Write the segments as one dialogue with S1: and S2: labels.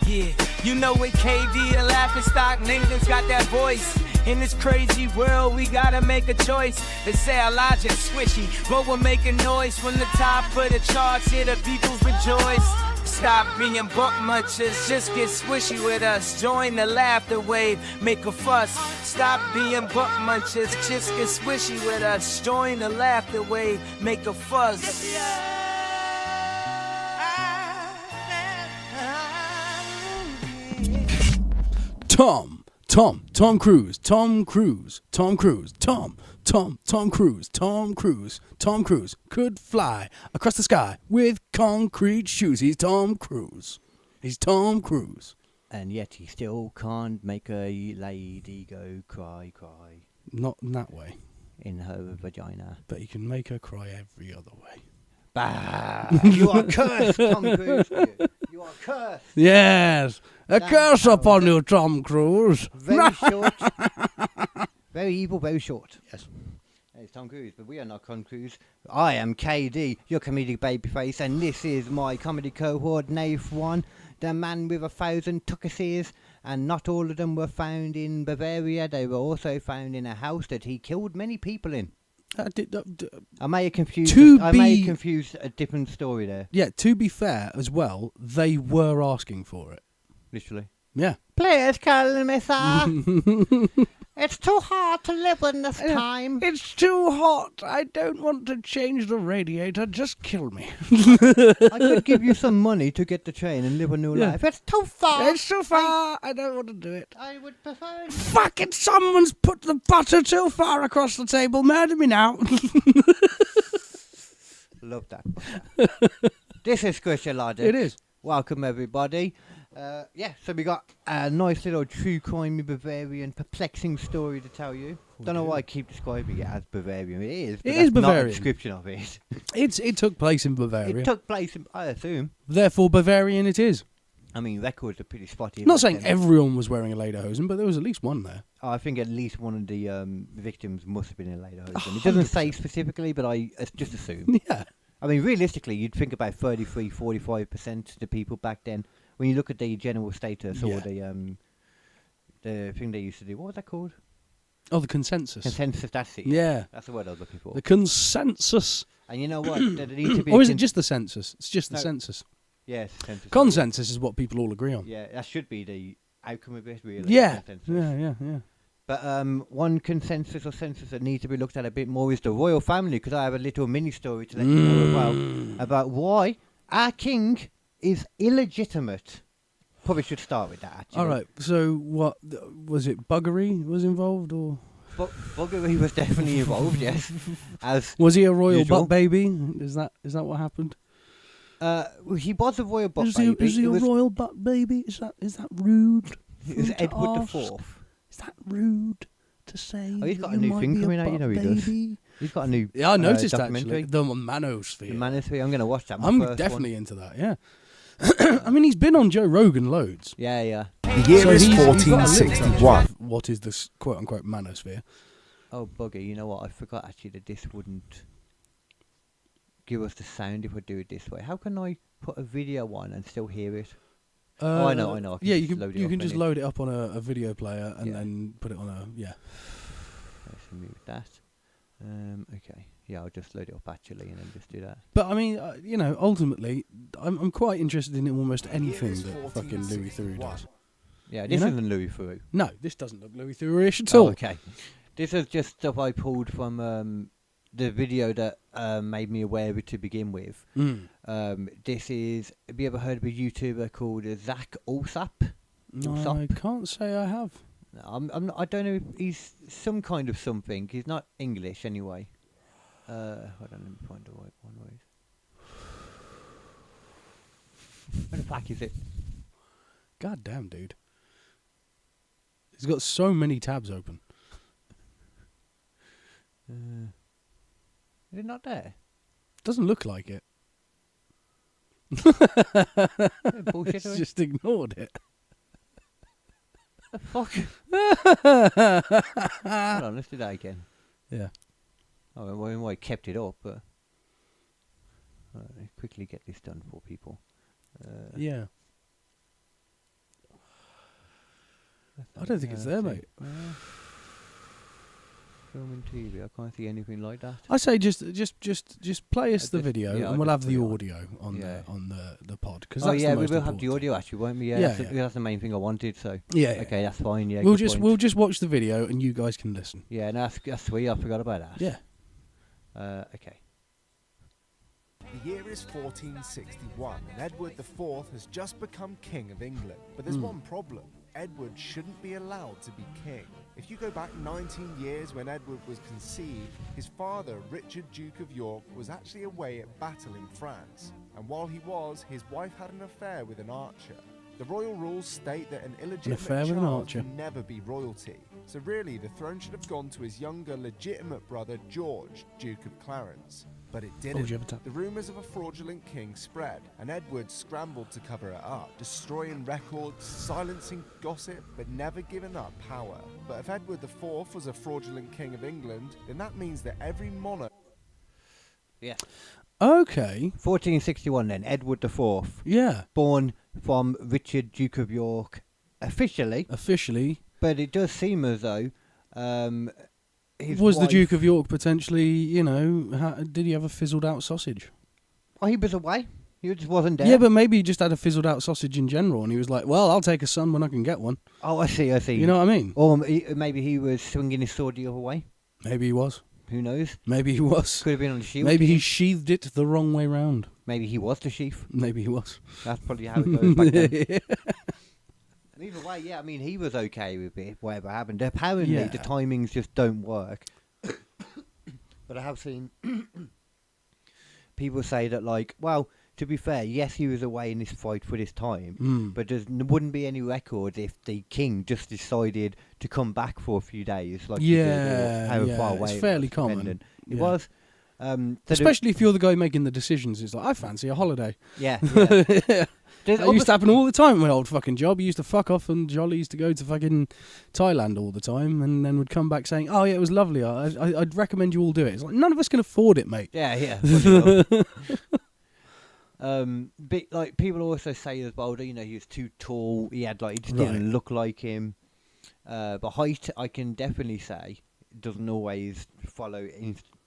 S1: Yeah, you know with KD and laughing stock, niggas got that voice. In this crazy world, we gotta make a choice. They say Elijah swishy, but we're making noise from the top of the charts. Here the people rejoice. Stop being buck munchers, just get swishy with us. Join the laughter wave, make a fuss. Stop being buck munchers, just get swishy with us. Join the laughter wave, make a fuss.
S2: Tom Cruise could fly across the sky with concrete shoes. He's Tom Cruise.
S3: And yet he still can't make a lady go cry.
S2: Not in that way.
S3: In her vagina.
S2: But he can make her cry every other way.
S3: Bah! You are cursed, Tom Cruise. You are cursed.
S2: Yes. A curse upon you, Tom Cruise.
S3: Very short. Very evil, very short.
S2: Yes.
S3: It's Tom Cruise, but we are not Tom Cruise. I am KD, your comedic babyface, and this is my comedy cohort, Nath 1, the man with 1,000 tuckuses, and not all of them were found in Bavaria. They were also found in a house that he killed many people in. I may have confused a different story there.
S2: Yeah, to be fair as well, they were asking for it.
S3: Literally.
S2: Yeah.
S3: Please kill me, sir. It's too hard to live in this time.
S2: It's too hot. I don't want to change the radiator. Just kill me.
S3: I could give you some money to get the train and live a new life. It's too far.
S2: It's too far. I don't want to do it.
S3: I would prefer...
S2: Fucking someone's put the butter too far across the table. Murder me now.
S3: Love that. This is Squishy Logic.
S2: It is.
S3: Welcome, everybody. So we got a nice little true crimey Bavarian perplexing story to tell you. Don't know why I keep describing it as Bavarian. It is. But
S2: it is Bavarian.
S3: Not a description of it.
S2: It took place in Bavaria.
S3: It took place in, I assume.
S2: Therefore, Bavarian it is.
S3: I mean, records are pretty spotty.
S2: Not saying everyone was wearing a lederhosen, but there was at least one there.
S3: I think at least one of the victims must have been in a lederhosen. It doesn't say specifically, but I just assume.
S2: Yeah.
S3: I mean, realistically, you'd think about 45% of the people back then. When you look at the general status or the thing they used to do, what was that called?
S2: Oh, the consensus.
S3: Consensus, that's it.
S2: Yeah.
S3: That's the word I was looking for.
S2: The consensus.
S3: And you know what? There needs to be
S2: or is it just the census? It's just the census.
S3: Yes, census.
S2: Consensus is what people all agree on.
S3: Yeah, that should be the outcome of it, really.
S2: Yeah.
S3: Yeah. But one consensus or census that needs to be looked at a bit more is the royal family, because I have a little mini story to let you know about why our king is illegitimate. Probably should start with that, actually.
S2: All right. So, what was it? Buggery was involved, or
S3: buggery was definitely involved? Yes.
S2: Was he a royal butt baby? Is that what happened?
S3: He was a royal butt baby.
S2: Is he a royal butt baby? Is that rude?
S3: It was Edward IV.
S2: Is that rude to say?
S3: Oh, he's got a new thing coming out. You know he does. He's got a new.
S2: Yeah, I noticed actually the Manosphere.
S3: The Manosphere. I'm going to watch that.
S2: I'm definitely into that. Yeah. I mean, he's been on Joe Rogan loads.
S3: Yeah.
S4: The year is 1461.
S2: What is this quote-unquote manosphere?
S3: Oh, bugger, you know what? I forgot actually that this wouldn't give us the sound if I do it this way. How can I put a video on and still hear it? I know.
S2: Yeah, you can just load it up on a video player and then put it on a... Yeah.
S3: Let's remove that. Okay. Yeah, I'll just load it up actually and then just do that.
S2: But I mean, ultimately, I'm quite interested in almost anything that fucking Louis Theroux does.
S3: Yeah, this isn't Louis Theroux.
S2: No, this doesn't look Louis Theroux-ish at all.
S3: Okay. This is just stuff I pulled from the video that made me aware of it to begin with. This is... Have you ever heard of a YouTuber called Zach Alsop?
S2: No, I can't say I have.
S3: I don't know if he's some kind of something. He's not English anyway. Hold on, let me find the right one. Where the fuck is it?
S2: God damn, dude. He's got so many tabs open.
S3: Is it not there?
S2: Doesn't look like it.
S3: Bullshit.
S2: Just ignored it.
S3: The fuck? Hold on, let's do that again.
S2: Yeah.
S3: Oh, well, I kept it up, but quickly get this done for people.
S2: Yeah. I don't think it's there, mate.
S3: Film and TV. I can't see anything like that.
S2: I say just play us the
S3: just-
S2: video,
S3: yeah, I'll
S2: and we'll
S3: just
S2: have the
S3: put it on.
S2: audio on the pod. Cause
S3: Oh
S2: that's
S3: yeah,
S2: the
S3: we
S2: most
S3: will have the
S2: important.
S3: audio actually, won't we? Yeah,
S2: Yeah,
S3: that's the main thing I wanted. So
S2: Yeah.
S3: okay, that's fine. Yeah,
S2: We'll
S3: good
S2: just
S3: point.
S2: we'll just watch the video, and you guys can listen.
S3: Yeah, no, that's sweet. I forgot about that.
S2: Yeah.
S3: Okay.
S4: The year is 1461 and Edward IV has just become King of England. But there's one problem. Edward shouldn't be allowed to be king. If you go back 19 years when Edward was conceived, his father, Richard, Duke of York, was actually away at battle in France. And while he was, his wife had an affair with an archer. The royal rules state that an illegitimate
S2: affair with an
S4: child
S2: archer.
S4: can never be royalty. So really, the throne should have gone to his younger legitimate brother, George, Duke of Clarence. But it didn't.
S2: you have a tap?
S4: The rumours of a fraudulent king spread, and Edward scrambled to cover it up, destroying records, silencing gossip, but never giving up power. But if Edward IV was a fraudulent king of England, then that means that every monarch...
S3: Yeah.
S2: Okay.
S3: 1461 then. Edward IV,
S2: Yeah.
S3: born from Richard, Duke of York, officially.
S2: Officially,
S3: But it does seem as though his
S2: was the
S3: wife-
S2: Duke of York potentially? You know, did he have a fizzled out sausage?
S3: Oh, he was away. He just wasn't there.
S2: Yeah, but maybe he just had a fizzled out sausage in general, and he was like, "Well, I'll take a son when I can get one."
S3: Oh, I see.
S2: You know what I mean?
S3: Or maybe he was swinging his sword the other way.
S2: Maybe he was.
S3: Who knows?
S2: Maybe he was.
S3: Could have been on the shield.
S2: Maybe he sheathed it the wrong way round.
S3: Maybe he was the sheath.
S2: Maybe he was.
S3: That's probably how it goes back then. And either way, yeah, I mean, he was okay with it, whatever happened. Apparently,
S2: Yeah.
S3: the timings just don't work. But I have seen people say that, like, well, to be fair, yes, he was away in this fight for this time, but there wouldn't be any record if the king just decided to come back for a few days, like he did, or how far away
S2: it's
S3: it
S2: fairly
S3: was,
S2: common.
S3: dependent. It
S2: Yeah.
S3: was. So
S2: Especially if you're the guy making the decisions. It's like, I fancy a holiday.
S3: yeah.
S2: That used to happen all the time in my old fucking job. He used to fuck off, and Jolly used to go to fucking Thailand all the time, and then would come back saying, "Oh yeah, it was lovely. I'd recommend you all do it." It's like, none of us can afford it, mate.
S3: Yeah. funny enough. But like people also say as well that he was too tall. He had he just didn't look like him. But height, I can definitely say, doesn't always follow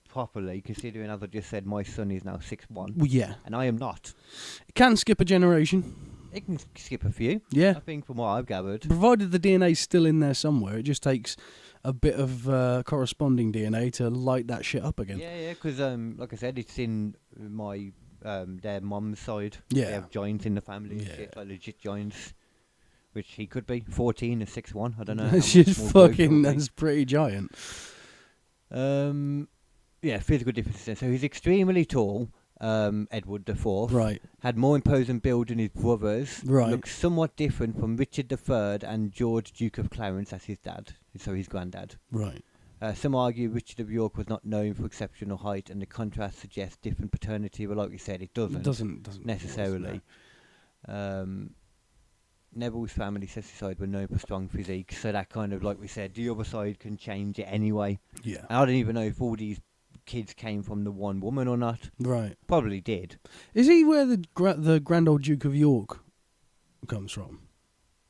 S3: properly. Considering, as I just said, my son is now 6'1",
S2: Well, yeah,
S3: and I am not.
S2: it can skip a generation.
S3: It can skip a few.
S2: Yeah,
S3: I think from what I've gathered.
S2: provided the DNA's still in there somewhere. It just takes a bit of corresponding DNA to light that shit up again.
S3: Yeah, because like I said, it's in my their mum's side.
S2: Yeah.
S3: They have giants in the family and
S2: Yeah.
S3: shit, like legit giants. Which he could be 14 and 6'1". I don't know. how
S2: That's
S3: much
S2: just
S3: more growth
S2: fucking.
S3: he'll be.
S2: That's pretty giant.
S3: Yeah, physical differences. So he's extremely tall. Edward IV
S2: Right.
S3: had more imposing build than his brothers.
S2: Right.
S3: Looks somewhat different from Richard III and George, Duke of Clarence, as his dad. So his granddad.
S2: Right.
S3: Some argue Richard of York was not known for exceptional height, and the contrast suggests different paternity. But like we said, it doesn't.
S2: Doesn't
S3: necessarily. Neville's family, says his side, were known for strong physique, so that kind of, like we said, the other side can change it anyway.
S2: Yeah.
S3: And I don't even know if all these kids came from the one woman or not.
S2: Right.
S3: Probably did.
S2: Is he where the grand old Duke of York comes from?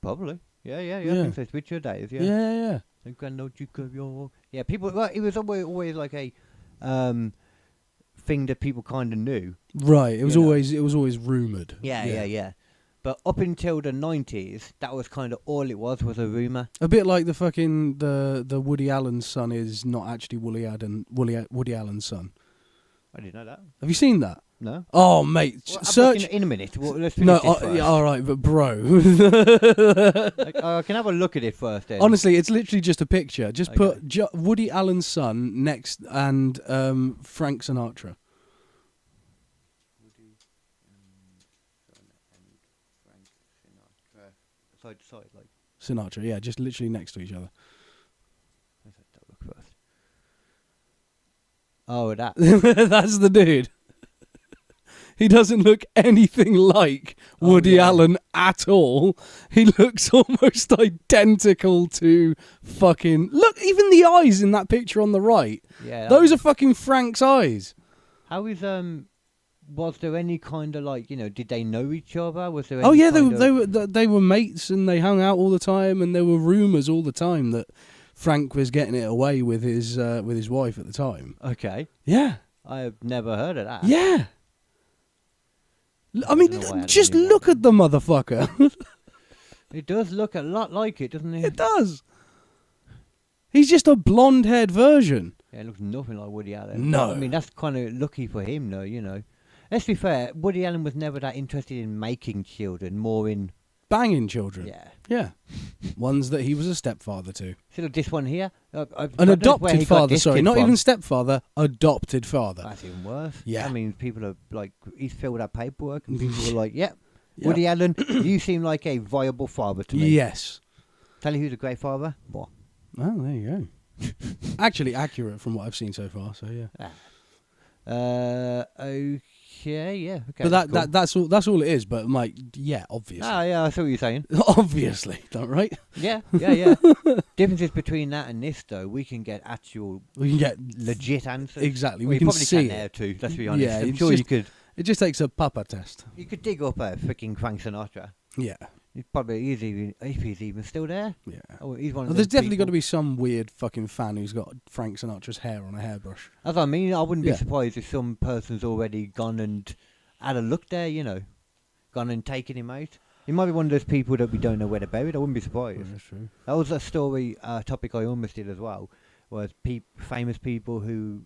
S3: Probably. Yeah. I
S2: Yeah.
S3: think so. It's Richard days, yeah.
S2: Yeah.
S3: The Grand Old Duke of York. Yeah, people. Well, it was always like a thing that people kind of knew.
S2: Right. It was
S3: You know.
S2: always rumoured.
S3: Yeah. But up until the 90s, that was kind of all it was a rumour.
S2: A bit like the fucking the Woody Allen's son is not actually Woody Allen's son.
S3: I didn't know that.
S2: Have you seen that?
S3: No.
S2: Oh, mate,
S3: Well, I'm
S2: search.
S3: looking in a minute. Well, let's finish
S2: No,
S3: this first.
S2: yeah, all right, but bro,
S3: I can have a look at it first. Then.
S2: honestly, it's literally just a picture. Just
S3: Okay.
S2: put Woody Allen's son next and Frank Sinatra.
S3: Side to side, like.
S2: Sinatra, yeah, just literally next to each other.
S3: Let's have a look first. Oh, that.
S2: That's the dude. He doesn't look anything like Woody Allen at all. He looks almost identical to fucking... Look, even the eyes in that picture on the right.
S3: Yeah.
S2: Those are fucking Frank's eyes.
S3: How is was there any kind of like, you know, did they know each other? Was there?
S2: Oh
S3: any
S2: yeah,
S3: kind
S2: they were mates and they hung out all the time, and there were rumours all the time that Frank was getting it away with his wife at the time.
S3: Okay.
S2: Yeah.
S3: I have never heard of that.
S2: Yeah. I
S3: don't
S2: mean,
S3: know why I
S2: just
S3: didn't
S2: look at the motherfucker.
S3: It does look a lot like it, doesn't it?
S2: It does. He's just a blonde-haired version.
S3: Yeah, it looks nothing like Woody Allen.
S2: No.
S3: I mean, that's kind of lucky for him, though, you know. Let's be fair, Woody Allen was never that interested in making children, more in...
S2: Banging children.
S3: Yeah.
S2: Yeah. Ones that he was a stepfather to.
S3: See, look, this one here...
S2: An adopted father, sorry. Not even stepfather, adopted father.
S3: That's even worse.
S2: Yeah.
S3: I mean, people are like... He's filled out paperwork and people were like,
S2: Yep.
S3: Woody Allen, you seem like a viable father to me.
S2: Yes.
S3: Tell you who's a great father? What?
S2: Oh, there you go. Actually accurate from what I've seen so far, so yeah.
S3: Okay, yeah. Okay,
S2: But that's all it is, but Mike, yeah, obviously.
S3: Yeah, I see what you're saying.
S2: Obviously, don't right?
S3: Yeah. Differences between that and this, though, we can get actual,
S2: We can get
S3: legit answers.
S2: Exactly,
S3: Well,
S2: we
S3: you
S2: can
S3: probably
S2: see
S3: can
S2: it.
S3: there too. Let's be honest.
S2: Yeah,
S3: I'm
S2: it's
S3: sure
S2: just-
S3: you could.
S2: It just takes a papa test.
S3: You could dig up a freaking Frank Sinatra.
S2: Yeah,
S3: He's probably easy if he's even still there.
S2: yeah.
S3: Oh, he's one of
S2: Well, there's
S3: those
S2: definitely got
S3: people.
S2: to be some weird fucking fan who's got Frank Sinatra's hair on a hairbrush.
S3: That's what I mean. I wouldn't be
S2: Yeah.
S3: surprised if some person's already gone and had a look there. You know, gone and taken him out. He might be one of those people that we don't know where they're buried. I wouldn't be surprised.
S2: That's true.
S3: That was a story, topic I almost did as well, was famous people who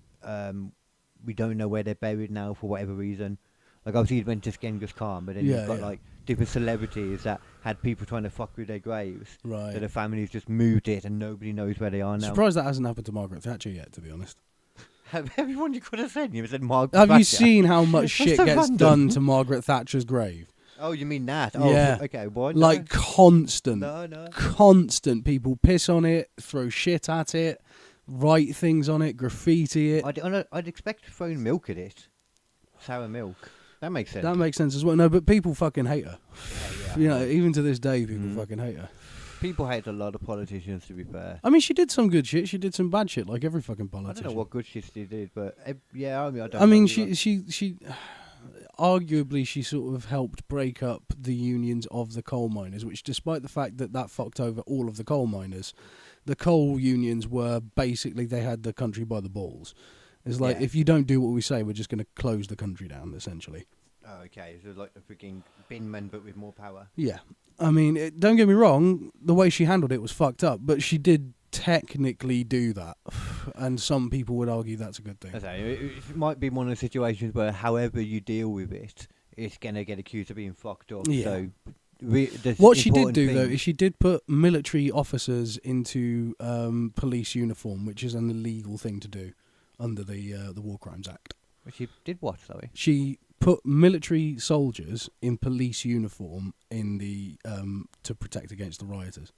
S3: we don't know where they're buried now for whatever reason. Like obviously he went to Genghis Khan, but then
S2: Yeah,
S3: you've got
S2: yeah.
S3: like different celebrities that had people trying to fuck with their graves.
S2: Right.
S3: So the families just moved it and nobody knows where they are now.
S2: Surprised that hasn't happened to Margaret Thatcher yet, to be honest.
S3: Everyone you could have said, you said Margaret
S2: Have you
S3: Thatcher.
S2: seen how much shit
S3: so
S2: gets
S3: random.
S2: done to Margaret Thatcher's grave?
S3: Oh, you mean that? Oh,
S2: Yeah.
S3: Okay, what?
S2: Like constant.
S3: No.
S2: Constant. People piss on it, throw shit at it, write things on it, graffiti it.
S3: I'd expect throwing milk at it. Sour milk. That makes sense.
S2: That makes sense as well. No, but people fucking hate her.
S3: Yeah.
S2: You know, even to this day, people fucking hate her.
S3: People hate a lot of politicians, to be fair.
S2: I mean, she did some good shit. She did some bad shit, like every fucking
S3: I
S2: politician.
S3: don't know what good shit she did, but yeah, I mean, I don't
S2: I mean,
S3: know.
S2: she arguably she sort of helped break up the unions of the coal miners, which, despite the fact that fucked over all of the coal miners, the coal unions were basically, they had the country by the balls. It's like,
S3: Yeah.
S2: if you don't do what we say, we're just going to close the country down, essentially.
S3: Oh, okay. So like the freaking binman, but with more power.
S2: Yeah. I mean, don't get me wrong, the way she handled it was fucked up, but she did technically do that. And some people would argue that's a good thing.
S3: It might be one of the situations where, however you deal with it, it's gonna get accused of being fucked up.
S2: Yeah.
S3: So,
S2: What she did do, though, is she did put military officers into police uniform, which is an illegal thing to do under the War Crimes Act.
S3: She did what? Sorry.
S2: She put military soldiers in police uniform in the to protect against the rioters,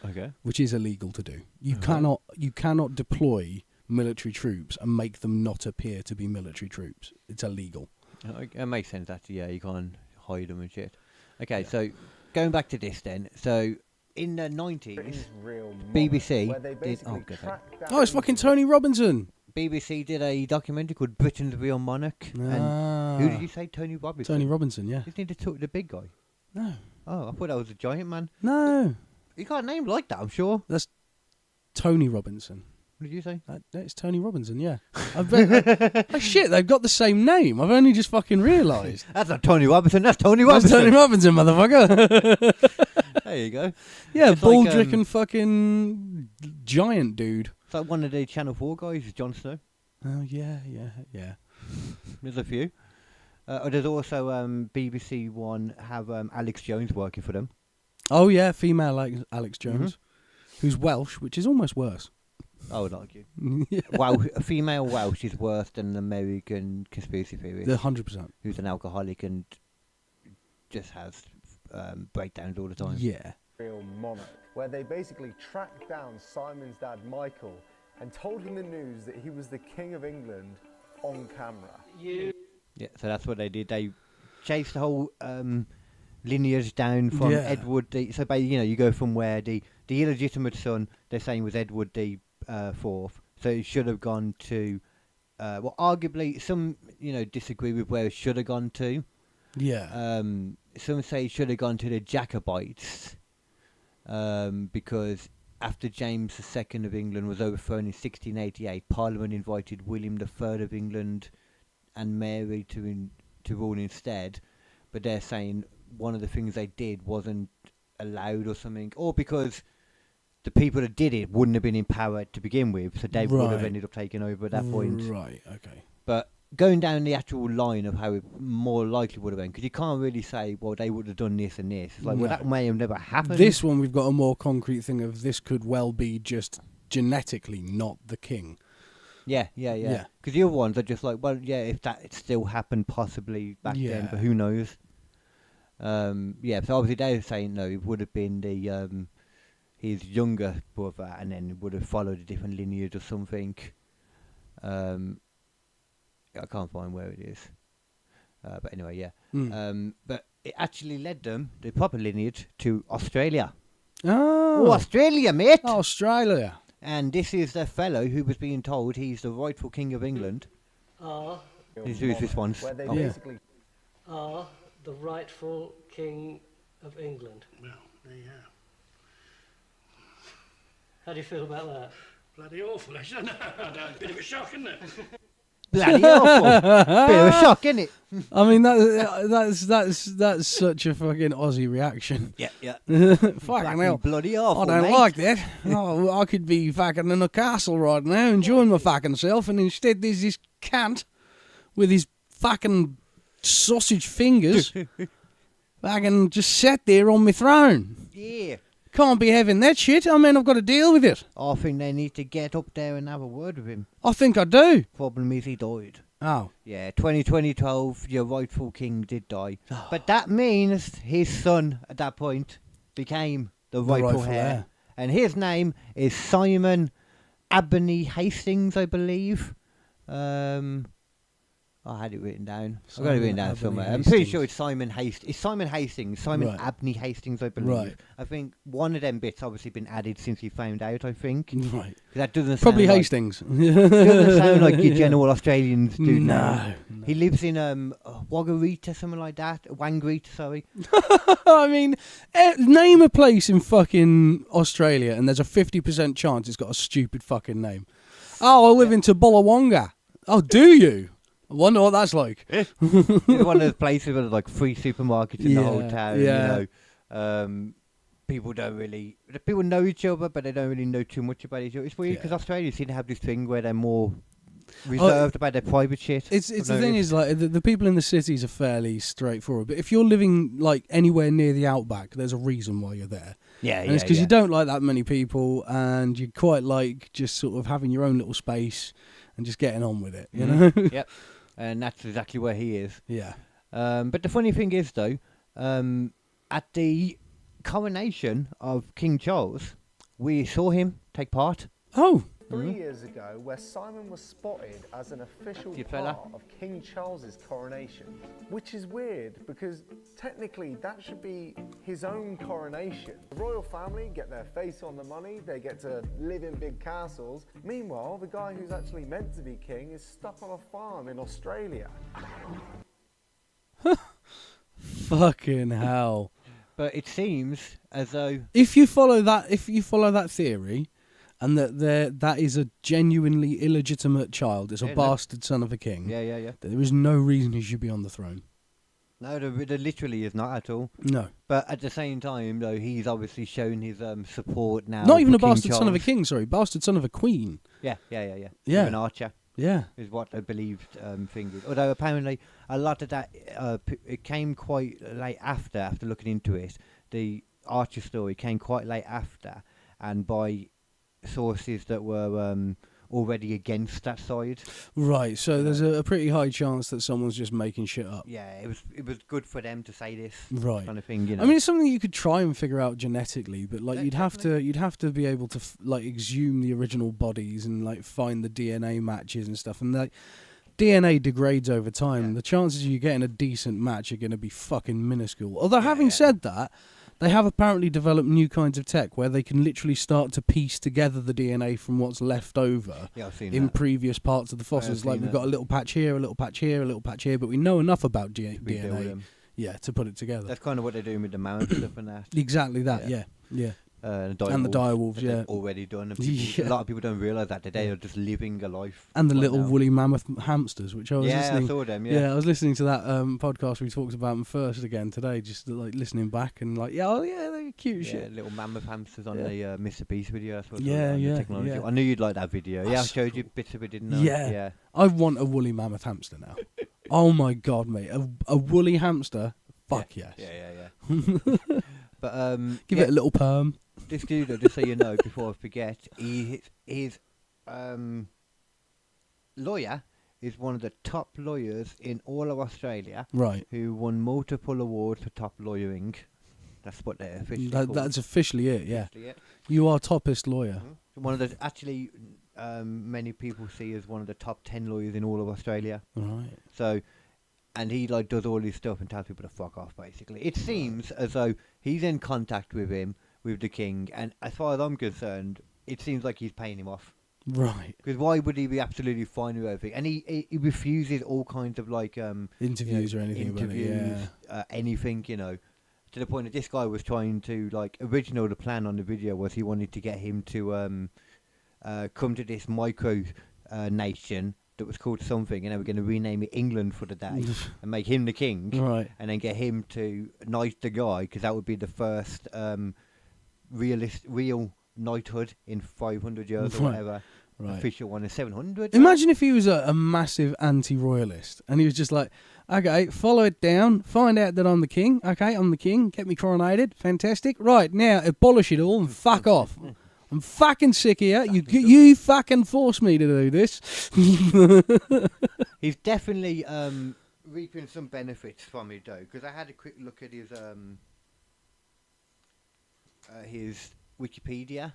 S3: Okay.
S2: which is illegal to do. You cannot deploy military troops and make them not appear to be military troops. It's illegal.
S3: It makes sense. Actually, yeah, you can't hide them and shit. Okay, so going back to this then. So in the 90s, BBC did. Oh, good.
S2: Oh, it's fucking Tony Robinson.
S3: BBC did a documentary called Britain's Real Monarch. And who did you say? Tony Robinson.
S2: Tony Robinson, yeah.
S3: Isn't he the big guy?
S2: No.
S3: Oh, I thought that was a giant man.
S2: No.
S3: You got a name like that, I'm sure.
S2: That's Tony Robinson.
S3: What did you say?
S2: It's Tony Robinson, yeah. Oh, shit, they've got the same name. I've only just fucking realised.
S3: That's not Tony Robinson, that's Tony
S2: That's
S3: Robinson.
S2: Tony Robinson, motherfucker.
S3: There you go.
S2: Yeah,
S3: It's like,
S2: baldrick and fucking giant dude.
S3: It's like one of the Channel 4 guys, Jon Snow.
S2: Oh, yeah.
S3: There's a few. There's also BBC One have Alex Jones working for them.
S2: Oh, yeah, female like Alex Jones, who's Welsh, which is almost worse.
S3: I would argue.
S2: Yeah.
S3: A female Welsh is worse than an American conspiracy theorist
S2: 100%.
S3: who's an alcoholic and just has breakdowns all the time.
S2: Yeah.
S4: Real Monarch, where they basically tracked down Simon's dad Michael and told him the news that he was the King of England on camera.
S3: Yeah, so that's what they did. They chased the whole lineage down from Edward the. So you go from where the illegitimate son they're saying was Edward the fourth. So it should have gone to. Well, arguably, some disagree with where it should have gone to.
S2: Yeah.
S3: Some say it should have gone to the Jacobites, because after James II of England was overthrown in 1688, Parliament invited William III of England and Mary to rule instead. But they're saying one of the things they did wasn't allowed or something, or because the people that did it wouldn't have been in power to begin with, so they would have ended up taking over at that point.
S2: Right, okay.
S3: But going down the actual line of how it more likely would have been, because you can't really say, well, they would have done this and this. It's like, well, that may have never happened.
S2: This one, we've got a more concrete thing of this could well be just genetically not the king.
S3: Yeah. Because the other ones are just like, well, yeah, if that still happened possibly back then, but who knows? So obviously they're saying, no, it would have been the his younger brother, and then would have followed a different lineage or something. I can't find where it is. But anyway, yeah. But it actually led them, the proper lineage, to Australia.
S2: Oh,
S3: Australia, mate!
S2: Australia.
S3: And this is the fellow who was being told he's the rightful king of England. Who's this one?
S5: Where they basically are the rightful king of England.
S6: Well, there you are.
S5: How do you feel about that?
S6: Bloody awful, isn't it? A bit of a shock, isn't it?
S3: Bloody awful. Bit of a shock, isn't it?
S2: I mean, that's such a fucking Aussie reaction.
S3: Yeah.
S2: Fucking hell.
S3: Bloody awful,
S2: I don't
S3: mate.
S2: like that. I could be fucking in a castle right now enjoying my fucking self, and instead there's this cunt with his fucking sausage fingers fucking just sat there on my throne.
S3: Yeah.
S2: Can't be having that shit. I mean, I've got to deal with it.
S3: I think they need to get up there and have a word with him.
S2: I think I do.
S3: Problem is he died.
S2: Oh.
S3: Yeah, 2012, your rightful king did die. But that means his son, at that point, became the rightful heir. And his name is Simon Abney Hastings, I believe. I had it written down. I've got it written down somewhere. I'm pretty sure it's Simon Hastings. It's Simon Hastings. Simon Abney Hastings, I believe.
S2: Right.
S3: I think one of them bits obviously been added since he found out, I think.
S2: Right.
S3: That doesn't
S2: Probably
S3: sound
S2: Hastings.
S3: doesn't sound like your general Australians do
S2: No.
S3: He lives in Waggarita, something like that. Wangreeta, sorry.
S2: I mean, name a place in fucking Australia and there's a 50% chance it's got a stupid fucking name. Oh, I live in Bullawonga. Oh, do you? I wonder what that's like.
S3: It's one of those places where there's like 3 supermarkets in the whole town.
S2: Yeah.
S3: You know, people know each other, but they don't really know too much about each other. It's weird because Australia seem to have this thing where they're more reserved about their private shit.
S2: It's the thing is, like, the people in the cities are fairly straightforward, but if you're living like anywhere near the outback, there's a reason why you're there. And it's because you don't like that many people, and you quite like just sort of having your own little space and just getting on with it, you know?
S3: Yep. And that's exactly where he is.
S2: Yeah.
S3: But the funny thing is, though, at the coronation of King Charles, we saw him take part.
S2: Oh.
S4: 3 years ago, where Simon was spotted as an official part of King Charles's coronation, which is weird because technically that should be his own coronation. The royal family get their face on the money, they get to live in big castles. Meanwhile, the guy who's actually meant to be king is stuck on a farm in Australia.
S2: Fucking hell.
S3: But it seems as though
S2: if you follow that theory, and that is a genuinely illegitimate child, it's a bastard son of a king.
S3: Yeah.
S2: There is no reason he should be on the throne.
S3: No, there literally is not at all.
S2: No.
S3: But at the same time, though, he's obviously shown his support now.
S2: Not even a
S3: King
S2: bastard
S3: Charles.
S2: son of a king, sorry. Bastard son of a queen.
S3: Yeah.
S2: Yeah.
S3: An archer.
S2: Yeah.
S3: Is what I believed thing is. Although apparently a lot of that, it came quite late after looking into it. The archer story came quite late after, and by sources that were already against that side.
S2: Right, so there's a pretty high chance that someone's just making shit up.
S3: Yeah, it was good for them to say this
S2: kind
S3: of thing, you know.
S2: I mean, it's something you could try and figure out genetically, but like you'd have to be able to like exhume the original bodies and like find the DNA matches and stuff. And like DNA degrades over time.
S3: Yeah.
S2: The chances of you getting a decent match are going to be fucking minuscule. Although, having said that, they have apparently developed new kinds of tech where they can literally start to piece together the DNA from what's left over
S3: Yeah, I've seen
S2: in
S3: that.
S2: previous parts of the fossils. Like, we've got a little patch here, a little patch here, a little patch here, but we know enough about
S3: Rebuild
S2: DNA,
S3: them.
S2: to put it together.
S3: That's kind of what they're doing with the mammoth stuff and that.
S2: Exactly that,
S3: Yeah.
S2: yeah.
S3: And
S2: the direwolves,
S3: that
S2: yeah.
S3: they've already done. And people,
S2: Yeah.
S3: A lot of people don't realise that they are just living a life.
S2: And the
S3: right
S2: little
S3: now.
S2: woolly mammoth hamsters, which I was
S3: Yeah,
S2: listening.
S3: I saw them.
S2: Yeah, I was listening to that podcast we talked about them first again today, just like listening back and like, they're cute as
S3: Yeah,
S2: shit.
S3: little mammoth hamsters on the Mr. Beast video. That's what
S2: Yeah,
S3: on the
S2: yeah,
S3: technology.
S2: yeah.
S3: I knew you'd like that video. Yeah, I
S2: That's
S3: showed
S2: so
S3: you bits of it, didn't I?
S2: Yeah. I want a woolly mammoth hamster now. Oh my god, mate, a woolly hamster. Fuck yes.
S3: Yeah. But
S2: Give it a little perm.
S3: this dude, just so you know, before I forget, his lawyer is one of the top lawyers in all of Australia,
S2: Right.
S3: who won multiple awards for top lawyering. That's what they're officially called.
S2: That's officially it. Yeah.
S3: Officially it.
S2: You are toppest lawyer.
S3: One of the many people see as one of the top 10 lawyers in all of Australia.
S2: Right.
S3: So, and he like does all his stuff and tells people to fuck off. Basically, it seems as though he's in contact with the king, and as far as I'm concerned, it seems like he's paying him off.
S2: Right.
S3: Because why would he be absolutely fine with everything? And he refuses all kinds of like
S2: Interviews or anything about it.
S3: interviews,
S2: Yeah.
S3: anything, to the point that this guy was trying to the plan on the video was he wanted to get him to come to this micro nation that was called something, and they were going to rename it England for the day and make him the king,
S2: Right.
S3: and then get him to knight the guy, because that would be the first real knighthood in 500 years or
S2: Right.
S3: whatever.
S2: Right.
S3: Official one is 700.
S2: Imagine if he was a massive anti-royalist and he was just like, okay, follow it down, find out that I'm the king. Okay, I'm the king. Get me coronated. Fantastic. Right, now abolish it all and fuck off. I'm fucking sick of you. You fucking forced me to do this.
S3: He's definitely reaping some benefits from it though, because I had a quick look at his Wikipedia.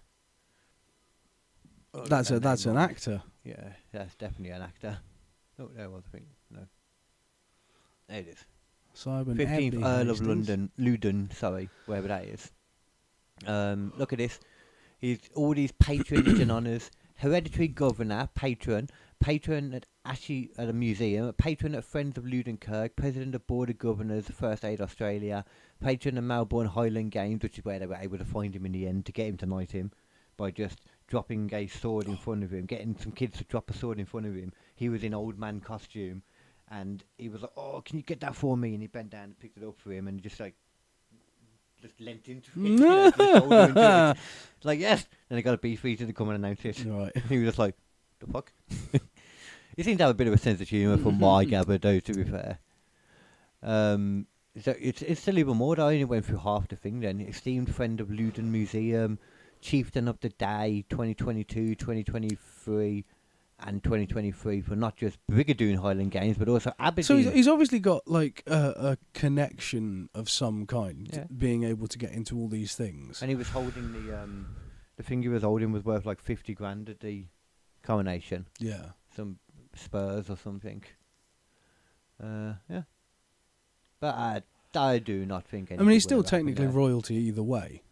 S3: Oh,
S2: That's
S3: that name
S2: an
S3: wrong.
S2: actor.
S3: Yeah, that's definitely an actor. Oh, there was a thing. No, there it is.
S2: Simon
S3: 15th
S2: Abbey
S3: Earl of
S2: Hastings.
S3: Loudon, sorry, wherever that is. Look at this. He's all these patronage and honours. Hereditary governor, patron at at a museum, patron at Friends of Ludenkirk, president of Board of Governors, First Aid Australia, patron of Melbourne Highland Games, which is where they were able to find him in the end to get him to knight him by just dropping a sword in front of him, getting some kids to drop a sword in front of him. He was in old man costume, and he was like, "Oh, can you get that for me?" And he bent down and picked it up for him, and just leant into it. Just shoulder into it. Like, yes. And he got a beefeater to come and announce it.
S2: Right.
S3: He was just like, the fuck? He seemed to have a bit of a sense of humour from my gather, though, to be fair. So it's still even more, though. I only went through half the thing then. Esteemed friend of Loudon Museum, chieftain of the day, 2022, 2023, and 2023 for not just Brigadoon Highland Games, but also Aberdeen.
S2: So he's obviously got like a connection of some kind,
S3: Yeah.
S2: being able to get into all these things.
S3: And he was holding the thing he was holding was worth like 50 grand at the coronation.
S2: Yeah.
S3: Some spurs or something. Yeah. But I do not think
S2: I mean, he's still technically royalty either way.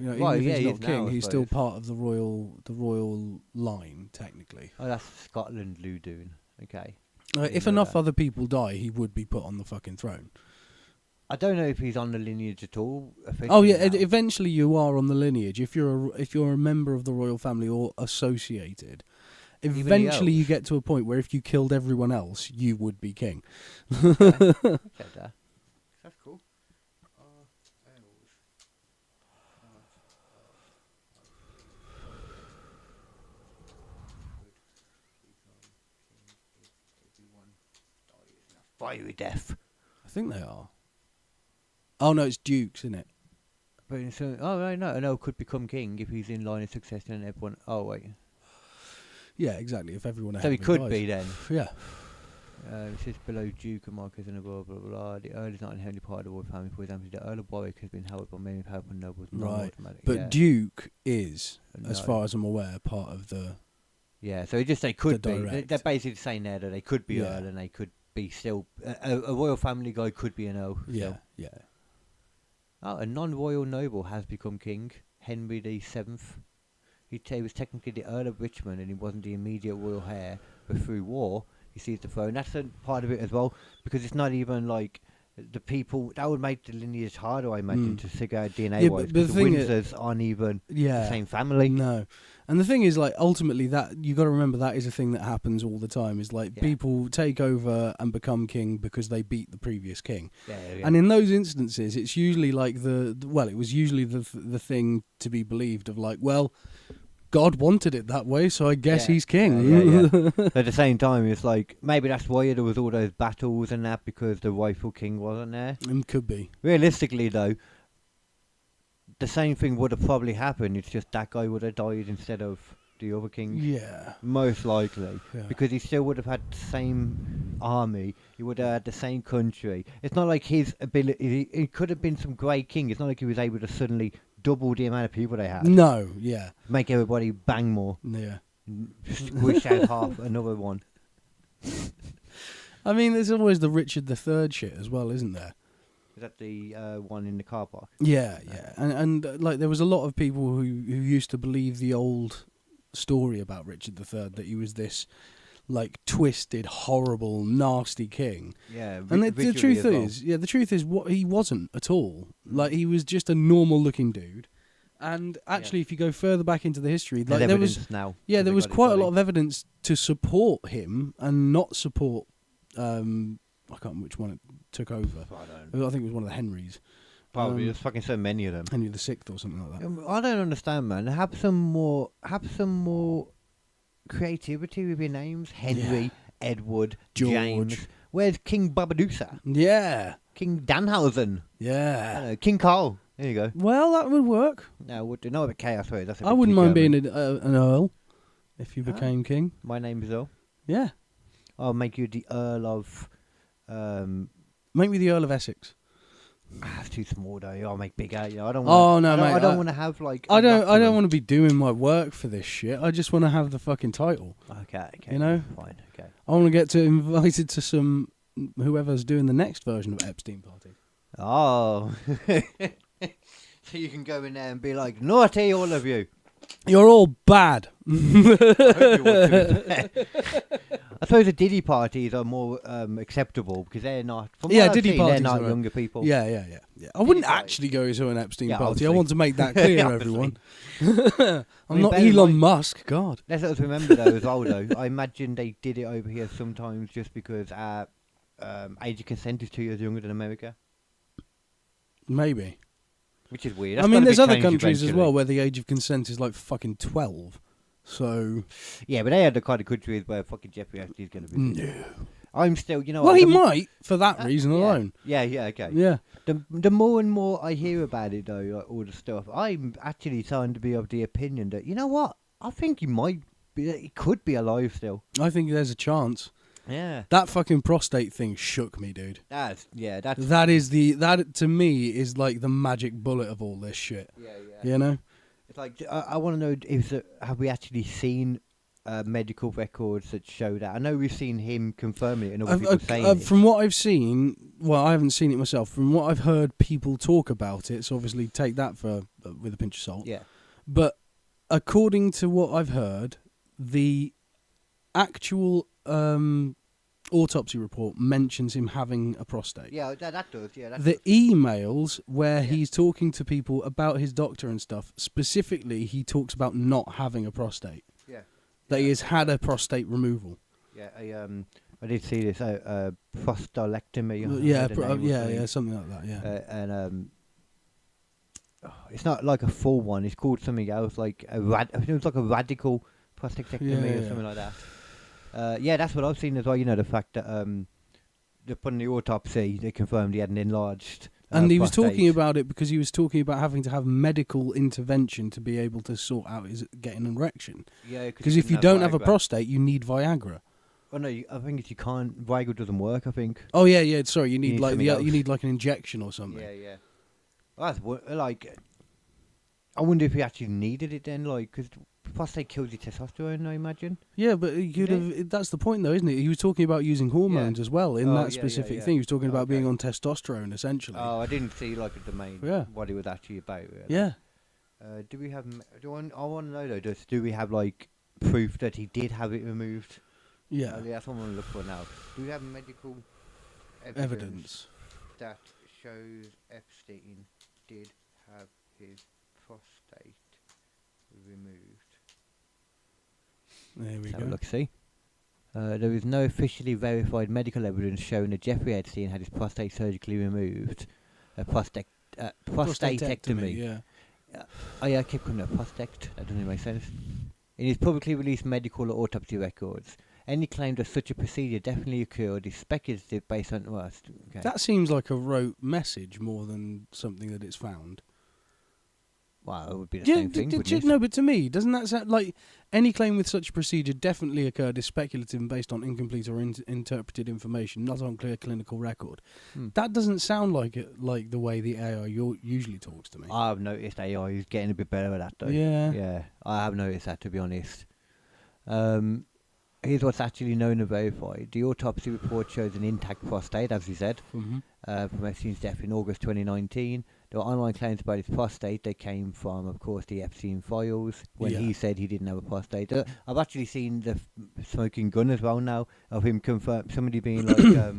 S2: Even
S3: Well,
S2: if
S3: yeah,
S2: he's
S3: he
S2: not
S3: is now,
S2: king,
S3: I
S2: he's still
S3: suppose.
S2: part of the royal line, technically.
S3: Oh, that's Scotland, Loudon. Okay.
S2: If
S3: know
S2: enough
S3: that.
S2: other people die, he would be put on the fucking throne.
S3: I don't know if he's on the lineage at all.
S2: Oh yeah,
S3: officially now.
S2: eventually you are on the lineage if you're a member of the royal family or associated.
S3: Even the
S2: Eventually, you
S3: elves?
S2: get to a point where if you killed everyone else, you would be king.
S3: Okay. That's cool. Fiery death.
S2: I think they are. Oh no, it's dukes, isn't it?
S3: But no, could become king if he's in line of succession and everyone. Oh wait,
S2: Yeah, exactly. If everyone
S3: so
S2: ahead
S3: he
S2: of him
S3: could
S2: dies.
S3: be then.
S2: Yeah.
S3: It says below Duke and Marquess and blah blah blah. The Earl is not inherently part of the royal family. For example, the Earl of Warwick has been held by many powerful nobles.
S2: Right.
S3: non-automatic.
S2: But
S3: yeah.
S2: Duke is, as
S3: No.
S2: far as I'm aware, part of the
S3: Yeah, so just they could
S2: The
S3: be.
S2: direct.
S3: They're basically saying there that they could be
S2: Yeah.
S3: Earl and they could be still a royal family guy could be an Earl.
S2: Yeah,
S3: still.
S2: yeah.
S3: Oh, a non-royal noble has become king. Henry VII. He was technically the Earl of Richmond, and he wasn't the immediate royal heir. But through war, he seized the throne. That's a part of it as well, because it's not even like the people that would make the lineage harder, I imagine, to figure out DNA
S2: Yeah,
S3: wise.
S2: but
S3: Because
S2: the
S3: the
S2: thing is-
S3: Windsors aren't even
S2: Yeah.
S3: the same family.
S2: No. And the thing is, like, ultimately, that you got to remember that is a thing that happens all the time. Is like
S3: Yeah.
S2: people take over and become king because they beat the previous king.
S3: Yeah, yeah.
S2: And in those instances, it's usually like it was usually the thing to be believed of like, well, God wanted it that way, so I guess
S3: Yeah.
S2: he's king.
S3: Yeah. At the same time, it's like maybe that's why there was all those battles and that, because the rightful king wasn't there.
S2: Could be.
S3: Realistically, though, the same thing would have probably happened. It's just that guy would have died instead of the other king.
S2: Yeah.
S3: Most likely.
S2: Yeah.
S3: Because he still would have had the same army. He would have had the same country. It's not like his ability... He could have been some great king. It's not like he was able to suddenly double the amount of people they had.
S2: No. Yeah.
S3: Make everybody bang more.
S2: Yeah.
S3: Wish out half another one.
S2: I mean, there's always the Richard III shit as well, isn't there?
S3: Is that the one in the car park?
S2: Yeah, yeah, and like there was a lot of people who used to believe the old story about Richard III, that he was this like twisted, horrible, nasty king.
S3: Yeah,
S2: And the truth is, what he wasn't at all. Like he was just a normal looking dude. And actually, if you go further back into the history, like there was
S3: now.
S2: yeah, there was quite a lot of evidence to support him and not support. I can't remember which one it took over. I think it was one of the Henrys.
S3: Probably there's fucking so many of them.
S2: Henry VI or something like that.
S3: I don't understand, man. Have some more creativity with your names. Henry, Edward,
S2: George.
S3: James. Where's King Barbarossa?
S2: Yeah,
S3: King Danhausen? I
S2: yeah.
S3: don't know, King Carl. There you go.
S2: Well, that would work.
S3: No, would do. No, but chaos. Sorry, that's.
S2: I wouldn't mind being an earl if you became king.
S3: My name is Earl.
S2: Yeah,
S3: I'll make you the Earl of.
S2: make me the Earl of Essex.
S3: That's too small though. I'll make bigger. You know, I don't.
S2: Oh,
S3: Wanna,
S2: no,
S3: I don't,
S2: mate,
S3: I don't
S2: I-
S3: want to have like.
S2: I don't want to be doing my work for this shit. I just want to have the fucking title.
S3: Okay.
S2: You know?
S3: Fine. Okay.
S2: I want to get to invited to some whoever's doing the next version of Epstein party.
S3: Oh. So you can go in there and be like, naughty, all of you.
S2: You're all bad.
S3: I hope you want to be fair. I suppose the Diddy parties are more acceptable because they're not. From
S2: Yeah,
S3: what I've
S2: Diddy
S3: seen,
S2: parties
S3: they're not
S2: are-
S3: younger people.
S2: Yeah. I wouldn't
S3: party.
S2: actually go to an Epstein
S3: Yeah,
S2: party. I
S3: obviously.
S2: want to make that clear,
S3: Obviously.
S2: everyone. I'm
S3: mean,
S2: not
S3: bear in
S2: Elon
S3: mind-
S2: Musk. God.
S3: Let's also remember though, as well though, I imagine they did it over here sometimes just because our age of consent is 2 years younger than America,
S2: Maybe.
S3: which is weird.
S2: I
S3: That's
S2: mean,
S3: gotta
S2: there's
S3: be
S2: other
S3: changed
S2: countries as
S3: eventually.
S2: well where the age of consent is like fucking 12. So.
S3: Yeah, but they are the kind of countries where fucking Jeffrey Epstein is going to be.
S2: No.
S3: I'm still, you know.
S2: Well,
S3: what,
S2: he
S3: the mo-
S2: might for that reason
S3: yeah.
S2: alone.
S3: Yeah, okay.
S2: Yeah.
S3: The more and more I hear about it, though, like, all the stuff, I'm actually starting to be of the opinion that, you know what? I think he might be, he could be alive still.
S2: I think there's a chance.
S3: Yeah.
S2: That fucking prostate thing shook me, dude.
S3: That's.
S2: That to me is like the magic bullet of all this shit.
S3: Yeah.
S2: You know?
S3: It's like, I want to know, have we actually seen medical records that show that? I know we've seen him confirming it and other people saying it.
S2: From what I've seen, well, I haven't seen it myself. From what I've heard people talk about it, so obviously take that with a pinch of salt.
S3: Yeah.
S2: But according to what I've heard, the actual autopsy report mentions him having a prostate.
S3: Yeah, that does. Yeah, that
S2: The
S3: does.
S2: emails where
S3: Yeah.
S2: he's talking to people about his doctor and stuff, specifically, he talks about not having a prostate.
S3: Yeah.
S2: That he has had a prostate removal.
S3: Yeah, I did see this prostalectomy. I
S2: Yeah,
S3: heard the name or something.
S2: something like that. Yeah.
S3: And it's not like a full one. It's called something else, like it was like a radical prostatectomy or
S2: Yeah.
S3: something like that. Yeah, that's what I've seen as well. You know, the fact that upon the autopsy, they confirmed he had an enlarged.
S2: And he was
S3: prostate.
S2: talking about it because he was talking about having to have medical intervention to be able to sort out getting an erection.
S3: Yeah,
S2: Because
S3: he
S2: if you
S3: couldn't
S2: don't
S3: have
S2: have a
S3: Viagra.
S2: prostate, you need Viagra.
S3: Oh no, I think if you can't, Viagra doesn't work. I think.
S2: Oh yeah. Sorry, you need
S3: need
S2: like
S3: something else.
S2: you need like an injection or something.
S3: Yeah. Well, that's like. I wonder if he actually needed it then, like, because prostate kills your testosterone, I imagine.
S2: Yeah, but he could have. That's the point, though, isn't it? He was talking about using hormones as well in that specific thing. He was talking about being on testosterone, essentially.
S3: Oh, I didn't see like the main what it was actually about. Really.
S2: Yeah.
S3: Do we have? I want to know though. Do we have like proof that he did have it removed?
S2: Yeah.
S3: That's what I'm going to look for now. Do we have medical
S2: evidence
S3: that shows Epstein did have his prostate removed?
S2: There we
S3: Let's have
S2: go.
S3: a look, see. There is no officially verified medical evidence showing that Jeffrey Epstein had his prostate surgically removed. Prostatectomy.
S2: Yeah.
S3: I keep calling it prostate. That doesn't make sense. In his publicly released medical or autopsy records, any claim that such a procedure definitely occurred is speculative based on... Well, okay.
S2: That seems like a rote message more than something that it's found.
S3: Well, it would be the same thing, wouldn't it?
S2: No, but to me, doesn't that sound like any claim with such a procedure definitely occurred is speculative and based on incomplete or interpreted information, not on clear clinical record? That doesn't sound like it, like the way the AI usually talks to me.
S3: I've noticed AI is getting a bit better at that, though.
S2: Yeah.
S3: Yeah, I have noticed that, to be honest. Here's what's actually known and verified. The autopsy report shows an intact prostate, as we said, from Epstein's death in August 2019. There were online claims about his prostate. They came from, of course, the Epstein files, when he said he didn't have a prostate. I've actually seen the smoking gun as well now, of him confirm, somebody being like,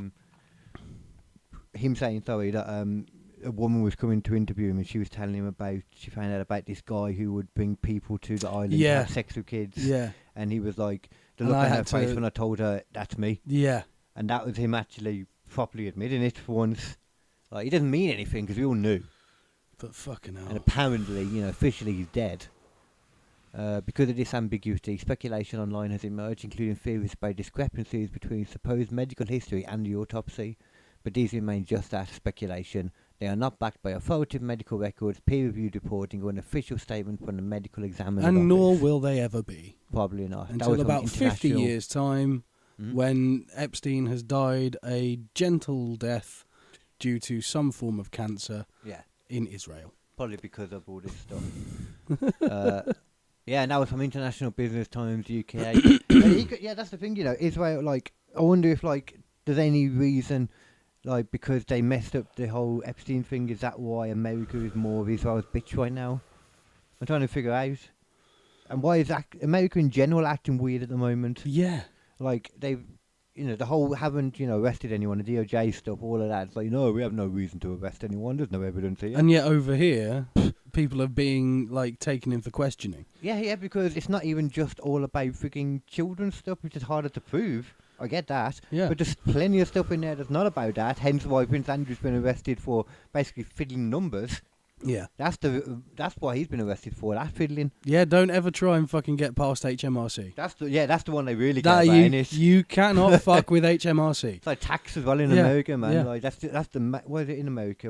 S3: him saying, that a woman was coming to interview him and she was telling him she found out about this guy who would bring people to the island to have sex with kids.
S2: Yeah.
S3: And he was like, the look on her face when I told her, that's me.
S2: Yeah.
S3: And that was him actually properly admitting it for once. Like, he doesn't mean anything because we all knew.
S2: But fucking hell.
S3: And apparently, officially he's dead. Because of this ambiguity, speculation online has emerged, including theories about discrepancies between supposed medical history and the autopsy. But these remain just that, speculation. They are not backed by authoritative medical records, peer-reviewed reporting, or an official statement from the medical examiner.
S2: And nor will they ever be.
S3: Probably not.
S2: Until about 50 years' time, when Epstein has died a gentle death due to some form of cancer in Israel.
S3: Probably because of all this stuff. Now it's from International Business Times, UK. That's the thing, Israel, like, I wonder if, like, there's any reason... Like, because they messed up the whole Epstein thing, is that why America is more of Israel's bitch right now? I'm trying to figure out. And why is America in general acting weird at the moment?
S2: Yeah.
S3: Like, they've, the whole haven't, arrested anyone, the DOJ stuff, all of that. It's like, no, we have no reason to arrest anyone, there's no evidence here.
S2: And yet over here, people are being, like, taken in for questioning.
S3: Yeah, because it's not even just all about freaking children's stuff, which is harder to prove. I get that, but there's plenty of stuff in there that's not about that, hence why Prince Andrew's been arrested for basically fiddling numbers.
S2: Yeah.
S3: That's why he's been arrested for, that fiddling.
S2: Yeah, don't ever try and fucking get past HMRC.
S3: That's the one they really get about, innit?
S2: You cannot fuck with HMRC.
S3: It's like tax as well in America, man. Yeah. Like, that's the what is it in America?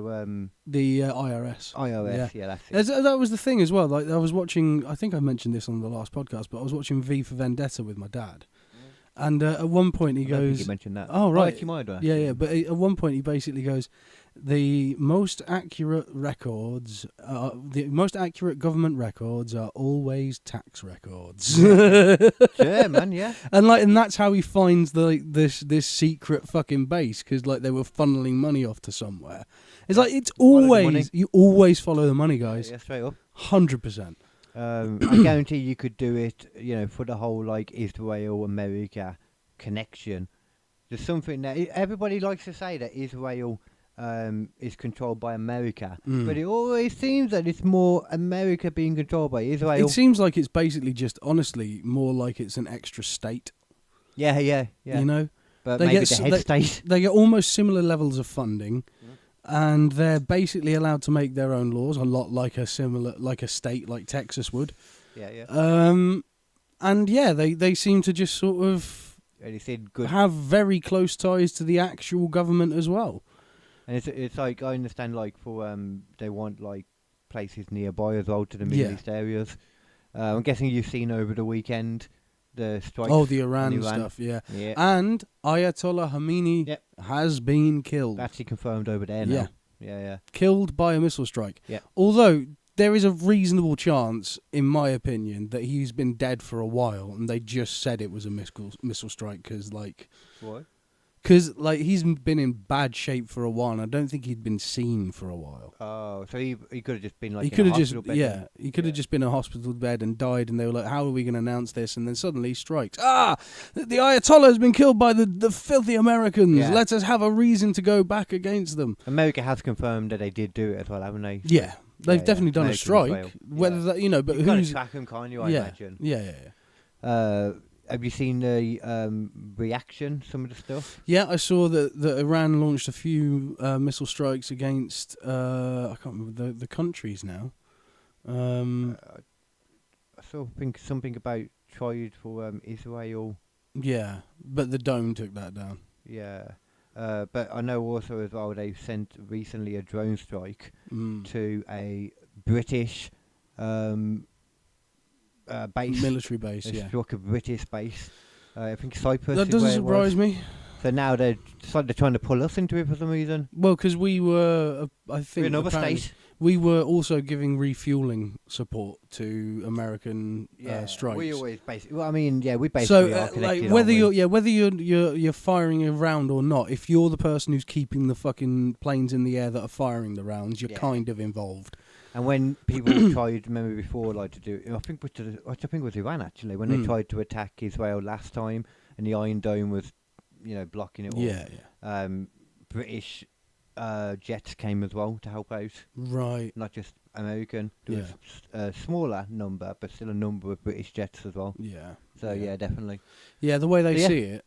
S2: The IRS.
S3: IRS, that's it.
S2: That was the thing as well. Like, I was watching, I think I mentioned this on the last podcast, but I was watching V for Vendetta with my dad. And at one point he goes... I think
S3: you mentioned that.
S2: Oh, right.
S3: You might have.
S2: Yeah, but at one point he basically goes, the most accurate records, the most accurate government records are always tax records.
S3: Yeah, man, yeah.
S2: And that's how he finds this secret fucking base, because like they were funneling money off to somewhere. It's like, it's always, you always follow the money, guys.
S3: Yeah, straight up.
S2: 100%.
S3: I guarantee you could do it, for the whole like Israel-America connection. There's something that everybody likes to say that Israel is controlled by America, but it always seems that it's more America being controlled by Israel.
S2: It seems like it's basically just, honestly, more like it's an extra state.
S3: Yeah. But
S2: they
S3: maybe the head state.
S2: They get almost similar levels of funding. And they're basically allowed to make their own laws, a lot like a state like Texas would.
S3: Yeah.
S2: And yeah, they seem to just sort of have very close ties to the actual government as well.
S3: And it's like, I understand, like, for they want like places nearby as well to the Middle East areas. I'm guessing you've seen over the weekend the strikes.
S2: Oh, the Iran stuff, yeah. And Ayatollah Khamenei has been killed.
S3: Actually confirmed over there now.
S2: Yeah.
S3: Yeah.
S2: Killed by a missile strike.
S3: Yeah.
S2: Although, there is a reasonable chance, in my opinion, that he's been dead for a while, and they just said it was a missile strike because, like,
S3: What?
S2: because like he's been in bad shape for a while, and I don't think he'd been seen for a while.
S3: Oh, so he could have just been like
S2: He
S3: in
S2: could
S3: a
S2: have just
S3: hospital bed then?
S2: he could have just been in a hospital bed and died, and they were like, "How are we going to announce this?" And then suddenly strikes. The Ayatollah has been killed by the filthy Americans.
S3: Yeah.
S2: Let us have a reason to go back against them.
S3: America has confirmed that they did do it as well, haven't they?
S2: Yeah, they've
S3: Yeah,
S2: definitely done a
S3: America as
S2: strike.
S3: well.
S2: Whether
S3: Yeah.
S2: that, you know, but
S3: You've got to
S2: who's
S3: track them, can't you? I
S2: yeah,
S3: imagine.
S2: yeah.
S3: Have you seen the reaction? Some of the stuff.
S2: Yeah, I saw that Iran launched a few missile strikes against I can't remember the countries now.
S3: I saw something about tried for Israel.
S2: Yeah, but the Dome took that down.
S3: Yeah. But I know also as well they've sent recently a drone strike to a British base.
S2: Military base,
S3: They
S2: yeah.
S3: struck a British base. I think Cyprus.
S2: That
S3: is
S2: doesn't
S3: where it was.
S2: surprise me.
S3: So now they're trying to pull us into it for some reason.
S2: Well, because we were, I think,
S3: We're another
S2: apparently
S3: state.
S2: we were also giving refueling support to American strikes.
S3: We always basically. Well, I mean, yeah, we
S2: So,
S3: basically are connected.
S2: like, whether
S3: aren't we?
S2: you're firing a round or not, if you're the person who's keeping the fucking planes in the air that are firing the rounds, you're
S3: Yeah.
S2: kind of involved.
S3: And when people tried, remember before, like to do, I think it was Iran actually, when they tried to attack Israel last time, and the Iron Dome was, blocking it all.
S2: Yeah.
S3: British jets came as well to help out,
S2: Right.
S3: not just American. There was a smaller number, but still a number of British jets as well.
S2: Yeah.
S3: So yeah, definitely.
S2: Yeah, the way they
S3: So, yeah.
S2: see it,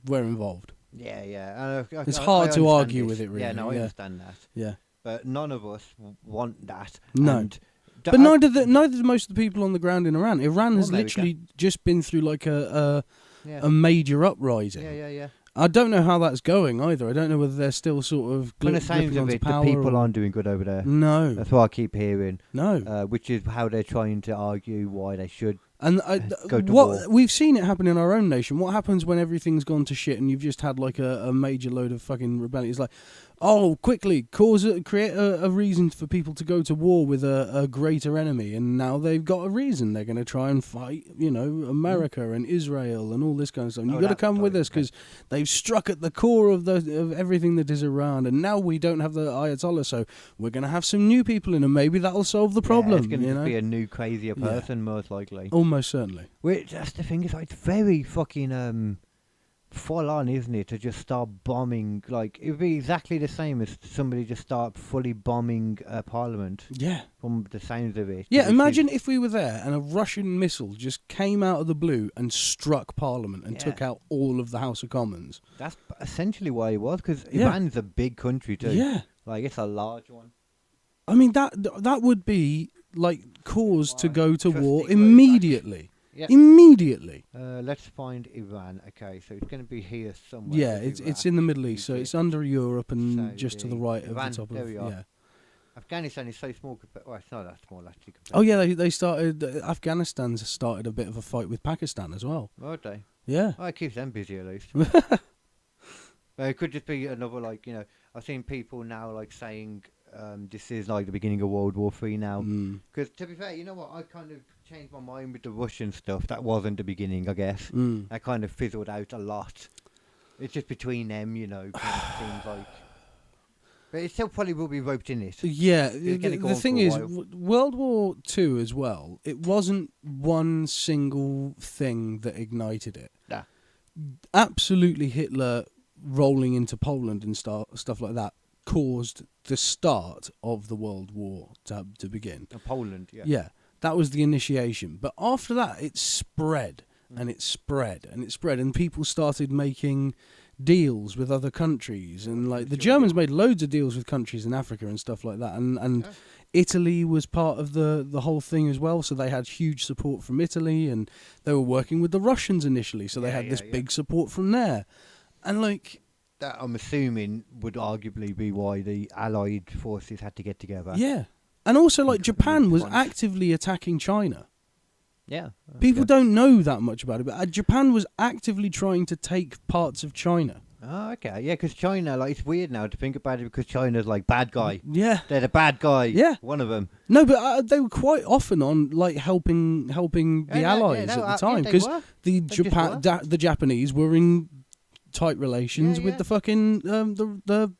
S2: we're involved.
S3: Yeah, yeah.
S2: It's
S3: I
S2: hard to
S3: understand
S2: argue
S3: this.
S2: with it, really.
S3: Yeah, no, I
S2: yeah.
S3: understand that.
S2: Yeah.
S3: But none of us want that.
S2: No.
S3: And
S2: But neither do most of the people on the ground in Iran. Iran has
S3: America.
S2: literally just been through like a
S3: Yeah.
S2: major uprising.
S3: Yeah.
S2: I don't know how that's going either. I don't know whether they're still sort of
S3: From the sounds
S2: gripping
S3: of
S2: onto
S3: it, the
S2: power
S3: people
S2: or-
S3: aren't doing good over there.
S2: No,
S3: That's what I keep hearing.
S2: no.
S3: Which is how they're trying to argue why they should.
S2: And
S3: go to
S2: what
S3: war.
S2: we've seen it happen in our own nation. What happens when everything's gone to shit and you've just had like a major load of fucking rebellion? It's like, oh, quickly create a reason for people to go to war with a greater enemy, and now they've got a reason. They're going to try and fight, America and Israel and all this kind of stuff. And you've got to come with us because they've struck at the core of everything that is Iran, and now we don't have the Ayatollah, so we're going to have some new people in, and maybe that'll solve the problem.
S3: Yeah, it's going to be a new crazier
S2: Yeah.
S3: person, most likely.
S2: Almost certainly.
S3: Which that's the thing. It's like it's very fucking full on, isn't it? To just start bombing, like it would be exactly the same as somebody just start fully bombing Parliament.
S2: Yeah.
S3: From the sounds of it.
S2: Yeah,
S3: which is-
S2: imagine if we were there and a Russian missile just came out of the blue and struck Parliament and took out all of the House of Commons.
S3: That's essentially what it was, because
S2: Yeah.
S3: Iran's a big country too.
S2: Yeah.
S3: Like it's a large one.
S2: I mean, that would be like cause to go to
S3: Trust
S2: war
S3: it goes
S2: immediately.
S3: Yeah.
S2: Immediately.
S3: Let's find Iran. Okay, so it's going to be here somewhere.
S2: Yeah,
S3: with
S2: it's
S3: Iraq,
S2: in the Middle East, so it's
S3: Egypt,
S2: under Europe and
S3: Saudi,
S2: just to the right of
S3: Iran,
S2: the top
S3: there
S2: of
S3: we are.
S2: yeah.
S3: Afghanistan is so small. Well, it's not that small actually.
S2: Oh yeah, they started. Afghanistan's started a bit of a fight with Pakistan as well.
S3: Are they?
S2: Yeah.
S3: Oh, it keeps them busy at least. But it could just be another, like, I've seen people now like saying this is like the beginning of World War III now. Because to be fair, you know what? I kind of changed my mind with the Russian stuff. That wasn't the beginning, I guess. That kind of fizzled out a lot. It's just between them, kind of seems like. But it still probably will be roped in it.
S2: Yeah,
S3: It's gonna go
S2: the
S3: on
S2: thing
S3: for a
S2: is,
S3: while.
S2: World War II as well, it wasn't one single thing that ignited it.
S3: Nah.
S2: Absolutely, Hitler rolling into Poland and stuff like that caused the start of the World War to begin.
S3: Poland, yeah.
S2: Yeah, that was the initiation. But after that, it spread, and it spread, and it spread, and people started making deals with other countries, and like the Germans made loads of deals with countries in Africa and stuff like that, and Italy was part of the whole thing as well, so they had huge support from Italy, and they were working with the Russians initially, so they had this big support from there, and like
S3: that I'm assuming would arguably be why the Allied forces had to get together.
S2: yeah, and also like
S3: Because
S2: Japan was
S3: once-
S2: actively attacking China.
S3: Yeah.
S2: People don't know that much about it, but Japan was actively trying to take parts of China.
S3: Oh, okay. Yeah, because China, like, it's weird now to think about it because China's like bad guy.
S2: Yeah.
S3: They're the bad guy.
S2: Yeah.
S3: One of them.
S2: No, but they were quite often on like helping the allies at the time because the Japanese were in tight relations with the fucking the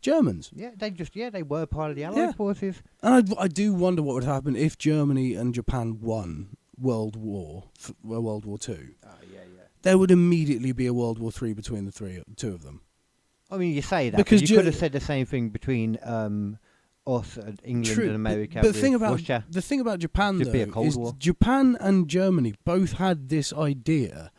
S2: Germans.
S3: Yeah, they were part of the Allied forces.
S2: And I do wonder what would happen if Germany and Japan won World War Two.
S3: Oh, yeah.
S2: There would immediately be a World War III between the two of them.
S3: I mean, you say that
S2: Because
S3: because you could have said the same thing between us and England and America.
S2: But the thing about
S3: Russia.
S2: the thing about Japan
S3: Just be a
S2: though
S3: Cold
S2: is
S3: War.
S2: Japan and Germany both had this idea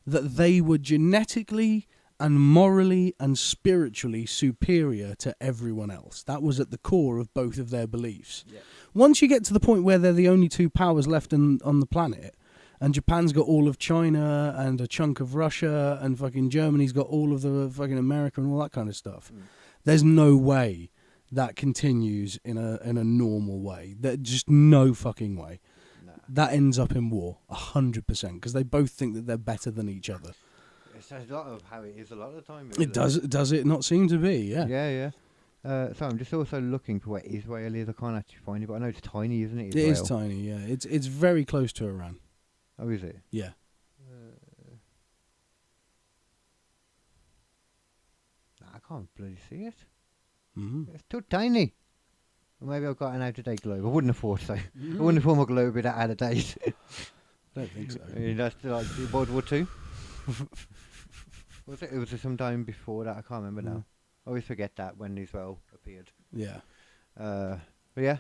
S2: that they were genetically and morally and spiritually superior to everyone else. That was at the core of both of their beliefs. Yeah. Once you get to the point where they're the only two powers left on the planet, and Japan's got all of China and a chunk of Russia, and fucking Germany's got all of the fucking America and all that kind of stuff, there's no way that continues in a normal way. There's just no fucking way. No. That ends up in war, 100%, because they both think that they're better than each other.
S3: It's a lot of how it is a lot of the time. Really.
S2: Does it not seem to be? Yeah.
S3: Yeah. So I'm just also looking for where Israel is. I can't actually find it, but I know it's tiny, isn't it?
S2: Israel? It is tiny. Yeah, it's very close to Iran.
S3: Oh, is it?
S2: Yeah.
S3: I can't bloody see it.
S2: Mm-hmm.
S3: It's too tiny. Well, maybe I've got an out-of-date globe. I wouldn't have thought so. I wouldn't have thought my globe would be that out of date.
S2: I don't think so.
S3: I mean, that's like World War II. Was it? It was sometime before that. I can't remember now. I always forget that when Israel appeared.
S2: Yeah.
S3: But yeah.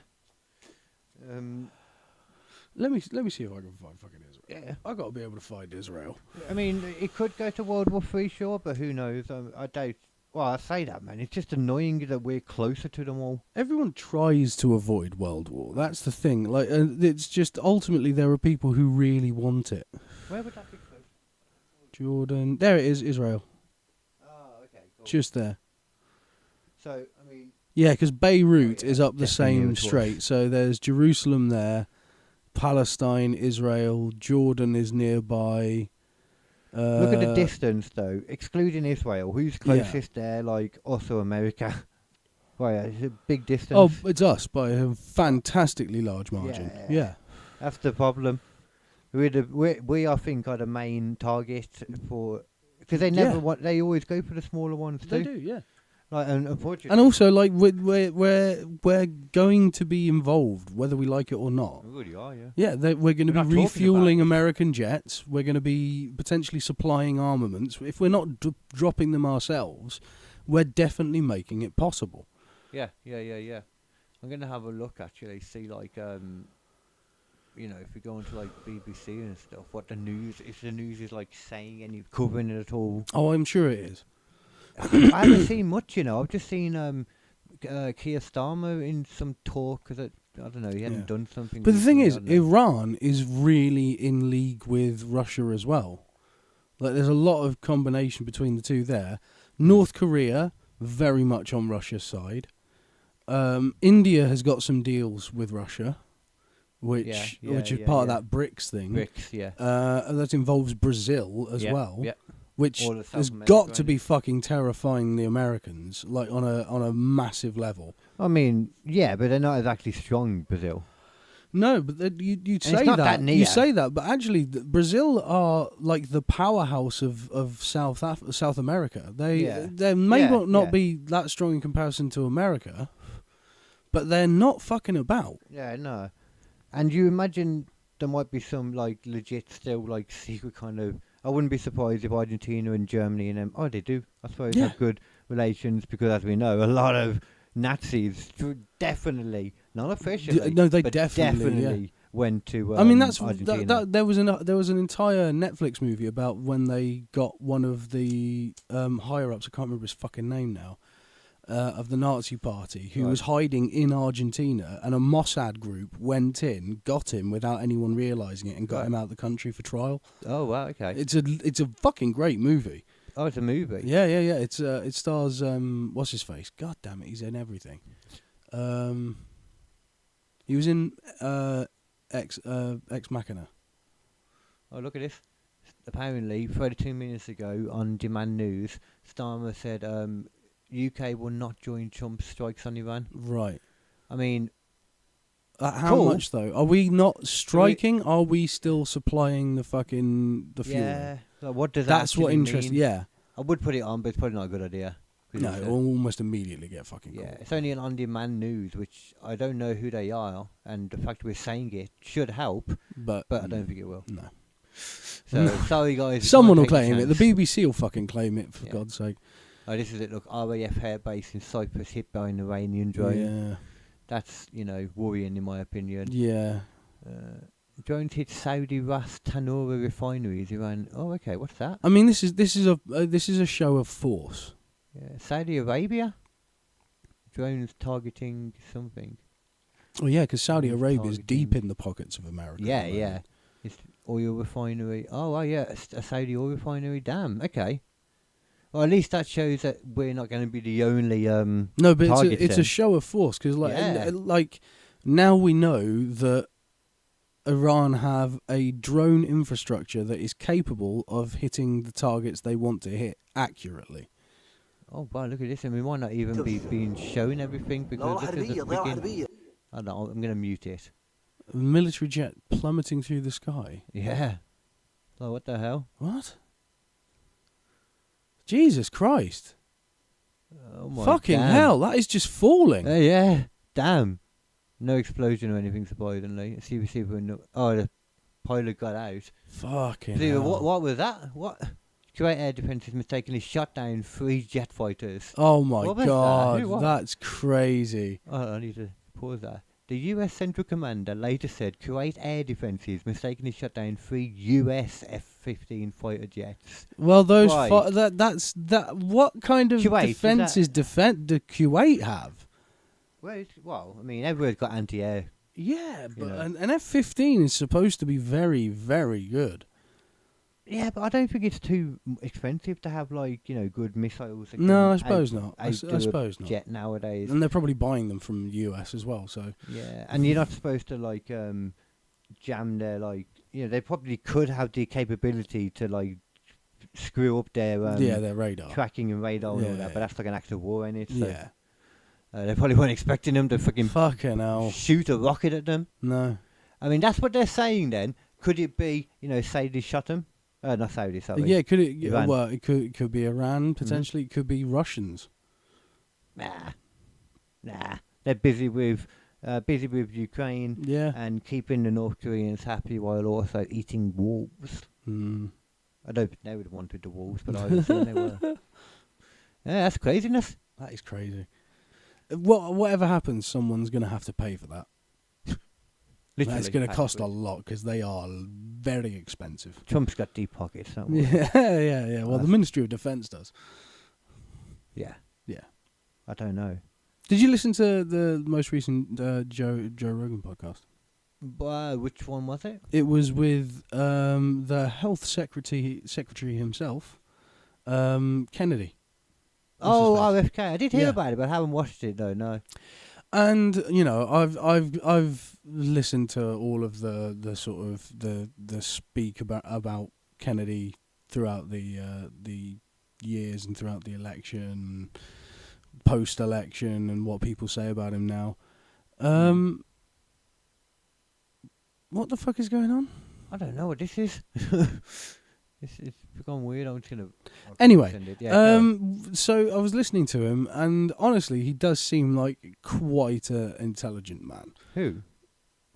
S2: Let me see if I can find fucking Israel.
S3: Yeah.
S2: I got to be able to find Israel.
S3: I mean, it could go to World War III, sure, but who knows? I doubt. Well, I say that, man. It's just annoying that we're closer to them all.
S2: Everyone tries to avoid World War. That's the thing. Like, it's just ultimately there are people who really want it.
S3: Where would that be close?
S2: Jordan. There it is, Israel.
S3: Oh, okay. Cool.
S2: Just there.
S3: So, I mean...
S2: Yeah, because Beirut is up the same straight. So there's Jerusalem there, Palestine, Israel, Jordan is nearby.
S3: Look at the distance, though. Excluding Israel, who's closest there? Like, also America. Well, yeah, it's a big distance.
S2: Oh, it's us by a fantastically large margin. Yeah.
S3: That's the problem. We I think, are the main target for... Because they never want... They always go for the smaller ones, too.
S2: They do, yeah.
S3: Like, and unfortunately...
S2: And also, like, we're going to be involved, whether we like it or not.
S3: We really are, yeah.
S2: Yeah, we're going to be refueling American jets. We're going to be potentially supplying armaments. If we're not dropping them ourselves, we're definitely making it possible.
S3: Yeah. I'm going to have a look, actually, see, like, you know, if we go into, like, BBC and stuff, what the news... If the news is, like, saying any... covering it at all.
S2: Oh, I'm sure it is.
S3: I haven't seen much, you know. I've just seen Keir Starmer in some talk because I don't know, he hadn't done something.
S2: But the thing is, Iran is really in league with Russia as well. Like, there's a lot of combination between the two there. North Korea, very much on Russia's side. India has got some deals with Russia, which is part of that BRICS thing.
S3: BRICS, yeah.
S2: That involves Brazil as well. Yeah. Which has
S3: America,
S2: got to be fucking terrifying the Americans, like on a massive level.
S3: I mean, yeah, but they're not exactly strong, Brazil.
S2: No, but you'd say that. You say that, but actually, Brazil are like the powerhouse of South America. They may not be that strong in comparison to America, but they're not fucking about.
S3: Yeah, no. And you imagine there might be some like legit still like secret kind of... I wouldn't be surprised if Argentina and Germany and them... Oh, they do, I suppose, have good relations because, as we know, a lot of Nazis definitely, not officially,
S2: they definitely
S3: went to
S2: I mean, that's
S3: Argentina.
S2: There was an entire Netflix movie about when they got one of the higher-ups, I can't remember his fucking name now, of the Nazi party, who was hiding in Argentina, and a Mossad group went in, got him without anyone realising it, and got him out of the country for trial.
S3: Oh, wow, okay.
S2: It's a fucking great movie.
S3: Oh, it's a movie?
S2: Yeah. It stars, what's his face? God damn it, he's in everything. He was in Ex Machina.
S3: Oh, look at this. apparently 32 minutes ago on Demand News, Starmer said UK will not join Trump's strikes on Iran.
S2: Right.
S3: I mean,
S2: How much though? Are we not striking? Are we still supplying the fuel?
S3: yeah. Like, what does that
S2: That's what
S3: actually
S2: interests.
S3: mean?
S2: Yeah.
S3: I would put it on, but it's probably not a good idea. 'Cause
S2: No,
S3: it's,
S2: it'll almost immediately get fucking
S3: yeah,
S2: caught.
S3: it's only an on-demand news, which I don't know who they are, and the fact we're saying it should help,
S2: But
S3: I don't think it will.
S2: No.
S3: So sorry guys. we
S2: Someone will
S3: can't take
S2: claim
S3: a
S2: it. The
S3: chance.
S2: BBC will fucking claim it, for
S3: Yeah.
S2: God's sake.
S3: Oh, this is it. Look, RAF airbase in Cyprus hit by an Iranian drone.
S2: Yeah.
S3: That's worrying in my opinion.
S2: Yeah.
S3: Drones hit Saudi Ras Tanura refineries. Iran. Oh, okay. What's that?
S2: I mean, this is a show of force.
S3: Yeah, Saudi Arabia. Drones targeting something.
S2: Oh yeah, because Saudi
S3: Who's
S2: Arabia is deep
S3: targeting-
S2: in the pockets of America.
S3: Yeah,
S2: at the
S3: yeah.
S2: moment.
S3: It's oil refinery. Oh, yeah, a Saudi oil refinery. Damn. Okay. Well, at least that shows that we're not going to be the only
S2: No, but
S3: targets
S2: it's a
S3: then.
S2: show of force because
S3: Yeah.
S2: like now we know that Iran have a drone infrastructure that is capable of hitting the targets they want to hit accurately.
S3: Oh, wow, look at this. And we might not even be being shown everything because look at the begin- I don't know, I'm going to mute it.
S2: A military jet plummeting through the sky.
S3: Yeah. Oh, what the hell?
S2: What? Jesus Christ!
S3: Oh, my
S2: Fucking
S3: damn.
S2: hell! That is just falling.
S3: Yeah. Damn. No explosion or anything, surprisingly. See if we know. Oh, the pilot got out.
S2: Fucking
S3: See,
S2: hell.
S3: what was that? What? Kuwait Air Defences mistakenly shot down 3 jet fighters.
S2: Oh my
S3: What was that?
S2: God!
S3: Who, what?
S2: That's crazy.
S3: Oh, I need to pause that. The US Central Commander later said Kuwait Air Defences mistakenly shot down 3 US F-15 fighter jets.
S2: Well, those
S3: Right.
S2: that's what kind of
S3: Kuwait, is
S2: defenses do Kuwait have?
S3: Well, I mean, everywhere's got anti-air.
S2: Yeah, but
S3: know.
S2: an F-15 is supposed to be very, very good.
S3: Yeah, but I don't think it's too expensive to have, good missiles. that
S2: No,
S3: can
S2: I suppose
S3: out-
S2: not. I
S3: outdo a
S2: suppose not.
S3: jet nowadays.
S2: And they're probably buying them from the US as well. So
S3: Yeah, and you're not supposed to, jam their, they probably could have the capability to, screw up their
S2: yeah, their radar.
S3: tracking and radar and all
S2: Yeah,
S3: that,
S2: yeah.
S3: but that's like an actual war in it. So
S2: Yeah,
S3: they probably weren't expecting them to fucking
S2: fucking hell.
S3: shoot a rocket at them.
S2: No.
S3: I mean, that's what they're saying then. Could it be, Saudi shot them? Not Saudi, sorry.
S2: Yeah, could it?
S3: Iran.
S2: Well, it could be Iran potentially. It could be Russians.
S3: Nah. They're busy with Ukraine
S2: Yeah.
S3: and keeping the North Koreans happy while also eating wolves.
S2: Mm.
S3: I don't think they would have wanted the wolves, but I was saying they were. Yeah, that's craziness.
S2: That is crazy. Whatever happens, someone's going to have to pay for that.
S3: Literally,
S2: It's going to cost a
S3: actually.
S2: lot because they are very expensive.
S3: Trump's got deep pockets, don't we?
S2: Yeah, yeah. Well, the
S3: That's-
S2: Ministry of Defence does.
S3: Yeah.
S2: Yeah.
S3: I don't know.
S2: Did you listen to the most recent Joe Rogan podcast?
S3: Which one was it?
S2: It was with the health secretary himself, Kennedy.
S3: Oh,
S2: What's his
S3: RFK. I did hear
S2: Yeah.
S3: about it, but I haven't watched it though. No.
S2: And I've listened to all of the sort of the speak about Kennedy throughout the years and throughout the election, post election, and what people say about him now. What the fuck is going on?
S3: I don't know what this is. It's gone weird. I'm just gonna.
S2: Anyway,
S3: send it. Yeah, go on.
S2: so I was listening to him, and honestly, he does seem like quite an intelligent man.
S3: Who?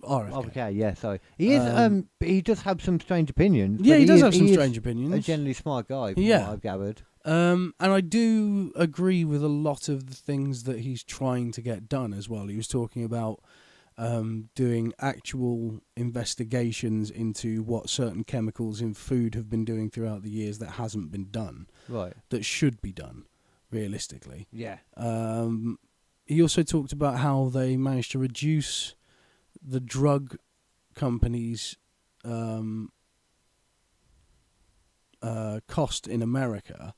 S2: RFK.
S3: Okay, yeah. Sorry. He is. But he does have some strange opinions.
S2: Yeah,
S3: but
S2: he does have
S3: is-
S2: some
S3: is
S2: strange
S3: A
S2: opinions.
S3: generally smart guy. From
S2: Yeah.
S3: what I've gathered.
S2: And I do agree with a lot of the things that he's trying to get done as well. He was talking about doing actual investigations into what certain chemicals in food have been doing throughout the years that hasn't been done,
S3: Right.
S2: that should be done, realistically.
S3: Yeah.
S2: He also talked about how they managed to reduce the drug companies' cost in America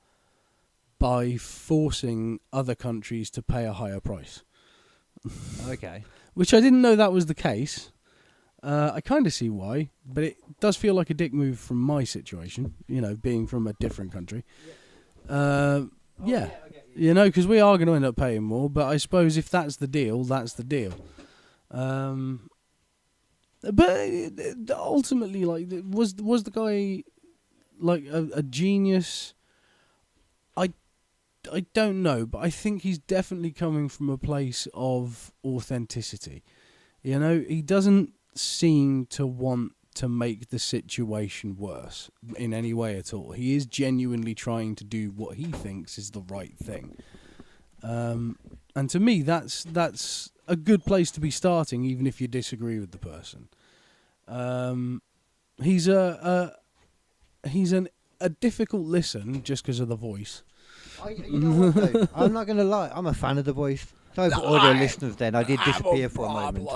S2: by forcing other countries to pay a higher price.
S3: Okay.
S2: Which I didn't know that was the case. I kind of see why, but it does feel like a dick move from my situation, being from a different country. Yeah, because we are going to end up paying more, but I suppose if that's the deal, that's the deal. But ultimately, like, was the guy like a genius? I don't know, but I think he's definitely coming from a place of authenticity. He doesn't seem to want to make the situation worse in any way at all. He is genuinely trying to do what he thinks is the right thing. And to me, that's a good place to be starting, even if you disagree with the person. He's a difficult listen just because of the voice.
S3: You know what, though? I'm not going to lie. I'm a fan of the voice. Sorry for audio listeners then. I did disappear for a moment.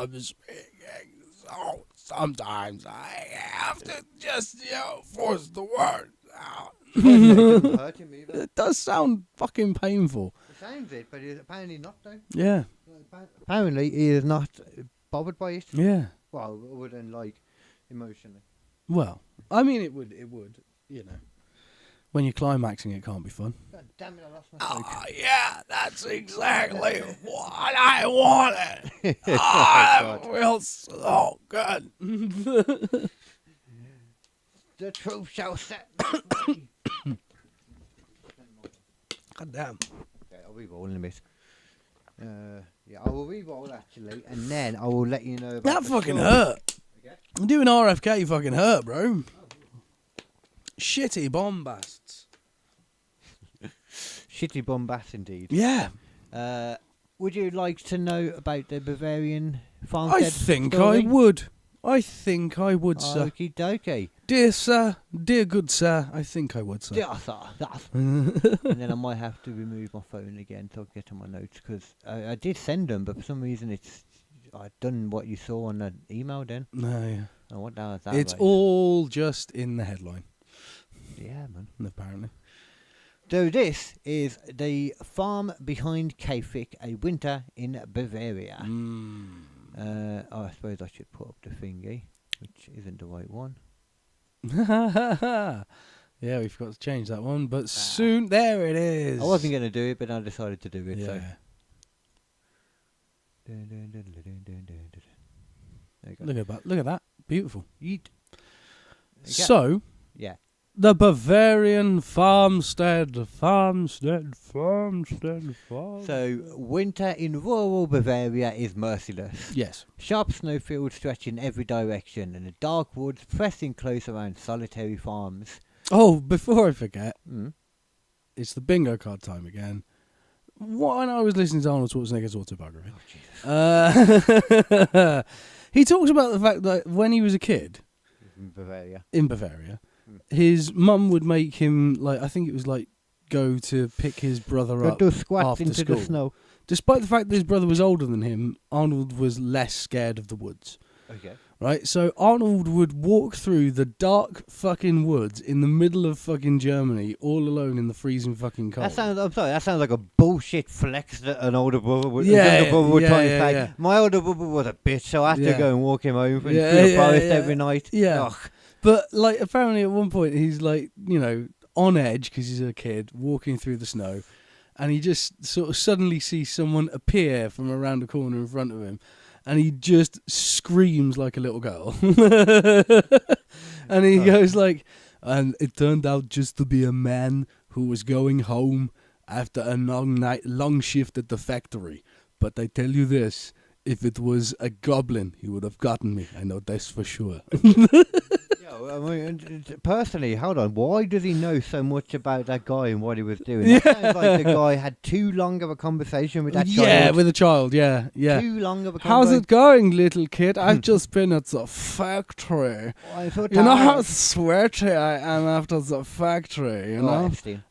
S2: So sometimes I have to just, force the words out. It does sound fucking painful.
S3: It sounds it, but it's apparently not, though.
S2: Yeah.
S3: Apparently he is not bothered by it.
S2: Yeah.
S3: Well, other than, like, emotionally.
S2: Well, I mean, it would, When you're climaxing, it can't be fun.
S3: God damn it, I lost my focus.
S2: Oh, yeah, that's exactly what I wanted.
S3: God.
S2: That feels so good.
S3: The truth shall set.
S2: God damn.
S3: Okay, I'll re-roll in a bit. Yeah, I will re-roll actually, and then I will let you know about
S2: That fucking hurt.
S3: Okay.
S2: Doing RFK fucking hurt, bro. Shitty bombasts.
S3: Shitty bombast indeed.
S2: Yeah.
S3: Would you like to know about the Bavarian Farmstead
S2: I think
S3: story?
S2: I would. Sir.
S3: Okie dokie.
S2: Dear sir, dear good sir, I think I would, sir.
S3: Yeah, and then I might have to remove my phone again so I get to my notes, because I did send them, but for some reason I'd done what you saw on the email then.
S2: No, yeah.
S3: Oh, what was that?
S2: It's all just in the headline.
S3: Yeah, man.
S2: Apparently.
S3: So this is the farm behind Kafik, a winter in Bavaria. I suppose I should put up the thingy, which isn't the right one.
S2: Yeah, we forgot to change that one, but soon, there it is.
S3: I wasn't going to do it, but I decided to do it.
S2: Yeah.
S3: So. There you go.
S2: Look at that. Beautiful.
S3: Yeet.
S2: So,
S3: Yeah.
S2: the Bavarian Farmstead.
S3: So, winter in rural Bavaria is merciless.
S2: Yes.
S3: Sharp snowfields stretch in every direction, and the dark woods pressing close around solitary farms.
S2: Oh, before I forget,
S3: Mm.
S2: it's the bingo card time again. When I was listening to Arnold Schwarzenegger's autobiography, he talks about the fact that when he was a kid
S3: In Bavaria.
S2: his mum would make him, like, I think it was like, go to pick his brother up
S3: do squats
S2: after
S3: into
S2: school.
S3: the snow.
S2: Despite the fact that his brother was older than him, Arnold was less scared of the woods.
S3: Okay.
S2: Right? So Arnold would walk through the dark fucking woods in the middle of fucking Germany all alone in the freezing fucking cold.
S3: That sounds like a bullshit flex that an older brother would,
S2: Yeah,
S3: younger brother would try and
S2: yeah,
S3: say.
S2: yeah.
S3: My older brother was a bitch, so I had
S2: Yeah.
S3: to go and walk him home through
S2: Yeah,
S3: the
S2: yeah,
S3: forest
S2: yeah.
S3: every night.
S2: Yeah.
S3: Ugh.
S2: But, like, apparently at one point he's, like, on edge because he's a kid walking through the snow, and he just sort of suddenly sees someone appear from around the corner in front of him, and he just screams like a little girl. And he goes like, and it turned out just to be a man who was going home after a long shift at the factory. But I tell you this, if it was a goblin, he would have gotten me. I know this for sure.
S3: I mean, personally, hold on. Why does he know so much about that guy and what he was doing? That sounds like the guy had too long of a conversation with that child.
S2: Yeah, with a child, yeah.
S3: Too long of a
S2: How's
S3: conversation.
S2: it going, little kid? I've just been at the factory.
S3: I'm so
S2: You know how
S3: tired.
S2: sweaty I am after the factory, you
S3: Oh,
S2: know?
S3: Epstein.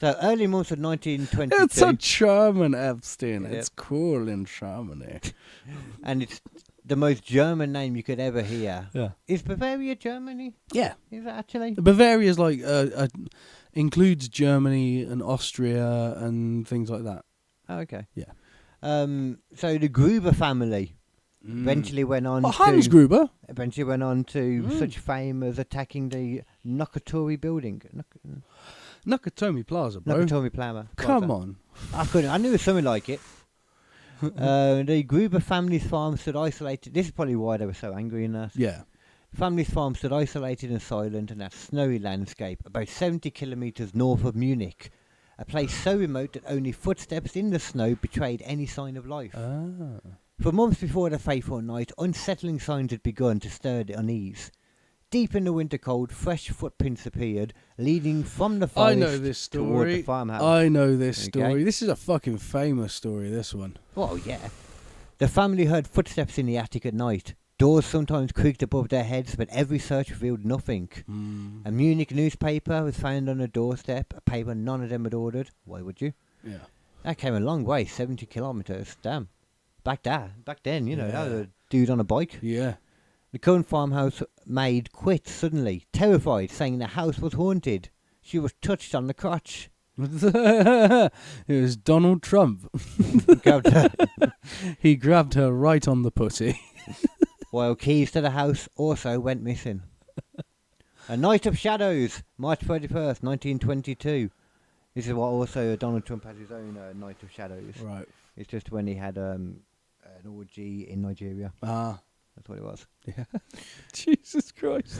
S3: So, early months of 1922.
S2: It's a German Epstein.
S3: Yep.
S2: It's cool in Germany.
S3: And it's the most German name you could ever hear.
S2: Yeah.
S3: Is Bavaria Germany?
S2: Yeah.
S3: Is it actually?
S2: Bavaria's like, includes Germany and Austria and things like that.
S3: Oh, okay.
S2: Yeah.
S3: So the Gruber family Eventually went on
S2: Hans
S3: to
S2: Gruber.
S3: Such fame as attacking the Nakatomi building.
S2: Nakatomi Plaza, bro.
S3: Nakatomi Plaza.
S2: Come on.
S3: I knew it was something like it. The Gruber family's farm stood isolated. This is probably why they were so angry in that.
S2: Yeah.
S3: Family's farm stood isolated and silent in that snowy landscape, about 70 kilometres north of Munich. A place so remote that only footsteps in the snow betrayed any sign of life. For months before the fateful night, unsettling signs had begun to stir the unease. Deep in the winter cold, fresh footprints appeared, leading from the forest
S2: I know this
S3: toward the
S2: story.
S3: farmhouse.
S2: I know this
S3: Okay.
S2: story. This is a fucking famous story, this one.
S3: Well, yeah. The family heard footsteps in the attic at night. Doors sometimes creaked above their heads, but every search revealed nothing. A Munich newspaper was found on the doorstep, a paper none of them had ordered. Why would you?
S2: Yeah.
S3: That came a long way, 70 kilometres. Damn. Back then, you know, that was a dude on a bike.
S2: Yeah.
S3: The current farmhouse maid quit suddenly, terrified, saying the house was haunted. She was touched on the crotch.
S2: It was Donald Trump.
S3: Grabbed her,
S2: He grabbed her right on the putty.
S3: while keys to the house also went missing. A Night of Shadows, March 31st, 1922. This is what also Donald Trump has his own Night of Shadows.
S2: Right.
S3: It's just when he had an orgy in Nigeria.
S2: Ah.
S3: That's what it was.
S2: Yeah. Jesus Christ.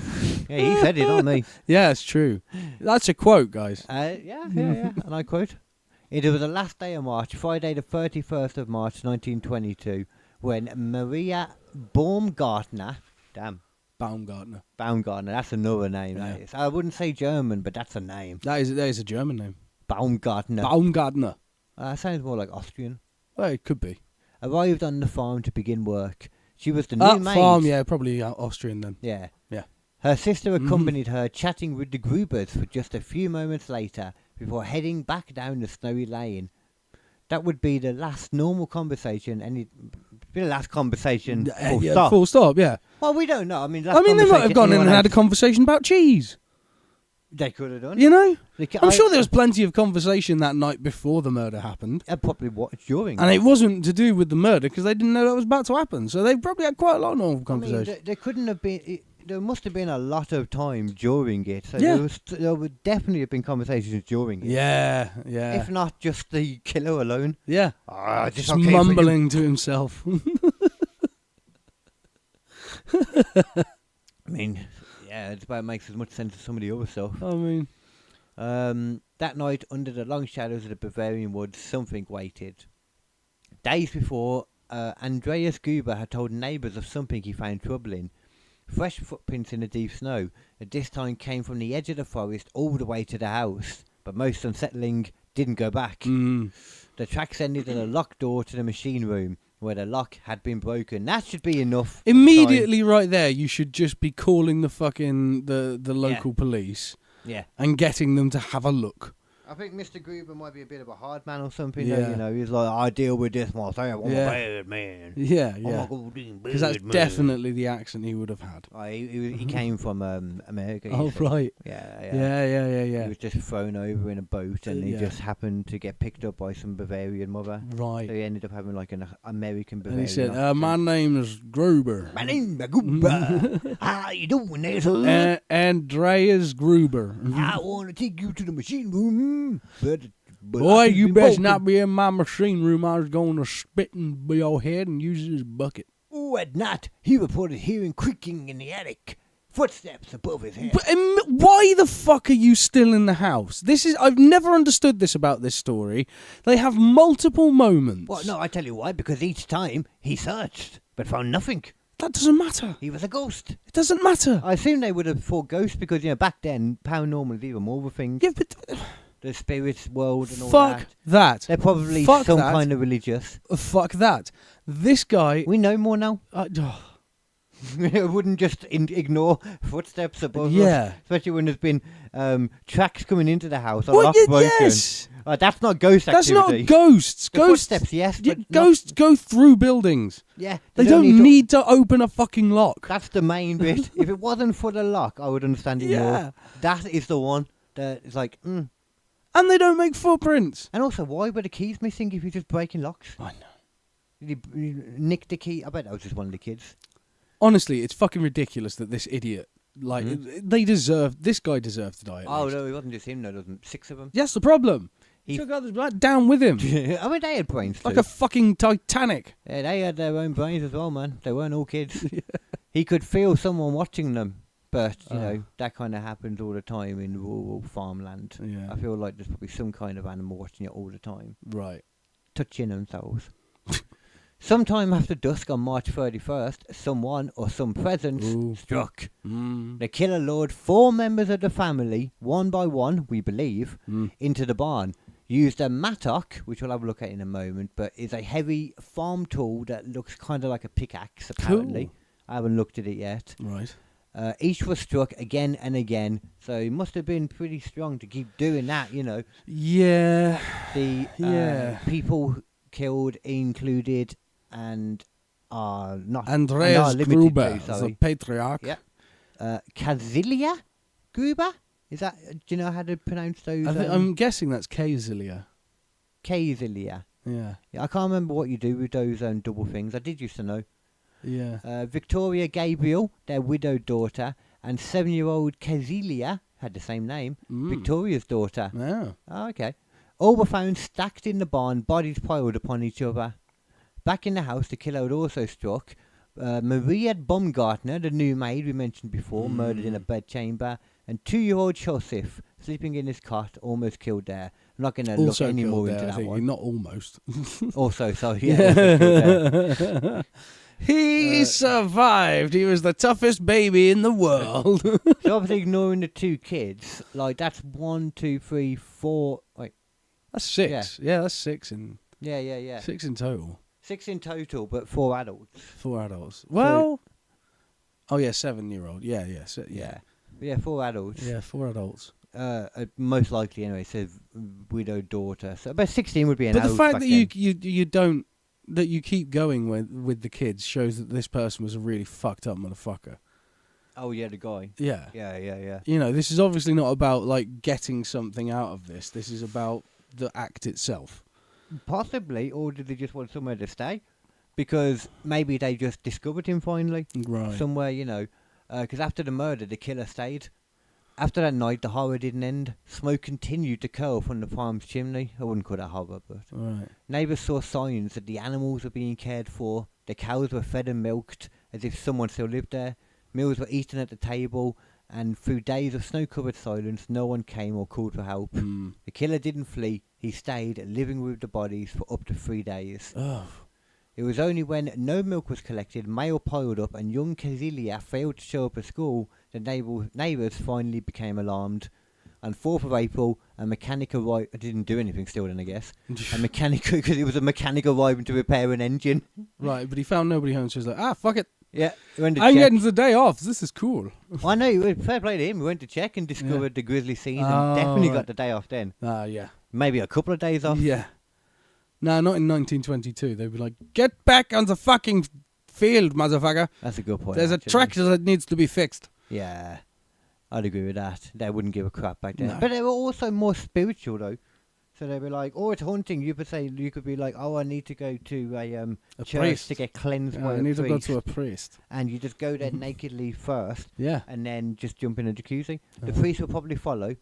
S3: Yeah, he said it, not me.
S2: Yeah, it's true. That's a quote, guys.
S3: Yeah. And I quote, "It was the last day of March, Friday the 31st of March 1922, when Maria Baumgartner,"
S2: Baumgartner.
S3: Baumgartner, that's another name.
S2: Yeah.
S3: That is. I wouldn't say German, but that's a name.
S2: That is a German name.
S3: Baumgartner.
S2: Baumgartner.
S3: Sounds more like Austrian.
S2: Well, it could be.
S3: Arrived on the farm to begin work. She was the new maid.
S2: Farm, yeah, probably Austrian then.
S3: Yeah.
S2: Yeah.
S3: Her sister accompanied her, chatting with the Grubers for just a few moments later, before heading back down the snowy lane. That would be the last normal conversation, the last conversation, full stop.
S2: Full stop, yeah.
S3: Well, we don't know. I mean,
S2: They might have gone in and had a conversation about cheese.
S3: They could have done.
S2: You know? I'm sure
S3: I-
S2: there was plenty of conversation that night before the murder happened.
S3: Probably what during.
S2: And it wasn't to do with the murder because they didn't know that was about to happen. So they probably had quite a lot of normal
S3: I mean,
S2: conversation.
S3: there couldn't have been. There must have been a lot of time during it. So
S2: Yeah.
S3: there would definitely have been conversations during it.
S2: Yeah.
S3: If not just the killer alone.
S2: Yeah.
S3: Just
S2: Just mumbling to himself.
S3: I mean, yeah, it about makes as much sense as some of the other stuff.
S2: I mean,
S3: That night, under the long shadows of the Bavarian woods, something waited. Days before, Andreas Gruber had told neighbours of something he found troubling. Fresh footprints in the deep snow, that this time came from the edge of the forest all the way to the house, but most unsettling, didn't go back. The tracks ended at a locked door to the machine room, where the lock had been broken. That should be enough.
S2: immediately right there, you should just be calling the fucking the local police
S3: Yeah.
S2: and getting them to have a look.
S3: I think Mr. Gruber might be a bit of a hard man or something.
S2: Yeah.
S3: You know, he's like, I deal with this myself. I'm
S2: Yeah.
S3: a bad man.
S2: Yeah,
S3: I'm
S2: yeah.
S3: a goddamn
S2: Because that's
S3: bad man.
S2: definitely the accent he would have had.
S3: He came from America.
S2: Oh,
S3: you see.
S2: right.
S3: Yeah.
S2: Yeah.
S3: He was just thrown over in a boat, and he
S2: Yeah.
S3: just happened to get picked up by some Bavarian mother.
S2: Right.
S3: So he ended up having like an American
S2: And
S3: Bavarian.
S2: he said,
S3: accent.
S2: my name is Gruber.
S3: My name's Gruber. How you doing, asshole?
S2: Andreas Gruber.
S3: I want to take you to the machine room, but
S2: Boy,
S3: I've
S2: you
S3: been
S2: best
S3: broken.
S2: not be in my machine room. I was going to spit in your head and use it as a bucket.
S3: Oh, at night, he reported hearing creaking in the attic. Footsteps above his head.
S2: But why the fuck are you still in the house? I've never understood this about this story. They have multiple moments.
S3: Well, no, I tell you why, because each time he searched, but found nothing.
S2: That doesn't matter.
S3: He was a ghost.
S2: It doesn't matter.
S3: I assume they would have thought ghosts because, back then, paranormal is even more of a thing.
S2: Yeah, but
S3: The spirits world and all
S2: fuck that.
S3: They're probably
S2: Fuck
S3: some
S2: that.
S3: kind of religious.
S2: Fuck that. This guy...
S3: We know more now.
S2: oh,
S3: We wouldn't just ignore footsteps above
S2: Yeah.
S3: us, especially when there's been tracks coming into the house.
S2: Well,
S3: broken.
S2: yes.
S3: That's not ghost
S2: That's
S3: activity.
S2: not ghosts.
S3: The
S2: Ghosts...
S3: footsteps, yes,
S2: Yeah,
S3: but not-
S2: ghosts go through buildings.
S3: Yeah,
S2: They don't need to open a fucking lock.
S3: That's the main bit. If it wasn't for the lock, I would understand it
S2: Yeah.
S3: more. That is the one that is like,
S2: And they don't make footprints.
S3: And also, why were the keys missing if you're just breaking locks?
S2: I know.
S3: He nicked the key. I bet that was just one of the kids.
S2: Honestly, it's fucking ridiculous that this idiot, like, this guy deserved to die. At least.
S3: No, it wasn't just him. No, there was 6 of them.
S2: That's the problem. He took others right down with him.
S3: I mean, they had brains
S2: Like
S3: too.
S2: a fucking Titanic.
S3: Yeah, they had their own brains as well, man. They weren't all kids. He could feel someone watching them. But, you know, that kind of happens all the time in rural farmland.
S2: Yeah.
S3: I feel like there's probably some kind of animal watching it all the time.
S2: Right.
S3: Touching themselves. Sometime after dusk on March 31st, someone or some presence struck. The killer lured 4 members of the family, one by one, we believe, into the barn. Used a mattock, which we'll have a look at in a moment, but is a heavy farm tool that looks kind of like a pickaxe, apparently.
S2: Cool.
S3: I haven't looked at it yet.
S2: Right.
S3: Each was struck again and again, so he must have been pretty strong to keep doing that, you know.
S2: Yeah.
S3: The people killed included and are not
S2: Andreas
S3: limited
S2: Gruber,
S3: to,
S2: the patriarch.
S3: Yeah. Kazilia Gruber? Is that? Do you know how to pronounce those?
S2: I'm guessing that's Kazilia.
S3: Kazilia.
S2: Yeah.
S3: I can't remember what you do with those double things. I did used to know.
S2: Yeah.
S3: Victoria Gabriel, their widowed daughter, and 7-year-old Kazilia had the same name. Victoria's daughter.
S2: Oh.
S3: Oh, okay. All were found stacked in the barn, bodies piled upon each other. Back in the house, the killer had also struck Maria Baumgartner, the new maid we mentioned before, murdered in a bedchamber, and 2-year-old Joseph, sleeping in his cot, almost killed there. I'm not going to look any more into that one.
S2: Not almost.
S3: Also, sorry, yeah. Also killed there.
S2: He survived. He was the toughest baby in the world.
S3: So obviously ignoring the 2 kids, like that's 1, 2, 3, 4. Wait,
S2: That's 6. Yeah, that's 6 in.
S3: Yeah.
S2: 6 in total.
S3: 6 in total, but 4 adults.
S2: 4 adults. Well. Oh yeah, 7-year-old. Yeah.
S3: Yeah, 4 adults.
S2: Yeah, 4 adults.
S3: Most likely anyway. Says widowed daughter. So about 16 would be an.
S2: But the fact
S3: back
S2: that
S3: then.
S2: you don't that you keep going with the kids shows that this person was a really fucked up motherfucker.
S3: Oh yeah, the guy.
S2: Yeah.
S3: Yeah.
S2: You know, this is obviously not about like getting something out of this. This is about the act itself.
S3: Possibly, or did they just want somewhere to stay? Because maybe they just discovered him finally.
S2: Right.
S3: Somewhere, you know. Because after the murder, the killer stayed. After that night, the horror didn't end. Smoke continued to curl from the farm's chimney. I wouldn't call that horror, but...
S2: Right.
S3: Neighbours saw signs that the animals were being cared for. The cows were fed and milked, as if someone still lived there. Meals were eaten at the table, and through days of snow-covered silence, no one came or called for help. The killer didn't flee. He stayed, living with the bodies for up to 3 days.
S2: Oh.
S3: It was only when no milk was collected, mail piled up, and young Kazilia failed to show up at school that neighbours finally became alarmed. On 4th of April, a mechanic arrived. I didn't do anything still then, I guess. Because it was a mechanic arriving to repair an engine.
S2: Right, but he found nobody home, so he was like, fuck it.
S3: Yeah, he went to
S2: I'm
S3: check.
S2: getting the day off. This is cool.
S3: I know, fair play to him. We went to check and discovered the grisly scene and definitely got the day off then.
S2: Yeah.
S3: Maybe a couple of days off.
S2: Yeah. No, not in 1922. They'd be like, get back on the fucking field, motherfucker.
S3: That's a good point.
S2: There's
S3: actually.
S2: a tractor that needs to be fixed.
S3: Yeah, I'd agree with that. They wouldn't give a crap back then.
S2: No.
S3: But they were also more spiritual though. So they'd be like, oh, it's haunting. You could be like, oh, I need to go to a church
S2: priest.
S3: to get cleansed by
S2: I
S3: a
S2: need to go
S3: priest.
S2: to a priest.
S3: And you just go there nakedly first,
S2: Yeah.
S3: and then just jump in a jacuzzi. The priest will probably follow,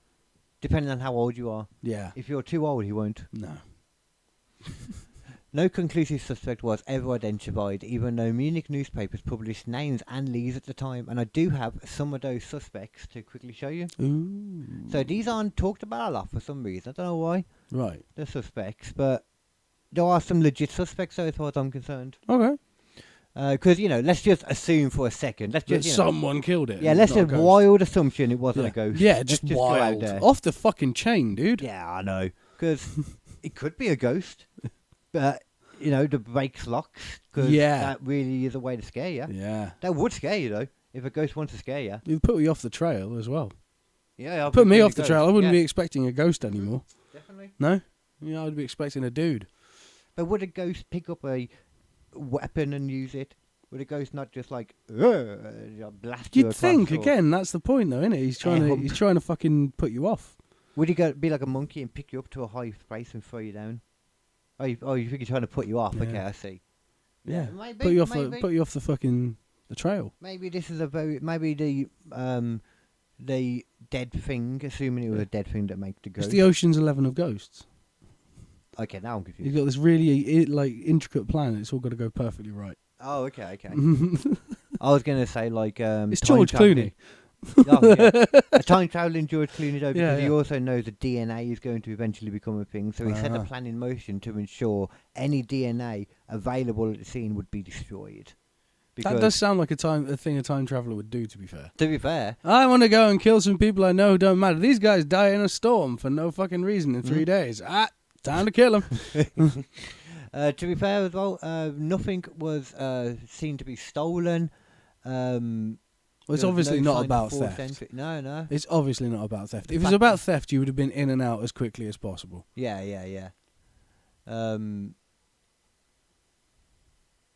S3: depending on how old you are.
S2: Yeah.
S3: If you're too old, he won't.
S2: No.
S3: No conclusive suspect was ever identified, even though Munich newspapers published names and leads at the time. And I do have some of those suspects to quickly show you.
S2: Ooh.
S3: So these aren't talked about a lot for some reason. I don't know why.
S2: Right.
S3: They're suspects, but there are some legit suspects, though, as far as I'm concerned.
S2: Okay.
S3: Because, let's just assume for a second. Let's
S2: That
S3: just,
S2: someone killed it.
S3: yeah, let's
S2: not a
S3: just
S2: ghost.
S3: wild assumption it wasn't
S2: Yeah.
S3: a ghost.
S2: Yeah,
S3: Let's
S2: just
S3: go out
S2: wild.
S3: there.
S2: Off the fucking chain, dude.
S3: Yeah, I know. Because it could be a ghost, but, the brakes locks. Because that really is a way to scare you.
S2: Yeah.
S3: That would scare you, though, if a ghost wants to scare you.
S2: You'd put you off the trail as well.
S3: Yeah, I'll
S2: Put
S3: be
S2: me
S3: a
S2: off the
S3: ghost.
S2: trail. I wouldn't
S3: Yeah,
S2: be expecting a ghost anymore.
S3: definitely.
S2: No? Yeah, I'd be expecting a dude.
S3: But would a ghost pick up a weapon and use it? Would a ghost not just like blast you
S2: You'd
S3: across?
S2: think,
S3: or-
S2: again, that's the point though, isn't it? He's trying to fucking put you off.
S3: Would he be like a monkey and pick you up to a high place and throw you down? Oh, you think he's trying to put you off?
S2: Yeah.
S3: Okay, I see.
S2: Yeah,
S3: maybe,
S2: put you off
S3: maybe.
S2: put you off the fucking the trail.
S3: Maybe this is maybe the dead thing, assuming it was a dead thing that makes the
S2: It's
S3: ghost.
S2: the Ocean's 11 of ghosts.
S3: Okay, now I'm
S2: You've
S3: confused.
S2: got this really like intricate plan. It's all got to go perfectly right.
S3: Oh, okay. I was gonna say like
S2: It's
S3: time
S2: George
S3: travelling.
S2: Clooney.
S3: Oh, yeah. A time traveling George Clooney though, because
S2: Yeah,
S3: he
S2: yeah.
S3: also knows that DNA is going to eventually become a thing, so he set a
S2: Ah.
S3: plan in motion to ensure any DNA available at the scene would be destroyed.
S2: That
S3: Because
S2: does sound like a thing a time traveler would do. To be fair,
S3: to be fair,
S2: I want to go and kill some people I know who don't matter. These guys die in a storm for no fucking reason in 3 days. Time to kill them.
S3: to be fair as well, nothing was seen to be stolen.
S2: Well, it's
S3: There was
S2: obviously
S3: no
S2: not
S3: sign of
S2: about
S3: forced
S2: theft.
S3: entry. No.
S2: It's obviously not about theft.
S3: The
S2: If it was
S3: fact
S2: about theft, you would have been in and out as quickly as possible.
S3: Yeah.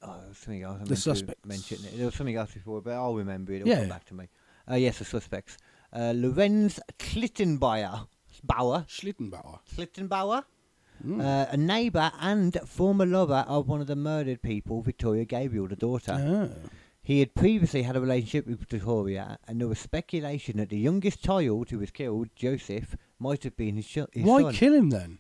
S3: Oh, there was something else I meant to
S2: suspects.
S3: mention it. There was something else before, but I'll remember it. It'll
S2: Yeah,
S3: come
S2: yeah.
S3: back to me. Yes, the suspects. Lorenz Klittenbauer. Klittenbauer? A neighbour and former lover of one of the murdered people, Victoria Gabriel, the daughter.
S2: Oh.
S3: He had previously had a relationship with Victoria, and there was speculation that the youngest child who was killed, Joseph, might have been his
S2: Why
S3: son.
S2: kill him then?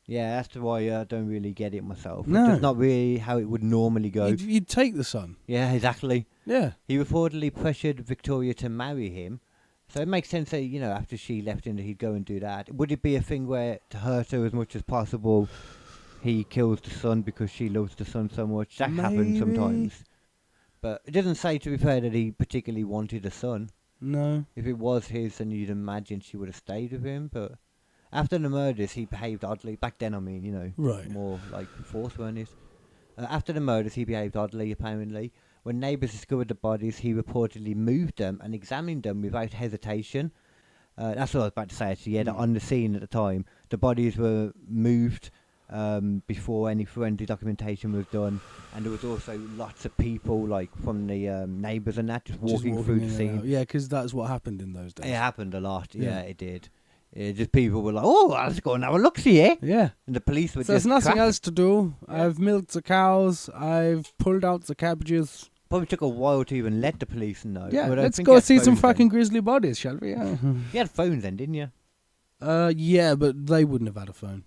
S3: Yeah, that's why I don't really get it myself.
S2: No.
S3: It's not really how it would normally go.
S2: You'd take the son.
S3: Yeah, exactly.
S2: Yeah.
S3: He reportedly pressured Victoria to marry him. So it makes sense that, after she left him, that he'd go and do that. Would it be a thing where, to hurt her as much as possible, he kills the son because she loves the son so much? That happens sometimes. But it doesn't say, to be fair, that he particularly wanted a son.
S2: No.
S3: If it was his, then you'd imagine she would have stayed with him. But after the murders, he behaved oddly. Back then, I mean,
S2: Right.
S3: more like forced, weren't it? After the murders, he behaved oddly, apparently. When neighbours discovered the bodies, he reportedly moved them and examined them without hesitation. That's what I was about to say, actually. Yeah, that on the scene at the time, the bodies were moved before any forensic documentation was done. And there was also lots of people, like, from the neighbours and that, just walking through
S2: in
S3: the
S2: and
S3: scene.
S2: out. Yeah, because that's what happened in those days.
S3: It happened a lot, yeah,
S2: Yeah.
S3: it did. Just people were like, oh, let's go and have a look-see, eh?
S2: Yeah.
S3: And the police were
S2: So there's
S3: just
S2: nothing
S3: crap.
S2: else to do. I've milked the cows. I've pulled out the cabbages.
S3: Probably took a while to even let the police know.
S2: Yeah,
S3: But I
S2: let's
S3: think
S2: go
S3: you had
S2: see some
S3: phones then.
S2: fucking grizzly bodies, shall we? Yeah.
S3: You had phones then, didn't you?
S2: Yeah, but they wouldn't have had a phone.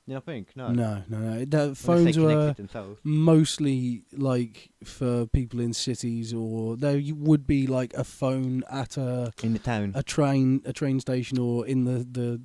S3: You don't think? No.
S2: No. The
S3: Unless they
S2: phones
S3: connected
S2: were
S3: themselves.
S2: mostly like for people in cities, or there would be like a phone at
S3: In the town.
S2: a train station, or in the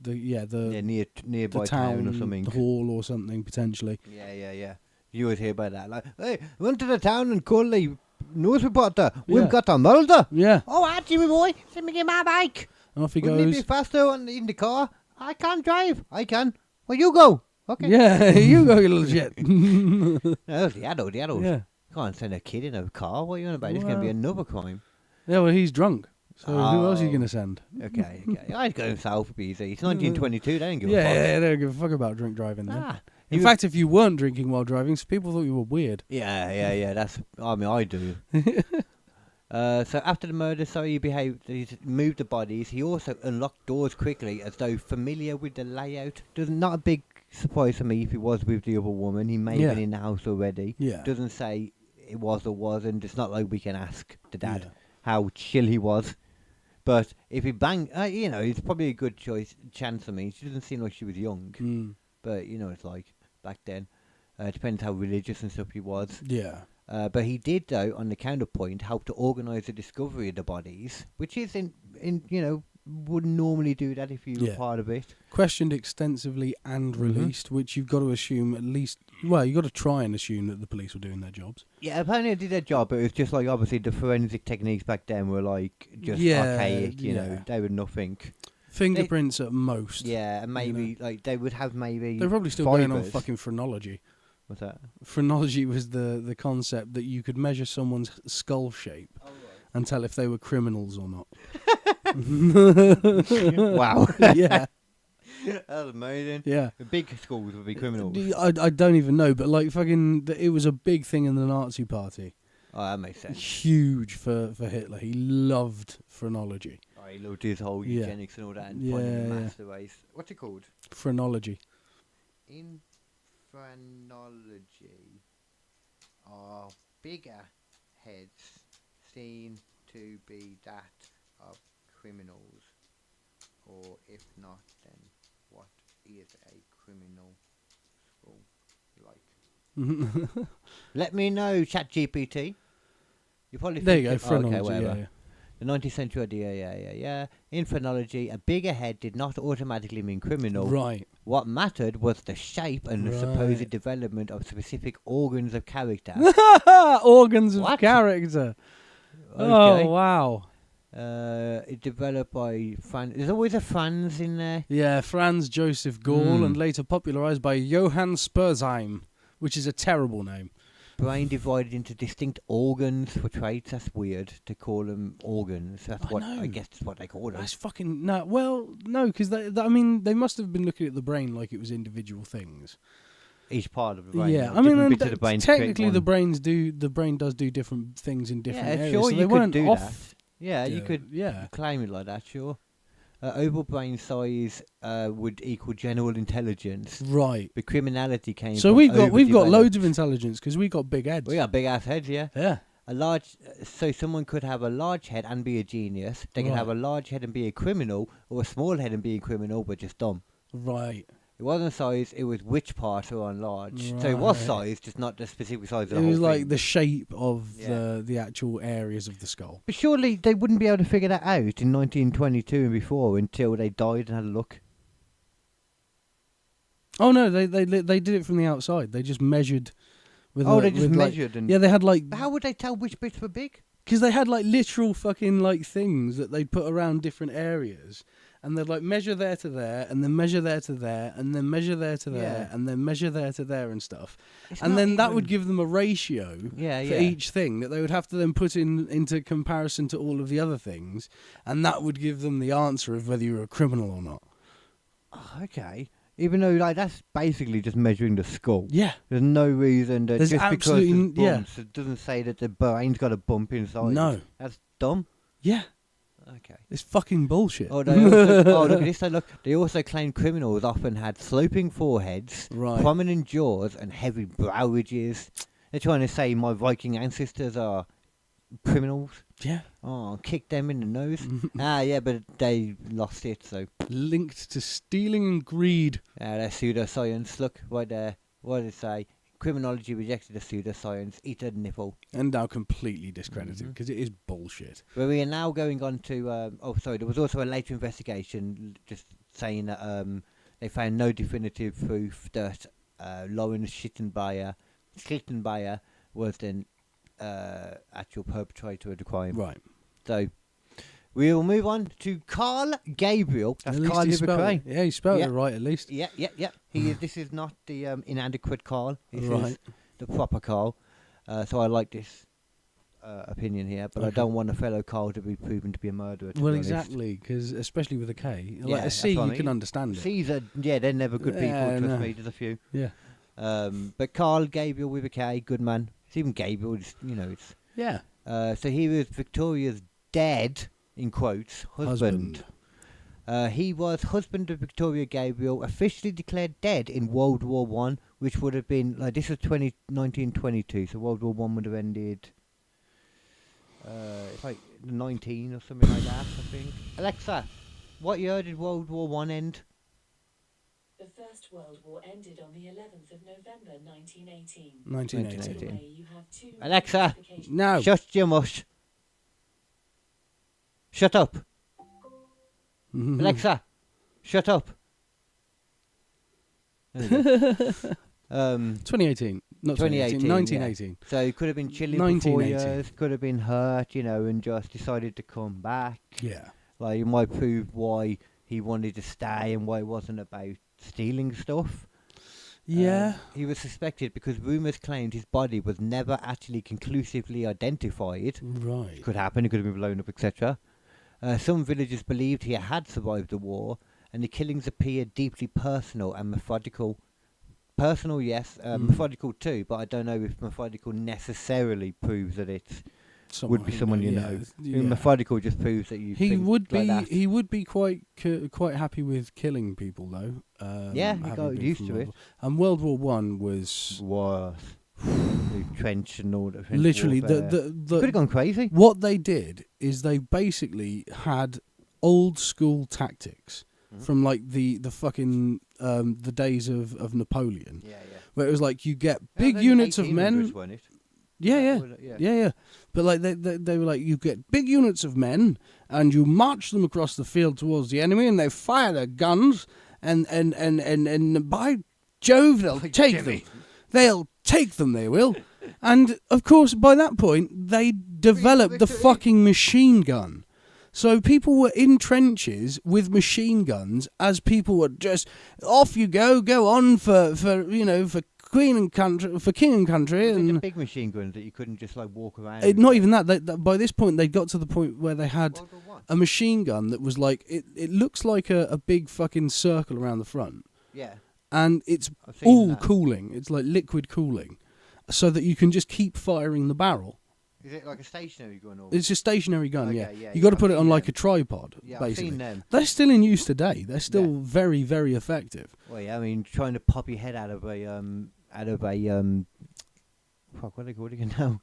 S3: Nearby
S2: the
S3: town
S2: town
S3: or something.
S2: hall or something potentially.
S3: Yeah. You always hear about that. Like, hey, went to the town and called the news reporter. We've
S2: Yeah.
S3: got a murder.
S2: Yeah,
S3: Oh, Jimmy boy, let me get my bike.
S2: and off he
S3: Wouldn't it
S2: goes.
S3: be faster in the car? I can't drive. I can. Well, you go. Okay.
S2: Yeah, you go, you little shit.
S3: No, the adult.
S2: Yeah.
S3: Can't send a kid in a car. What are you on about? It's going to be
S2: Well.
S3: another crime.
S2: Yeah, well, he's drunk. So who else are you
S3: Oh.
S2: going to send?
S3: Okay. I'd go south would be easy. It's 1922. They didn't give a
S2: Yeah,
S3: fuck.
S2: they don't give a fuck about drink driving then.
S3: Ah.
S2: In fact, if you weren't drinking while driving, people thought you were weird.
S3: Yeah. I do. So after the murder, he moved the bodies. He also unlocked doors quickly, as though familiar with the layout. Not a big surprise for me if he was with the other woman. He may have been in the house already.
S2: Yeah.
S3: Doesn't say it was or wasn't. It's not like we can ask the dad
S2: Yeah.
S3: how chill he was. But if he banged, it's probably a good chance for me. She doesn't seem like she was young.
S2: Mm.
S3: But, it's like back then. Depends how religious and stuff he was.
S2: Yeah.
S3: But he did, though, on the counterpoint, help to organise the discovery of the bodies, which is, wouldn't normally do that if you were
S2: Yeah.
S3: part of it.
S2: Questioned extensively and released, which you've got to assume at least. Well, you've got to try and assume that the police were doing their jobs.
S3: Yeah, apparently they did their job, but it was just like, obviously, the forensic techniques back then were, like, just
S2: Yeah,
S3: archaic,
S2: yeah.
S3: They were nothing.
S2: Fingerprints at most.
S3: Yeah, and maybe, like, they would have maybe
S2: They're probably still going on
S3: fibres.
S2: fucking phrenology.
S3: What's that?
S2: Phrenology was the concept that you could measure someone's skull shape and tell if they were criminals or not.
S3: Wow.
S2: Yeah,
S3: That was amazing.
S2: yeah.
S3: The big schools would be criminals.
S2: I don't even know, but like fucking, it was a big thing in the Nazi Party.
S3: Oh, that makes sense.
S2: Huge for Hitler. He loved phrenology.
S3: Oh, he loved his whole
S2: Yeah.
S3: eugenics and all that, and
S2: Yeah,
S3: finding
S2: yeah.
S3: master ways. What's it called?
S2: Phrenology.
S3: In phrenology. are bigger heads seen to be that of criminals? Or if not, then what is a criminal skull like? Let me know, ChatGPT. You probably
S2: There you
S3: think
S2: go, phrenology.
S3: whatever.
S2: Yeah.
S3: The 19th century idea, yeah. In phrenology, a bigger head did not automatically mean criminal.
S2: Right.
S3: What mattered was the shape and the
S2: Right.
S3: supposed development of specific organs of character.
S2: Organs of
S3: What?
S2: character.
S3: Okay.
S2: Oh, wow.
S3: It developed by There's always a Franz in there.
S2: Yeah, Franz Joseph Gall, and later popularised by Johann Spurzheim, which is a terrible name.
S3: Brain divided into distinct organs for traits. That's weird to call them organs. That's I guess that's what they call them.
S2: That's fucking no. Well, no, because I mean, they must have been looking at the brain like it was individual things.
S3: Each part of the brain.
S2: Yeah,
S3: like
S2: I mean,
S3: different
S2: and
S3: bits of the brain to create
S2: technically,
S3: one.
S2: the brain does do different things in different areas.
S3: Sure,
S2: so
S3: you
S2: they
S3: could
S2: weren't
S3: do
S2: off.
S3: that. Yeah, you could claim it like that. Sure. Overall brain size would equal general intelligence.
S2: Right.
S3: But criminality came.
S2: So
S3: from
S2: we've got
S3: overdeveloped-
S2: loads of intelligence because we got big heads.
S3: We got big ass heads, yeah.
S2: Yeah.
S3: A large, so someone could have a large head and be a genius. They could have a large head and be a criminal, or a small head and be a criminal, but just dumb.
S2: Right.
S3: It wasn't size; it was which parts were enlarged. So it was size, just not the specific size of the
S2: It
S3: whole
S2: was like
S3: thing.
S2: the shape of the actual areas of the skull.
S3: But surely they wouldn't be able to figure that out in 1922 and before until they died and had a look.
S2: Oh no, they did it from the outside. They just measured. With
S3: They just measured and.
S2: Yeah, they had like.
S3: But how would they tell which bits were big?
S2: Because they had like literal fucking like things that they'd put around different areas, and they'd like measure there to there, and then measure there to there, and then measure there to there, and then measure there to there and stuff. And then that would give them a ratio for each thing that they would have to then put into comparison to all of the other things, and that would give them the answer of whether you're a criminal or not.
S3: Oh, okay. Even though like that's basically just measuring the skull.
S2: Yeah.
S3: There's no reason that
S2: There's
S3: just because
S2: absolutely
S3: there's bumps, it doesn't say that the brain's got a bump inside.
S2: No.
S3: That's dumb.
S2: Yeah.
S3: Okay.
S2: It's fucking bullshit.
S3: Oh, they also, look at this. They also claim criminals often had sloping foreheads, prominent jaws, and heavy brow ridges. They're trying to say my Viking ancestors are criminals.
S2: Yeah.
S3: Oh, kick them in the nose. Yeah, but they lost it, so.
S2: Linked to stealing and greed.
S3: That's pseudoscience. Look, right there. What did it say? Criminology rejected the pseudoscience. Eat a nipple.
S2: And now completely discredited because it is bullshit.
S3: Well, we are now going on to. There was also a later investigation just saying that they found no definitive proof that Lawrence Schlittenbayer was the actual perpetrator of the crime.
S2: Right.
S3: So we will move on to Carl Gabriel. That's Carl Livercrane.
S2: Yeah, he spelled it right at least.
S3: Yeah. He is. This is not the inadequate Carl. This is the proper Carl. So I like this opinion here, but I don't want a fellow Carl to be proven to be a murderer.
S2: Well, exactly, because especially with a K, like a C, you can understand it.
S3: C's are they're never good people. Trust me, there's a few.
S2: Yeah.
S3: But Carl Gabriel with a K, good man. It's even Gabriel. It's
S2: yeah.
S3: So he was Victoria's dead, in quotes, husband. He was husband of Victoria Gabriel, officially declared dead in World War One, which would have been this was 1922, so World War One would have ended. It's like 19 or something like that, I think. Alexa, what year did World War One end?
S7: The First World War ended on the 11th of November 1918.
S2: 1918.
S7: You have two
S3: Alexa,
S2: no.
S3: Shut your mush. Shut up. Alexa, shut up.
S2: 2018. Not 2018. 1918.
S3: Yeah. So he could have been chilling for 4 years, could have been hurt, and just decided to come back.
S2: Yeah.
S3: Like, it might prove why he wanted to stay and why it wasn't about stealing stuff.
S2: Yeah.
S3: He was suspected because rumours claimed his body was never actually conclusively identified.
S2: Right.
S3: Could happen, it could have been blown up, etc. Some villagers believed he had survived the war, and the killings appeared deeply personal and methodical. Personal, yes. Methodical too, but I don't know if methodical necessarily proves that it would be someone you know. Methodical just proves that you.
S2: He would be.
S3: Like that.
S2: He would be quite happy with killing people, though.
S3: Yeah, he got used to it.
S2: And World War One was
S3: worse. trench and all that.
S2: Literally,
S3: could have gone crazy.
S2: What they did is they basically had old school tactics from like the fucking the days of Napoleon, where it was like you get big units of men. Yeah. But like they were like, you get big units of men and you march them across the field towards the enemy, and they fire their guns, and by Jove, they'll take them. They'll take them. They will. And of course, by that point, they developed the fucking machine gun. So people were in trenches with machine guns as people were just off you go on for Queen and country, for king and country, and
S3: the big machine guns that you couldn't just like walk around.
S2: Not even that. By this point, they got to the point where they had a machine gun that was like it looks like a big fucking circle around the front.
S3: Yeah.
S2: And it's all cooling. It's like liquid cooling, so that you can just keep firing the barrel.
S3: Is it like a stationary gun? Or?
S2: It's a stationary gun,
S3: okay,
S2: yeah. You got to put it on like a tripod,
S3: yeah,
S2: basically.
S3: I've seen them.
S2: They're still in use today. They're still very, very effective.
S3: Well, yeah, I mean, trying to pop your head out of a fuck, what do they call it again now?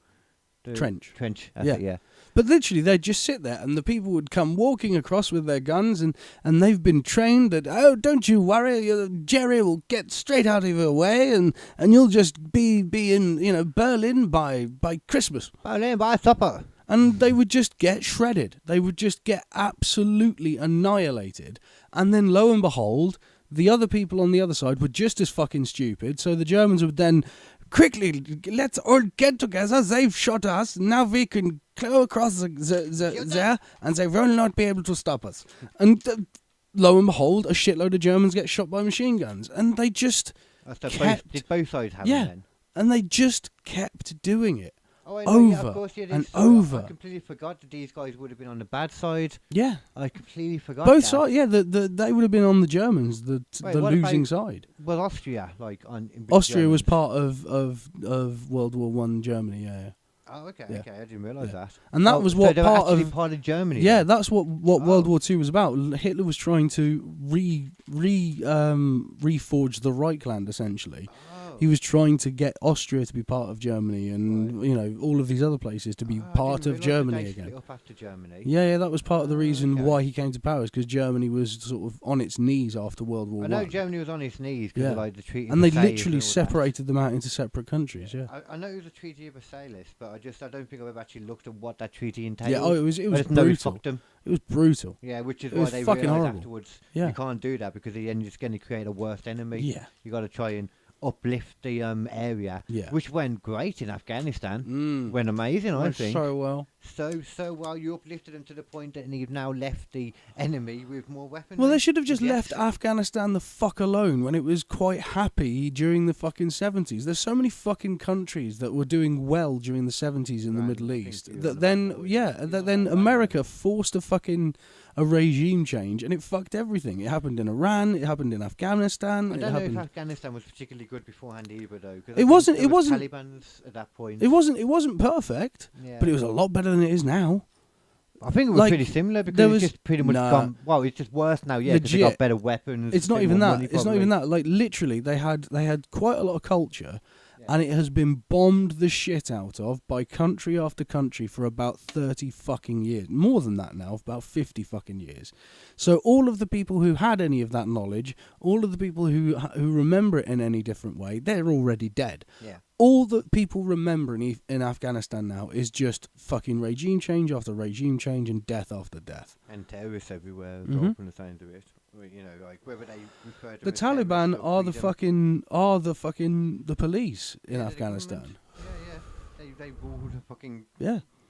S2: Trench.
S3: That's it, yeah.
S2: But literally, they'd just sit there, and the people would come walking across with their guns, and they've been trained that, oh, don't you worry, Jerry will get straight out of your way, and you'll just be in Berlin by Christmas.
S3: Berlin by supper.
S2: And they would just get shredded. They would just get absolutely annihilated. And then, lo and behold, the other people on the other side were just as fucking stupid, so the Germans would then quickly, let's all get together. They've shot us. Now we can go across there, and they will not be able to stop us. And lo and behold, a shitload of Germans get shot by machine guns, and they just
S3: did both sides have them then?
S2: And they just kept doing it.
S3: Over
S2: and over.
S3: I completely forgot that these guys would have been on the bad side.
S2: Yeah,
S3: I completely forgot.
S2: Both sides. Yeah, they would have been on the Germans, the losing side.
S3: Well, Austria,
S2: Austria was part of World War One Germany. Yeah.
S3: Oh, okay, okay. I didn't realise that.
S2: And that was what
S3: part of Germany.
S2: Yeah, then? That's what World War Two was about. Hitler was trying to reforge the Reichland, essentially. He was trying to get Austria to be part of Germany, and all of these other places to be part of Germany again.
S3: Split up after Germany.
S2: Yeah, that was part of the reason why he came to power, because Germany was sort of on its knees after World War One.
S3: I know Germany was on its knees because of like the Treaty.
S2: And they literally separated them out into separate countries. Yeah.
S3: I know it was a Treaty of Versailles, but I don't think I've ever actually looked at what that treaty entailed.
S2: Yeah, it was brutal. It was brutal.
S3: Yeah, which is why they realised afterwards you can't do that, because then you're just going to create a worse enemy.
S2: Yeah,
S3: you got to try and uplift the area, which went great in Afghanistan. Went amazing, I think.
S2: So well.
S3: So well. You uplifted them to the point that you've now left the enemy with more weapons.
S2: Well, they should have just left Afghanistan the fuck alone when it was quite happy during the fucking 70s. There's so many fucking countries that were doing well during the 70s in the Middle East that then America forced a regime change, and it fucked everything. It happened in Iran. It happened in Afghanistan.
S3: I don't know if Afghanistan was particularly good beforehand either, though.
S2: It wasn't.
S3: Taliban's at that point.
S2: It wasn't perfect, but it was a lot better than it is now.
S3: I think it was pretty similar, because it's just pretty much gone. Well, it's just worse now. Yeah, because they got better weapons.
S2: It's not even that. It's not even that. Like literally, they had quite a lot of culture. And it has been bombed the shit out of by country after country for about 30 fucking years. More than that now, about 50 fucking years. So all of the people who had any of that knowledge, all of the people who remember it in any different way, they're already dead.
S3: Yeah.
S2: All that people remember in Afghanistan now is just fucking regime change after regime change and death after death.
S3: And terrorists everywhere from the sound of it. Like whether they refer to
S2: the Taliban are the police in Afghanistan.
S3: They rule the fucking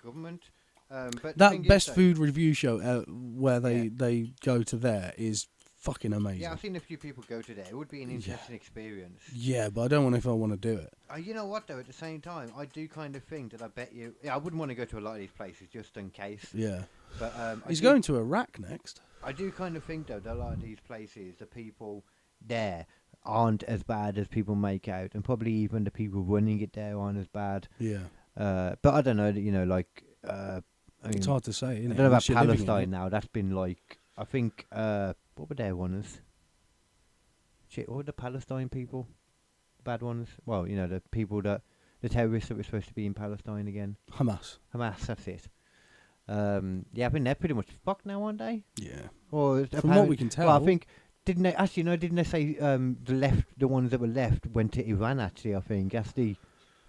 S3: government. But
S2: that best food review show where they go to there is fucking amazing.
S3: Yeah, I've seen a few people go to there. It would be an interesting experience.
S2: Yeah, but I don't know if I want to do it.
S3: You know what, though? At the same time, I do kind of think that I bet you... Yeah, I wouldn't want to go to a lot of these places just in case.
S2: Yeah.
S3: But
S2: he's going to Iraq next.
S3: I do kind of think, though, that a lot of these places, the people there aren't as bad as people make out. And probably even the people running it there aren't as bad.
S2: Yeah.
S3: But I don't know,
S2: it's hard to say, isn't it?
S3: I don't know about Palestine now. That's been like... I think... what were their ones? Shit, what were the Palestine people? Bad ones? Well, the people that The terrorists that were supposed to be in Palestine again.
S2: Hamas.
S3: Hamas, that's it. Yeah, I think they're pretty much fucked now, aren't they?
S2: Yeah.
S3: Or
S2: From what we can tell.
S3: Well, I think didn't they actually? No, didn't they say the ones that were left went to Iran? Actually, I think that's the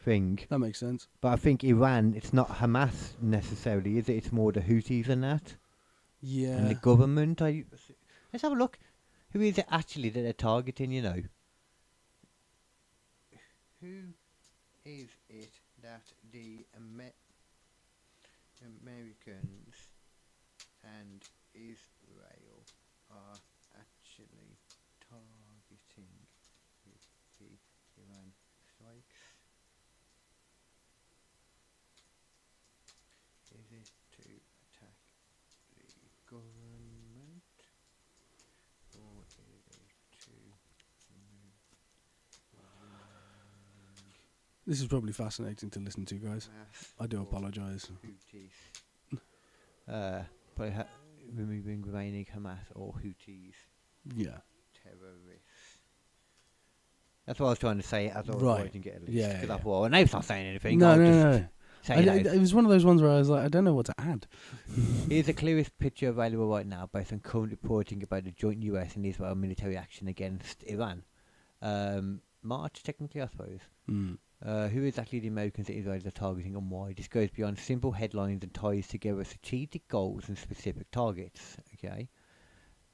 S3: thing.
S2: That makes sense.
S3: But I think Iran, it's not Hamas necessarily, is it? It's more the Houthis and that.
S2: Yeah.
S3: And the government. Let's have a look. Who is it actually that they're targeting? You know. Who is it that the Americans and Israel are actually targeting with the Iran strikes? Is it to attack the government, or is it to remove?
S2: This is probably fascinating to listen to, guys. I do apologise.
S3: Probably removing remaining Hamas or Houthis
S2: Yeah.
S3: terrorists. That's what I was trying to say as I was
S2: Right.
S3: writing it at least.
S2: Yeah,
S3: Because
S2: yeah.
S3: I thought, well, Nate's not saying anything.
S2: No,
S3: I'll
S2: no,
S3: just
S2: no.
S3: say it out.
S2: It was one of those ones where I was like, I don't know what to add.
S3: Here's the clearest picture available right now based on current reporting about the joint US and Israel military action against Iran. March, technically, I suppose.
S2: Mm.
S3: Who exactly the Americans and Israelis are targeting and why? This goes beyond simple headlines and ties together strategic goals and specific targets. Okay.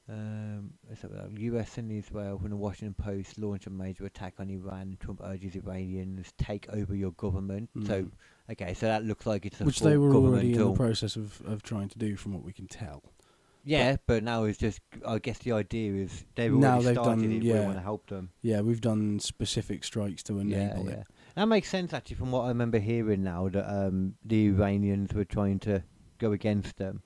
S3: Let's have a look. US and Israel, when the Washington Post launched a major attack on Iran, Trump urges Iranians take over your government. So, okay, so that looks like it's a
S2: Which
S3: full
S2: they were already in the
S3: governmental-
S2: process of trying to do, from what we can tell.
S3: Yeah, but now it's just, I guess the idea is they've
S2: Now
S3: already
S2: they've
S3: started
S2: done-
S3: it, we
S2: yeah.
S3: want to help them.
S2: Yeah, we've done specific strikes to enable it.
S3: That makes sense, actually, from what I remember hearing now, that the Iranians were trying to go against them.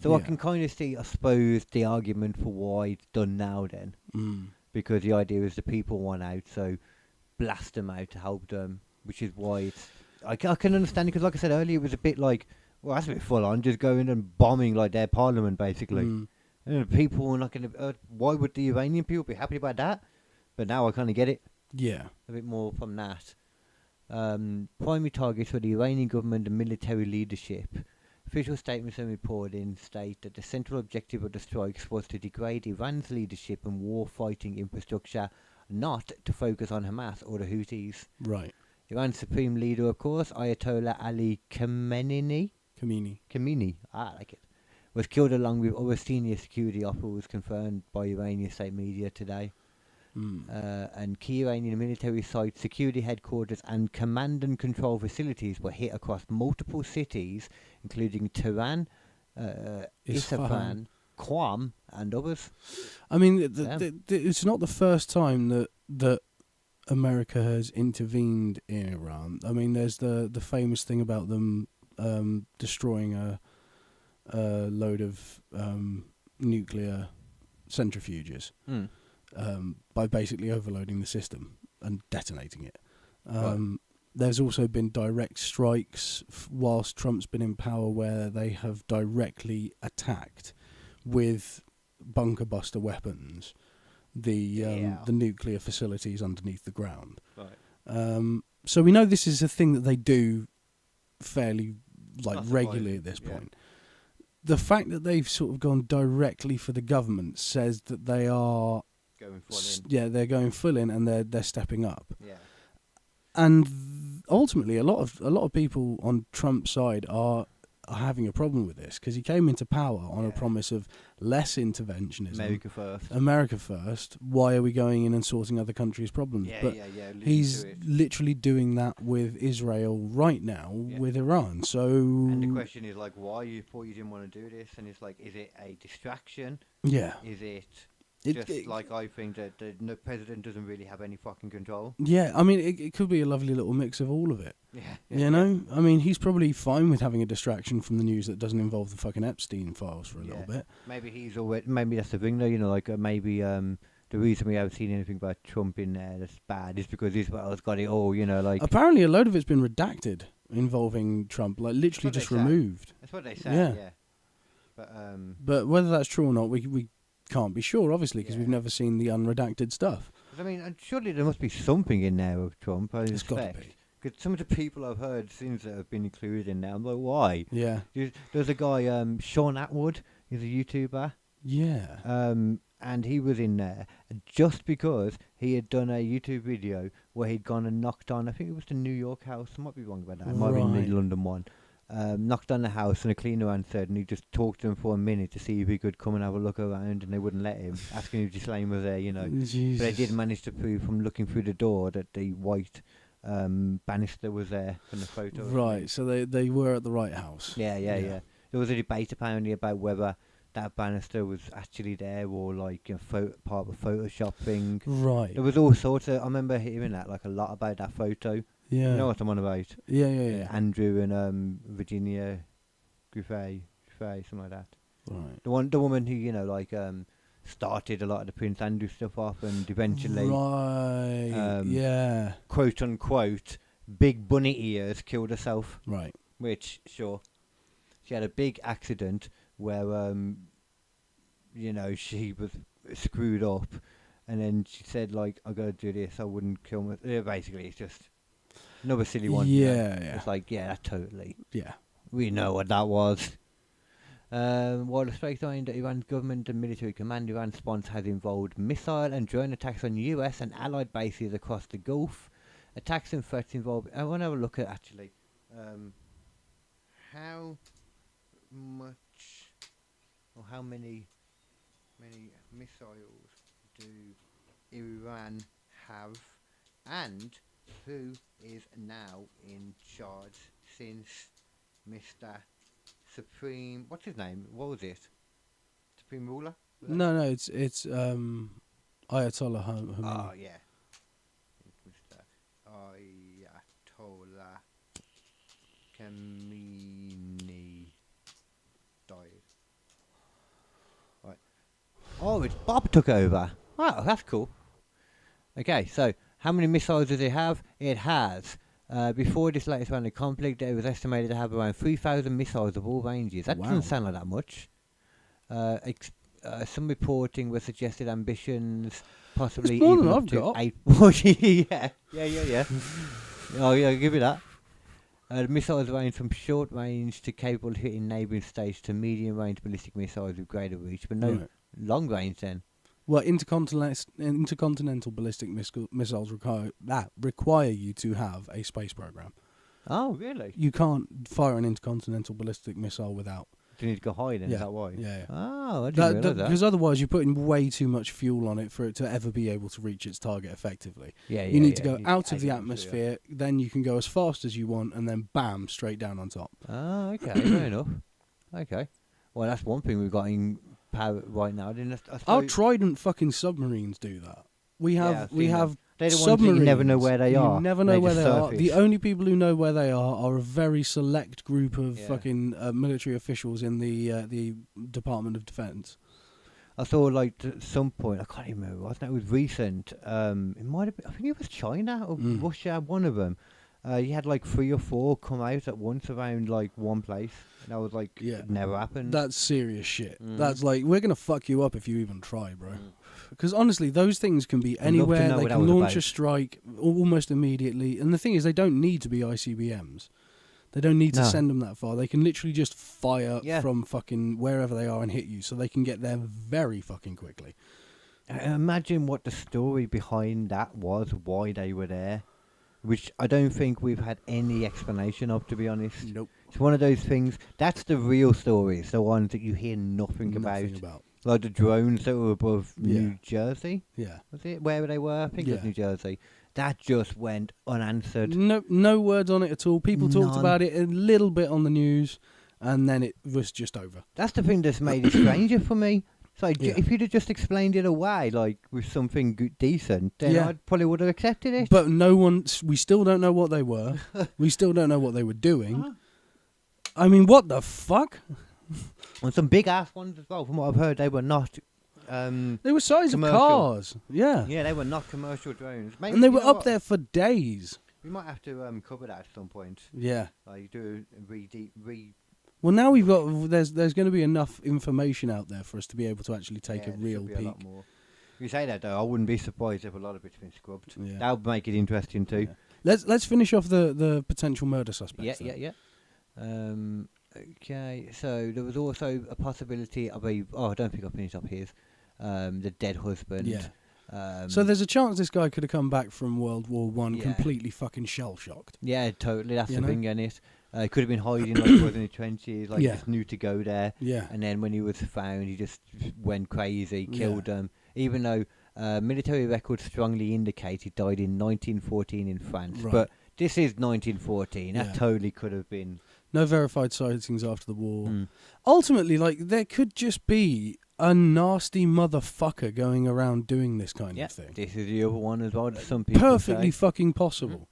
S3: So I
S2: Yeah.
S3: can kind of see, I suppose, the argument for why it's done now then.
S2: Mm.
S3: Because the idea is the people want out, so blast them out to help them, which is why it's... I can understand it, because like I said earlier, it was a bit like, well, that's a bit full on, just going and bombing like their parliament, basically.
S2: Mm.
S3: And the people were not going to... why would the Iranian people be happy about that? But now I kind of get it.
S2: Yeah.
S3: A bit more from that. Primary targets for the Iranian government and military leadership. Official statements and reporting state that the central objective of the strikes was to degrade Iran's leadership and war-fighting infrastructure, not to focus on Hamas or the Houthis.
S2: Right.
S3: Iran's supreme leader, of course, Ayatollah Ali Khamenei, I like it, was killed along with other senior security officials, confirmed by Iranian state media today. And key Iranian military sites, security headquarters and command and control facilities were hit across multiple cities, including Tehran, Isfahan, Qom and others.
S2: I mean, it's not the first time that America has intervened in Iran. I mean, there's the famous thing about them destroying a load of nuclear centrifuges. By basically overloading the system and detonating it. There's also been direct strikes whilst Trump's been in power, where they have directly attacked with bunker buster weapons the nuclear facilities underneath the ground.
S3: Right.
S2: So we know this is a thing that they do fairly regularly at this point. The fact that they've sort of gone directly for the government says that they are
S3: going full in.
S2: Yeah, they're going full in, and they're stepping up.
S3: Yeah.
S2: And ultimately, a lot of people on Trump's side are having a problem with this, because he came into power on a promise of less interventionism. America first. Why are we going in and sorting other countries' problems? He's literally doing that with Israel right now, with Iran. So.
S3: And the question is like, why you thought you didn't want to do this? And it's like, is it a distraction?
S2: Yeah.
S3: Is it? I think that the president doesn't really have any fucking control.
S2: Yeah, I mean, it could be a lovely little mix of all of it.
S3: Yeah.
S2: You know? I mean, he's probably fine with having a distraction from the news that doesn't involve the fucking Epstein files for a little bit.
S3: Maybe that's the thing, though, you know, like maybe the reason we haven't seen anything about Trump in there that's bad is because Israel's got it all, you know, like...
S2: Apparently a load of it's been redacted involving Trump, like literally just removed.
S3: That's what they say, yeah.
S2: But whether that's true or not, we can't be sure, obviously, because we've never seen the unredacted stuff.
S3: I mean, surely there must be something in there of Trump.
S2: It's got to be.
S3: Because some of the people I've heard since that have been included in there, I'm like, why?
S2: Yeah.
S3: There's a guy, Sean Atwood, he's a YouTuber.
S2: Yeah.
S3: And he was in there just because he had done a YouTube video where he'd gone and knocked on, I think it was the New York house, I might be wrong about that, it might have been the London one. Knocked on the house and a cleaner answered, and he just talked to them for a minute to see if he could come and have a look around, and they wouldn't let him, asking if Ghislaine was there, you know.
S2: Jesus.
S3: But they did manage to prove from looking through the door that the white banister was there from the photo.
S2: Right, so they were at the right house.
S3: Yeah. There was a debate apparently about whether that banister was actually there or like part of photoshopping.
S2: Right.
S3: There was all sorts of. I remember hearing that like a lot about that photo.
S2: Yeah.
S3: You know what I'm on about?
S2: Yeah.
S3: Andrew and Virginia Griffey, something like that.
S2: Right.
S3: The woman who started a lot of the Prince Andrew stuff off, and eventually, quote unquote, big bunny ears killed herself.
S2: Right.
S3: Which, sure, she had a big accident where she was screwed up, and then she said like, I gotta do this, I wouldn't kill myself. Yeah, basically it's just another silly one.
S2: Yeah.
S3: It's like, that totally.
S2: Yeah.
S3: We know what that was. While the strikes are aimed at Iran's government and military command, Iran's response has involved missile and drone attacks on US and allied bases across the Gulf. Attacks and threats involved. I want to have a look at actually how much or how many missiles do Iran have, and who is now in charge since Mr. Supreme, what's his name? What was it? Supreme ruler?
S2: No, it's Ayatollah Khomeini.
S3: Oh yeah, Mr. Ayatollah Khomeini died. Right. Oh, it's Bob took over. Wow, that's cool. Okay, so how many missiles does it have? It has. Before this latest round of conflict, it was estimated to have around 3,000 missiles of all ranges. That doesn't sound like that much. Some reporting was suggested ambitions, possibly
S2: it's more
S3: even
S2: than
S3: up
S2: I've
S3: to
S2: got.
S3: 8. Yeah. Oh yeah, I'll give you that. The missiles range from short range to capable of hitting neighbouring states to medium range ballistic missiles with greater reach, but no long range then.
S2: Well, intercontinental ballistic missiles require you to have a space program.
S3: Oh, really?
S2: You can't fire an intercontinental ballistic missile without.
S3: Do you need to go high then?
S2: Yeah.
S3: Is that why?
S2: Yeah.
S3: Oh, I didn't realise that.
S2: Because otherwise you're putting way too much fuel on it for it to ever be able to reach its target effectively. You need to go out of the atmosphere, then you can go as fast as you want, and then bam, straight down on top.
S3: Oh, okay, fair enough. Okay. Well, that's one thing we've got in power right now.
S2: Our Trident fucking submarines do that. We have
S3: They're the ones
S2: submarines.
S3: that you never know where they are.
S2: You never know where they are.
S3: surface.
S2: The only people who know where they are a very select group of fucking military officials in the Department of Defense.
S3: I saw like at some point, I can't even remember. Wasn't it? It was recent. It might have been. I think it was China or Russia. One of them. You had like 3 or 4 come out at once around like one place, and I was like, it never happened.
S2: That's serious shit. That's like, we're gonna fuck you up if you even try, bro. Because honestly, those things can be anywhere. They can launch a strike almost immediately. And the thing is, they don't need to be ICBMs. They don't need to send them that far. They can literally just fire from fucking wherever they are and hit you, so they can get there very fucking quickly.
S3: Imagine what the story behind that was, why they were there, which I don't think we've had any explanation of, to be honest.
S2: Nope.
S3: It's one of those things. That's the real stories, the ones that you hear nothing about. Like the drones that were above New Jersey.
S2: Yeah.
S3: Was it? Wherever they were? I think it was New Jersey. That just went unanswered.
S2: No words on it at all. People talked about it a little bit on the news, and then it was just over.
S3: That's the thing that's made it stranger for me. It's like, if you'd have just explained it away, like, with something decent, then I probably would have accepted it.
S2: But we still don't know what they were. We still don't know what they were doing. I mean, what the fuck?
S3: And some big-ass ones as well. From what I've heard, they were not...
S2: they were size of cars. Yeah.
S3: Yeah, they were not commercial drones. Maybe,
S2: and they were up there for days.
S3: We might have to cover that at some point.
S2: Yeah.
S3: Like, do a
S2: Well, now we've got... There's going to be enough information out there for us to be able to actually take a real peek.
S3: A lot more. You say that, though, I wouldn't be surprised if a lot of it's been scrubbed.
S2: Yeah.
S3: That would make it interesting, too.
S2: Let's finish off the potential murder suspects.
S3: Yeah. Okay, so there was also a possibility of I don't think I finished up his. The dead husband.
S2: Yeah. So there's a chance this guy could have come back from World War One completely fucking shell shocked.
S3: Yeah, totally. That's
S2: You
S3: the
S2: know?
S3: thing, in it. He could have been hiding like he was in the trenches, like just knew to go there.
S2: Yeah.
S3: And then when he was found, he just went crazy, killed them. Even though military records strongly indicate he died in 1914 in France.
S2: Right.
S3: But this is 1914.
S2: Yeah.
S3: That totally could have been.
S2: No verified sightings after the war. Ultimately, like, there could just be a nasty motherfucker going around doing this kind of thing.
S3: This is the other one as well. Some people
S2: Perfectly
S3: say.
S2: fucking possible.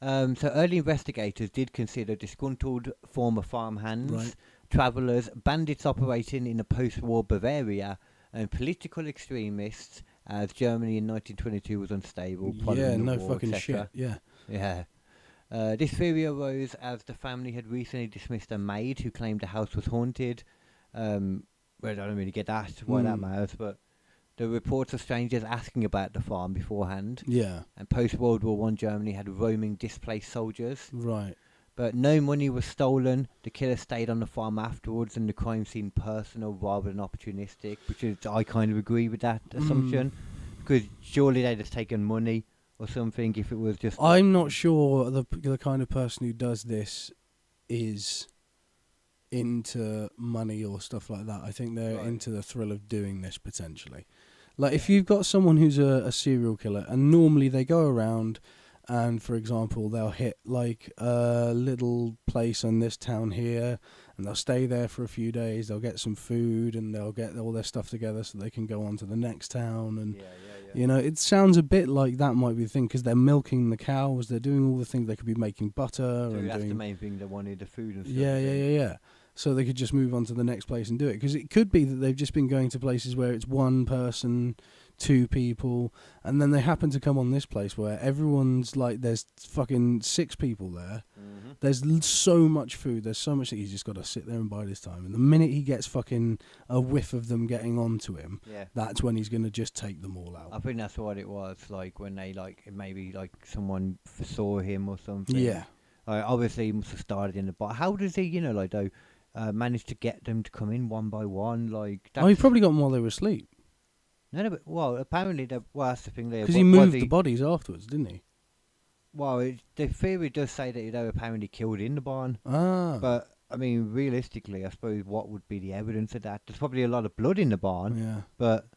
S3: So early investigators did consider disgruntled former farmhands,
S2: Right.
S3: travellers, bandits operating in the post-war Bavaria, and political extremists, as Germany in 1922 was unstable.
S2: Yeah,
S3: following the
S2: no
S3: war,
S2: fucking
S3: etc.
S2: shit. Yeah.
S3: This theory arose as the family had recently dismissed a maid who claimed the house was haunted. Well, I don't really get that, why that matters, but the reports of strangers asking about the farm beforehand.
S2: Yeah.
S3: And post-World War I Germany had roaming displaced soldiers.
S2: Right.
S3: But no money was stolen. The killer stayed on the farm afterwards, and the crime seemed personal rather than opportunistic, which is, I kind of agree with that assumption. Because surely they'd have taken money or something if it was just...
S2: I'm not sure the kind of person who does this is into money or stuff like that. I think they're into the thrill of doing this potentially. Like if you've got someone who's a serial killer, and normally they go around and, for example, they'll hit like a little place in this town here, and they'll stay there for a few days, they'll get some food, and they'll get all their stuff together so they can go on to the next town. And you know, it sounds a bit like that might be the thing, because they're milking the cows, they're doing all the things. They could be making butter.
S3: Dude,
S2: and
S3: that's
S2: doing
S3: the main thing, they wanted the food and stuff.
S2: Yeah. So they could just move on to the next place and do it. Because it could be that they've just been going to places where it's one person, two people, and then they happen to come on this place where everyone's like, there's fucking 6 people there. There's so much food, there's so much that he's just got to sit there and bide his time. And the minute he gets fucking a whiff of them getting onto him, that's when he's going to just take them all out.
S3: I think that's what it was, like when they maybe someone saw him or something.
S2: Yeah.
S3: Obviously he must have started in the bar. How does he, manage to get them to come in one by one?
S2: He probably got them while they were asleep.
S3: No, but apparently that's the thing there.
S2: Because he moved the bodies afterwards, didn't he?
S3: Well, the theory does say that they were apparently killed in the barn. But I mean, realistically, I suppose what would be the evidence of that? There's probably a lot of blood in the barn.
S2: Yeah.
S3: But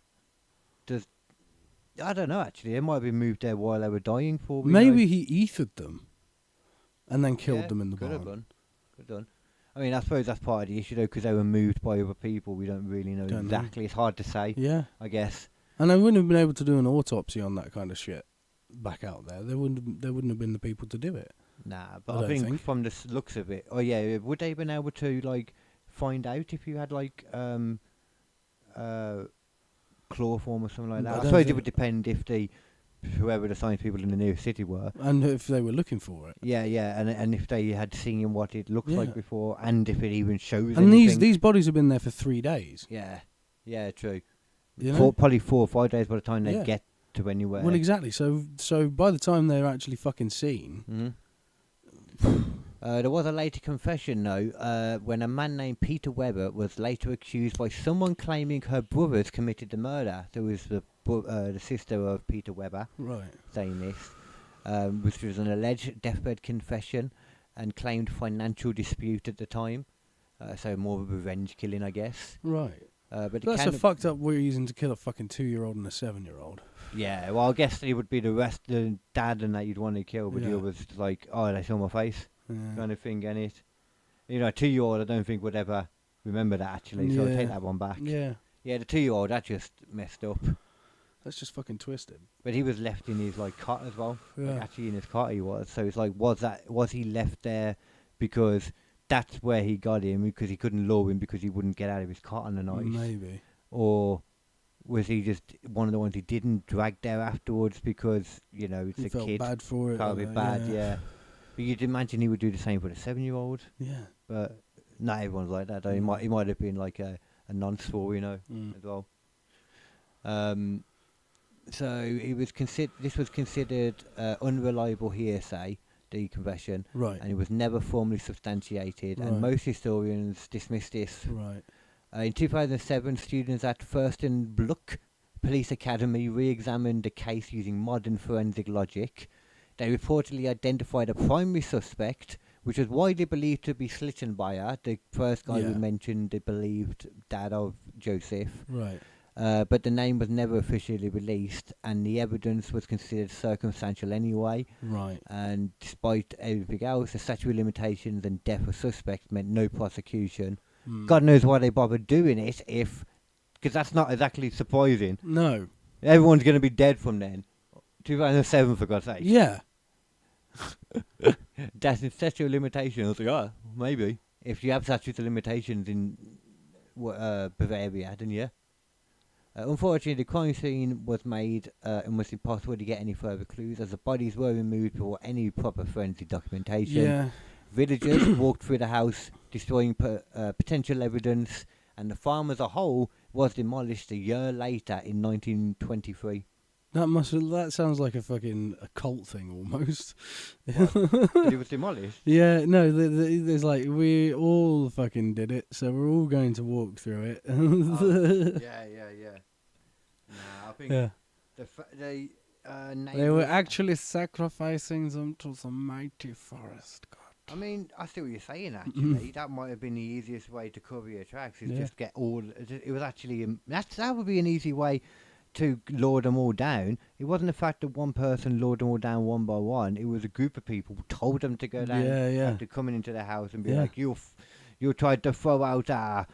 S3: I don't know. Actually, they might have been moved there while they were dying.
S2: Maybe he ethered them, and then killed them in the barn.
S3: Could have done. I mean, I suppose that's part of the issue, though, because they were moved by other people. We don't really know exactly. It's hard to say.
S2: Yeah.
S3: I guess.
S2: And they wouldn't have been able to do an autopsy on that kind of shit back out there. There wouldn't have been the people to do it.
S3: Nah, but I think from the looks of it, would they have been able to find out if you had chloroform or something like that? I suppose it would depend if whoever the science people in the nearest city were,
S2: and if they were looking for it.
S3: Yeah, and if they had seen what it looks like before, and if it even shows.
S2: And
S3: anything.
S2: these bodies have been there for 3 days.
S3: Yeah, true.
S2: You know?
S3: Probably 4 or 5 days by the time they get to anywhere.
S2: Well, exactly. So by the time they're actually fucking seen.
S3: There was a later confession, though, when a man named Peter Weber was later accused by someone claiming her brothers committed the murder. There was the sister of Peter Weber saying this, which was an alleged deathbed confession and claimed financial dispute at the time. So more of a revenge killing, I guess.
S2: Right.
S3: But
S2: that's a fucked up reason to kill a fucking 2-year-old and a 7-year-old.
S3: Yeah, well, I guess it would be the dad and that you'd want to kill, but the others like, they saw my face, kind of thing, and it. A 2-year-old, I don't think would ever remember that actually, so I'll take that one back. Yeah, the 2-year-old, that just messed up.
S2: That's just fucking twisted.
S3: But he was left in his cot as well. Actually, in his cot he was. So it's like, was he left there because that's where he got him, because he couldn't lure him because he wouldn't get out of his cot on the night?
S2: Maybe.
S3: Or was he just one of the ones he didn't drag there afterwards because it's
S2: he
S3: a
S2: felt
S3: kid?
S2: Bad for it.
S3: Probably bad, yeah. But you'd imagine he would do the same for the 7-year-old.
S2: Yeah.
S3: But not everyone's like that. Though. He might have been like a non-spore, as well. So this was considered unreliable hearsay, the confession,
S2: Right.
S3: and it was never formally substantiated.
S2: Right.
S3: And most historians dismissed this.
S2: Right.
S3: In 2007, students at Fürstenbluck Police Academy re-examined the case using modern forensic logic. They reportedly identified a primary suspect, which was widely believed to be Schlittenbauer, the first guy we mentioned, the believed dad of Joseph.
S2: Right.
S3: But the name was never officially released, and the evidence was considered circumstantial anyway.
S2: Right.
S3: And despite everything else, the statute of limitations and death of suspects meant no prosecution. God knows why they bothered doing it, because that's not exactly surprising.
S2: No.
S3: Everyone's going to be dead from then. 2007, for God's sake.
S2: Yeah.
S3: That's the statute of limitations. Yeah, maybe. If you have statute of limitations in Bavaria, then yeah. Unfortunately, the crime scene was made and was impossible to get any further clues, as the bodies were removed before any proper forensic documentation.
S2: Yeah.
S3: Villagers walked through the house, destroying potential evidence, and the farm as a whole was demolished a year later in 1923.
S2: That sounds like a fucking occult thing almost.
S3: It was demolished?
S2: Yeah, no, there's like, we all fucking did it, so we're all going to walk through it.
S3: Yeah. Nah, I think they
S2: were actually sacrificing them to the mighty forest god.
S3: I mean, I see what you're saying, actually. That might have been the easiest way to cover your tracks, is just get all... It was actually... that would be an easy way to lure them all down. It wasn't the fact that one person lured them all down one by one. It was a group of people who told them to go down after coming into the house and be like, you tried to throw out our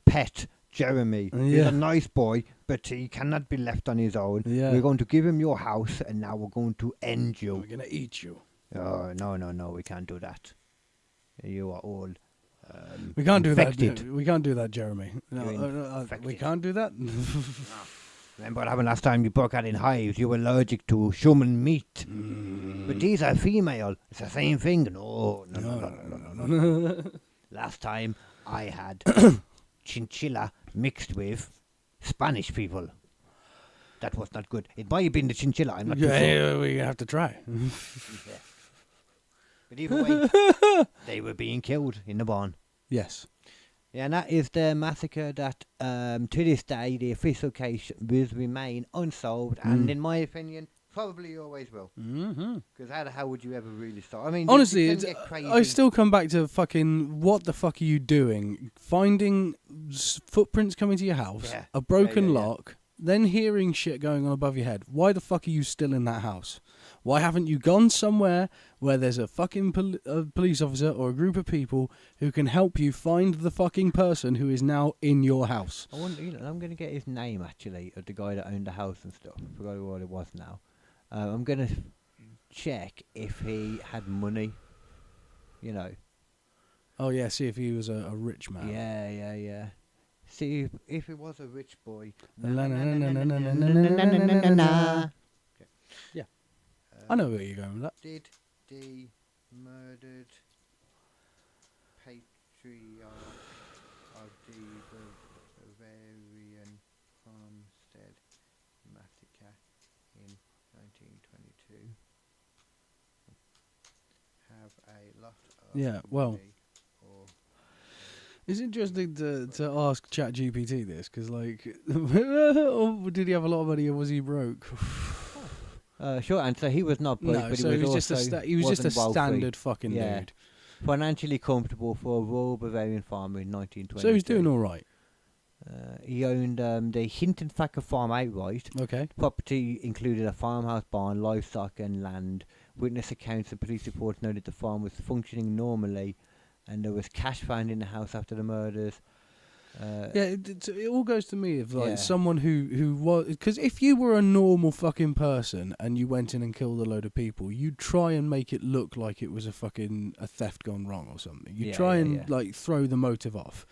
S3: pet, Jeremy. He's a nice boy, but he cannot be left on his own. We're going to give him your house, and now we're going to end you.
S2: We're going to eat you.
S3: Oh, no, we can't do that. You are all
S2: we can't
S3: infected.
S2: do that. We can't do that, Jeremy. No, we can't do that.
S3: Remember what happened last time you broke out in hives? You were allergic to human meat. But these are female. It's the same thing. No. Last time I had chinchilla mixed with Spanish people. That was not good. It might have been the chinchilla. I'm not too sure.
S2: We have to try.
S3: But either way, they were being killed in the barn.
S2: Yes.
S3: Yeah, and that is the massacre that, to this day, the official case will remain unsolved, and in my opinion, probably always will. Because how the hell would you ever really start? I mean,
S2: honestly,
S3: it get crazy.
S2: I still come back to fucking, what the fuck are you doing? Finding footprints coming to your house, a broken lock, then hearing shit going on above your head. Why the fuck are you still in that house? Why haven't you gone somewhere where there's a fucking police officer or a group of people who can help you find the fucking person who is now in your house?
S3: I wonder, I'm going to get his name, actually, of the guy that owned the house and stuff. I forgot what it was now. I'm going to check if he had money,
S2: Oh, yeah, see if he was a rich man.
S3: Yeah. See if he was a rich boy.
S2: Yeah. I know where you're going with that.
S3: Did the murdered patriarch of the Bavarian Farmstead Massacre in 1922 have a lot of money or...
S2: It's interesting to ask ChatGPT this, because, like, or did he have a lot of money or was he broke?
S3: Short answer, he was not broke, but
S2: so
S3: he was
S2: just a standard fucking dude.
S3: Financially comfortable for a rural Bavarian farmer in 1920.
S2: So he's doing all right.
S3: He owned the Hintenfacker farm outright.
S2: Okay.
S3: Property included a farmhouse, barn, livestock and land. Witness accounts and police reports noted the farm was functioning normally and there was cash found in the house after the murders.
S2: It all goes to me of like someone who was, because if you were a normal fucking person and you went in and killed a load of people, you'd try and make it look like it was a theft gone wrong or something. You'd try and like throw the motive off.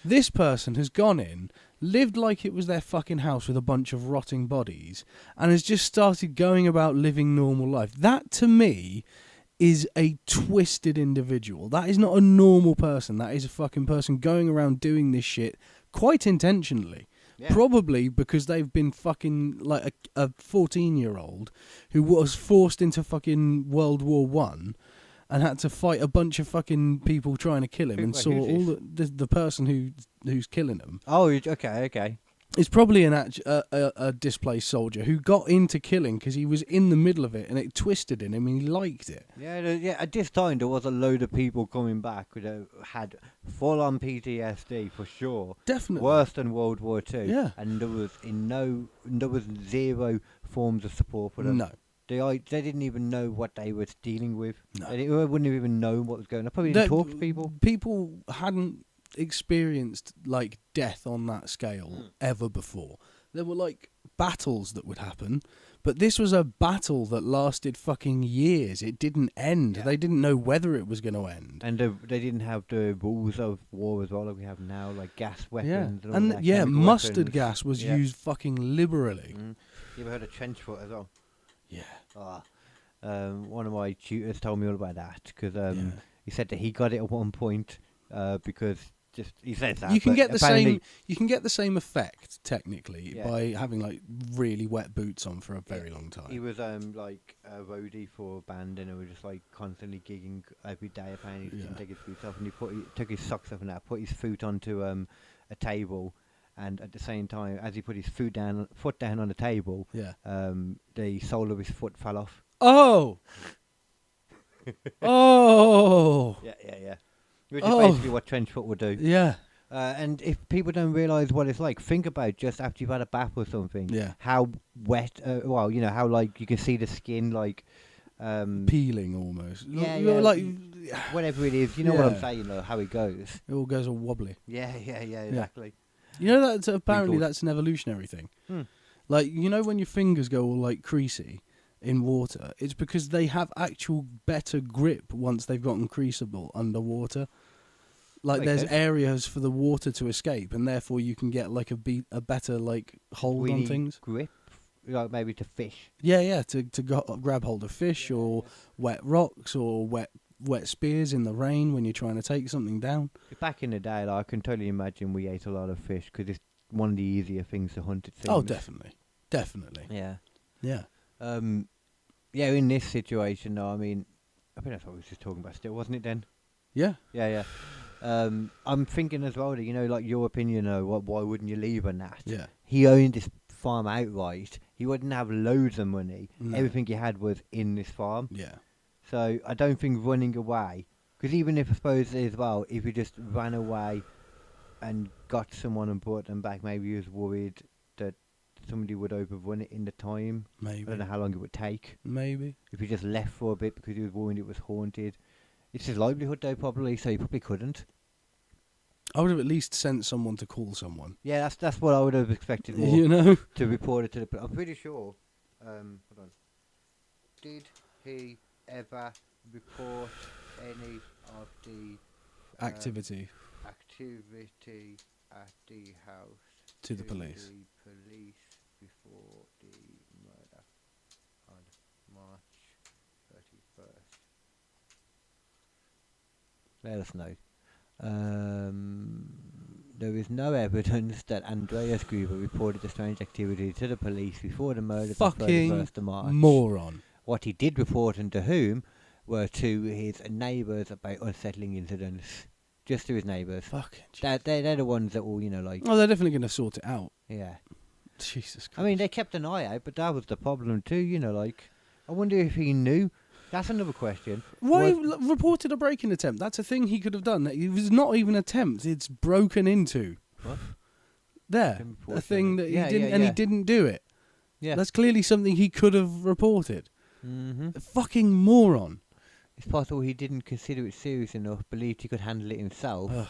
S2: This person has gone in, lived like it was their fucking house with a bunch of rotting bodies, and has just started going about living normal life. That to me is a twisted individual. That is not a normal person. That is a fucking person going around doing this shit quite intentionally.
S3: Yeah.
S2: Probably because they've been fucking like a 14-year-old who was forced into fucking World War One and had to fight a bunch of fucking people trying to kill him, and
S3: Wait,
S2: saw
S3: who's
S2: all the person who's killing him.
S3: Oh, okay.
S2: It's probably a displaced soldier who got into killing because he was in the middle of it and it twisted in him and he liked it.
S3: Yeah. At this time, there was a load of people coming back who had full-on PTSD for sure.
S2: Definitely.
S3: Worse than World War Two.
S2: Yeah.
S3: And there was zero forms of support for them.
S2: No.
S3: They didn't even know what they were dealing with.
S2: No.
S3: They wouldn't have even known what was going on. Probably didn't talk to people.
S2: People hadn't experienced like death on that scale ever before. There were like battles that would happen, but this was a battle that lasted fucking years. It didn't end.
S3: Yeah.
S2: They didn't know whether it was going to end.
S3: And they didn't have the rules of war as well that we have now, like gas weapons.
S2: Yeah,
S3: And, all that, chemical
S2: mustard
S3: weapons.
S2: gas was
S3: Yeah.
S2: used fucking liberally.
S3: You ever heard of trench foot as well?
S2: Yeah.
S3: One of my tutors told me all about that because
S2: Yeah.
S3: he said that he got it at one point because he says that
S2: You can
S3: but
S2: get the
S3: apparently-
S2: same effect technically
S3: Yeah.
S2: by having like really wet boots on for a very long time.
S3: He was like a roadie for a band and he was just like constantly gigging every day. Apparently, he didn't take his boots off and he took his socks off and that, put his foot onto a table, and at the same time as he put his foot down on the table,
S2: Yeah.
S3: the sole of his foot fell off.
S2: Oh. Oh.
S3: Yeah. Which is
S2: Oh.
S3: basically what trench foot would do.
S2: Yeah.
S3: And if people don't realise what it's like, think about just after you've had a bath or something.
S2: Yeah.
S3: How wet? How like you can see the skin like
S2: Peeling almost.
S3: Yeah,
S2: You're
S3: yeah.
S2: like
S3: whatever it is. You know what I'm
S2: Yeah.
S3: saying? How it goes.
S2: it all goes all wobbly.
S3: Yeah, exactly.
S2: You know that's apparently
S3: good.
S2: that's an evolutionary thing.
S3: Hmm.
S2: Like you know when your fingers go all like creasy in water, it's because they have actual better grip once they've gotten creasable underwater. Like there's
S3: Okay.
S2: areas for the water to escape, and therefore you can get like a better like hold
S3: We
S2: on
S3: need
S2: things.
S3: grip, like maybe to fish.
S2: Yeah, to grab hold of fish or wet rocks or wet spears in the rain when you're trying to take something down.
S3: Back in the day, like, I can totally imagine we ate a lot of fish because it's one of the easier things to hunt. It seems.
S2: Oh, definitely.
S3: Yeah.
S2: Yeah.
S3: Yeah. In this situation, though, I mean, I think that's what we was just talking about. Still, wasn't it? Then.
S2: Yeah.
S3: Yeah. I'm thinking as well that, like your opinion, why wouldn't you leave a Nath?
S2: Yeah.
S3: He owned this farm outright. He wouldn't have loads of money.
S2: No.
S3: Everything he had was in this farm.
S2: Yeah.
S3: So I don't think running away, because even if I suppose as well, if he just ran away and got someone and brought them back, maybe he was worried that somebody would overrun it in the time. I
S2: Maybe.
S3: don't know how long it would take.
S2: Maybe.
S3: If he just left for a bit because he was worried it was haunted. It's his livelihood though, probably, so he probably couldn't.
S2: I would have at least sent someone to call someone.
S3: Yeah, that's what I would have expected more.
S2: You know?
S3: To report it to the police. I'm pretty sure. Hold on. Did he ever report any of the
S2: Activity
S3: activity at the house
S2: to the police.
S3: The police before the murder on March 31st? Let us know. There is no evidence that Andreas Gruber reported the strange activity to the police before the murder on
S2: Fucking
S3: 31st of March.
S2: moron.
S3: What he did report, and to whom, were to his neighbours about unsettling incidents. Just to his neighbours.
S2: Fucking
S3: They're the ones that will, like...
S2: Oh, they're definitely going to sort it out.
S3: Yeah.
S2: Jesus Christ.
S3: I mean, they kept an eye out, but that was the problem too, I wonder if he knew. That's another question.
S2: Why
S3: Was-
S2: reported a break-in attempt? That's a thing he could have done. It was not even an attempt. It's broken into.
S3: What?
S2: There.
S3: Can
S2: A
S3: report
S2: thing
S3: it.
S2: that he
S3: Yeah,
S2: didn't,
S3: yeah,
S2: and he
S3: yeah.
S2: didn't do it.
S3: Yeah.
S2: That's clearly something he could have reported.
S3: Mm-hmm.
S2: A fucking moron.
S3: It's possible he didn't consider it serious enough, believed he could handle it himself,
S2: Ugh.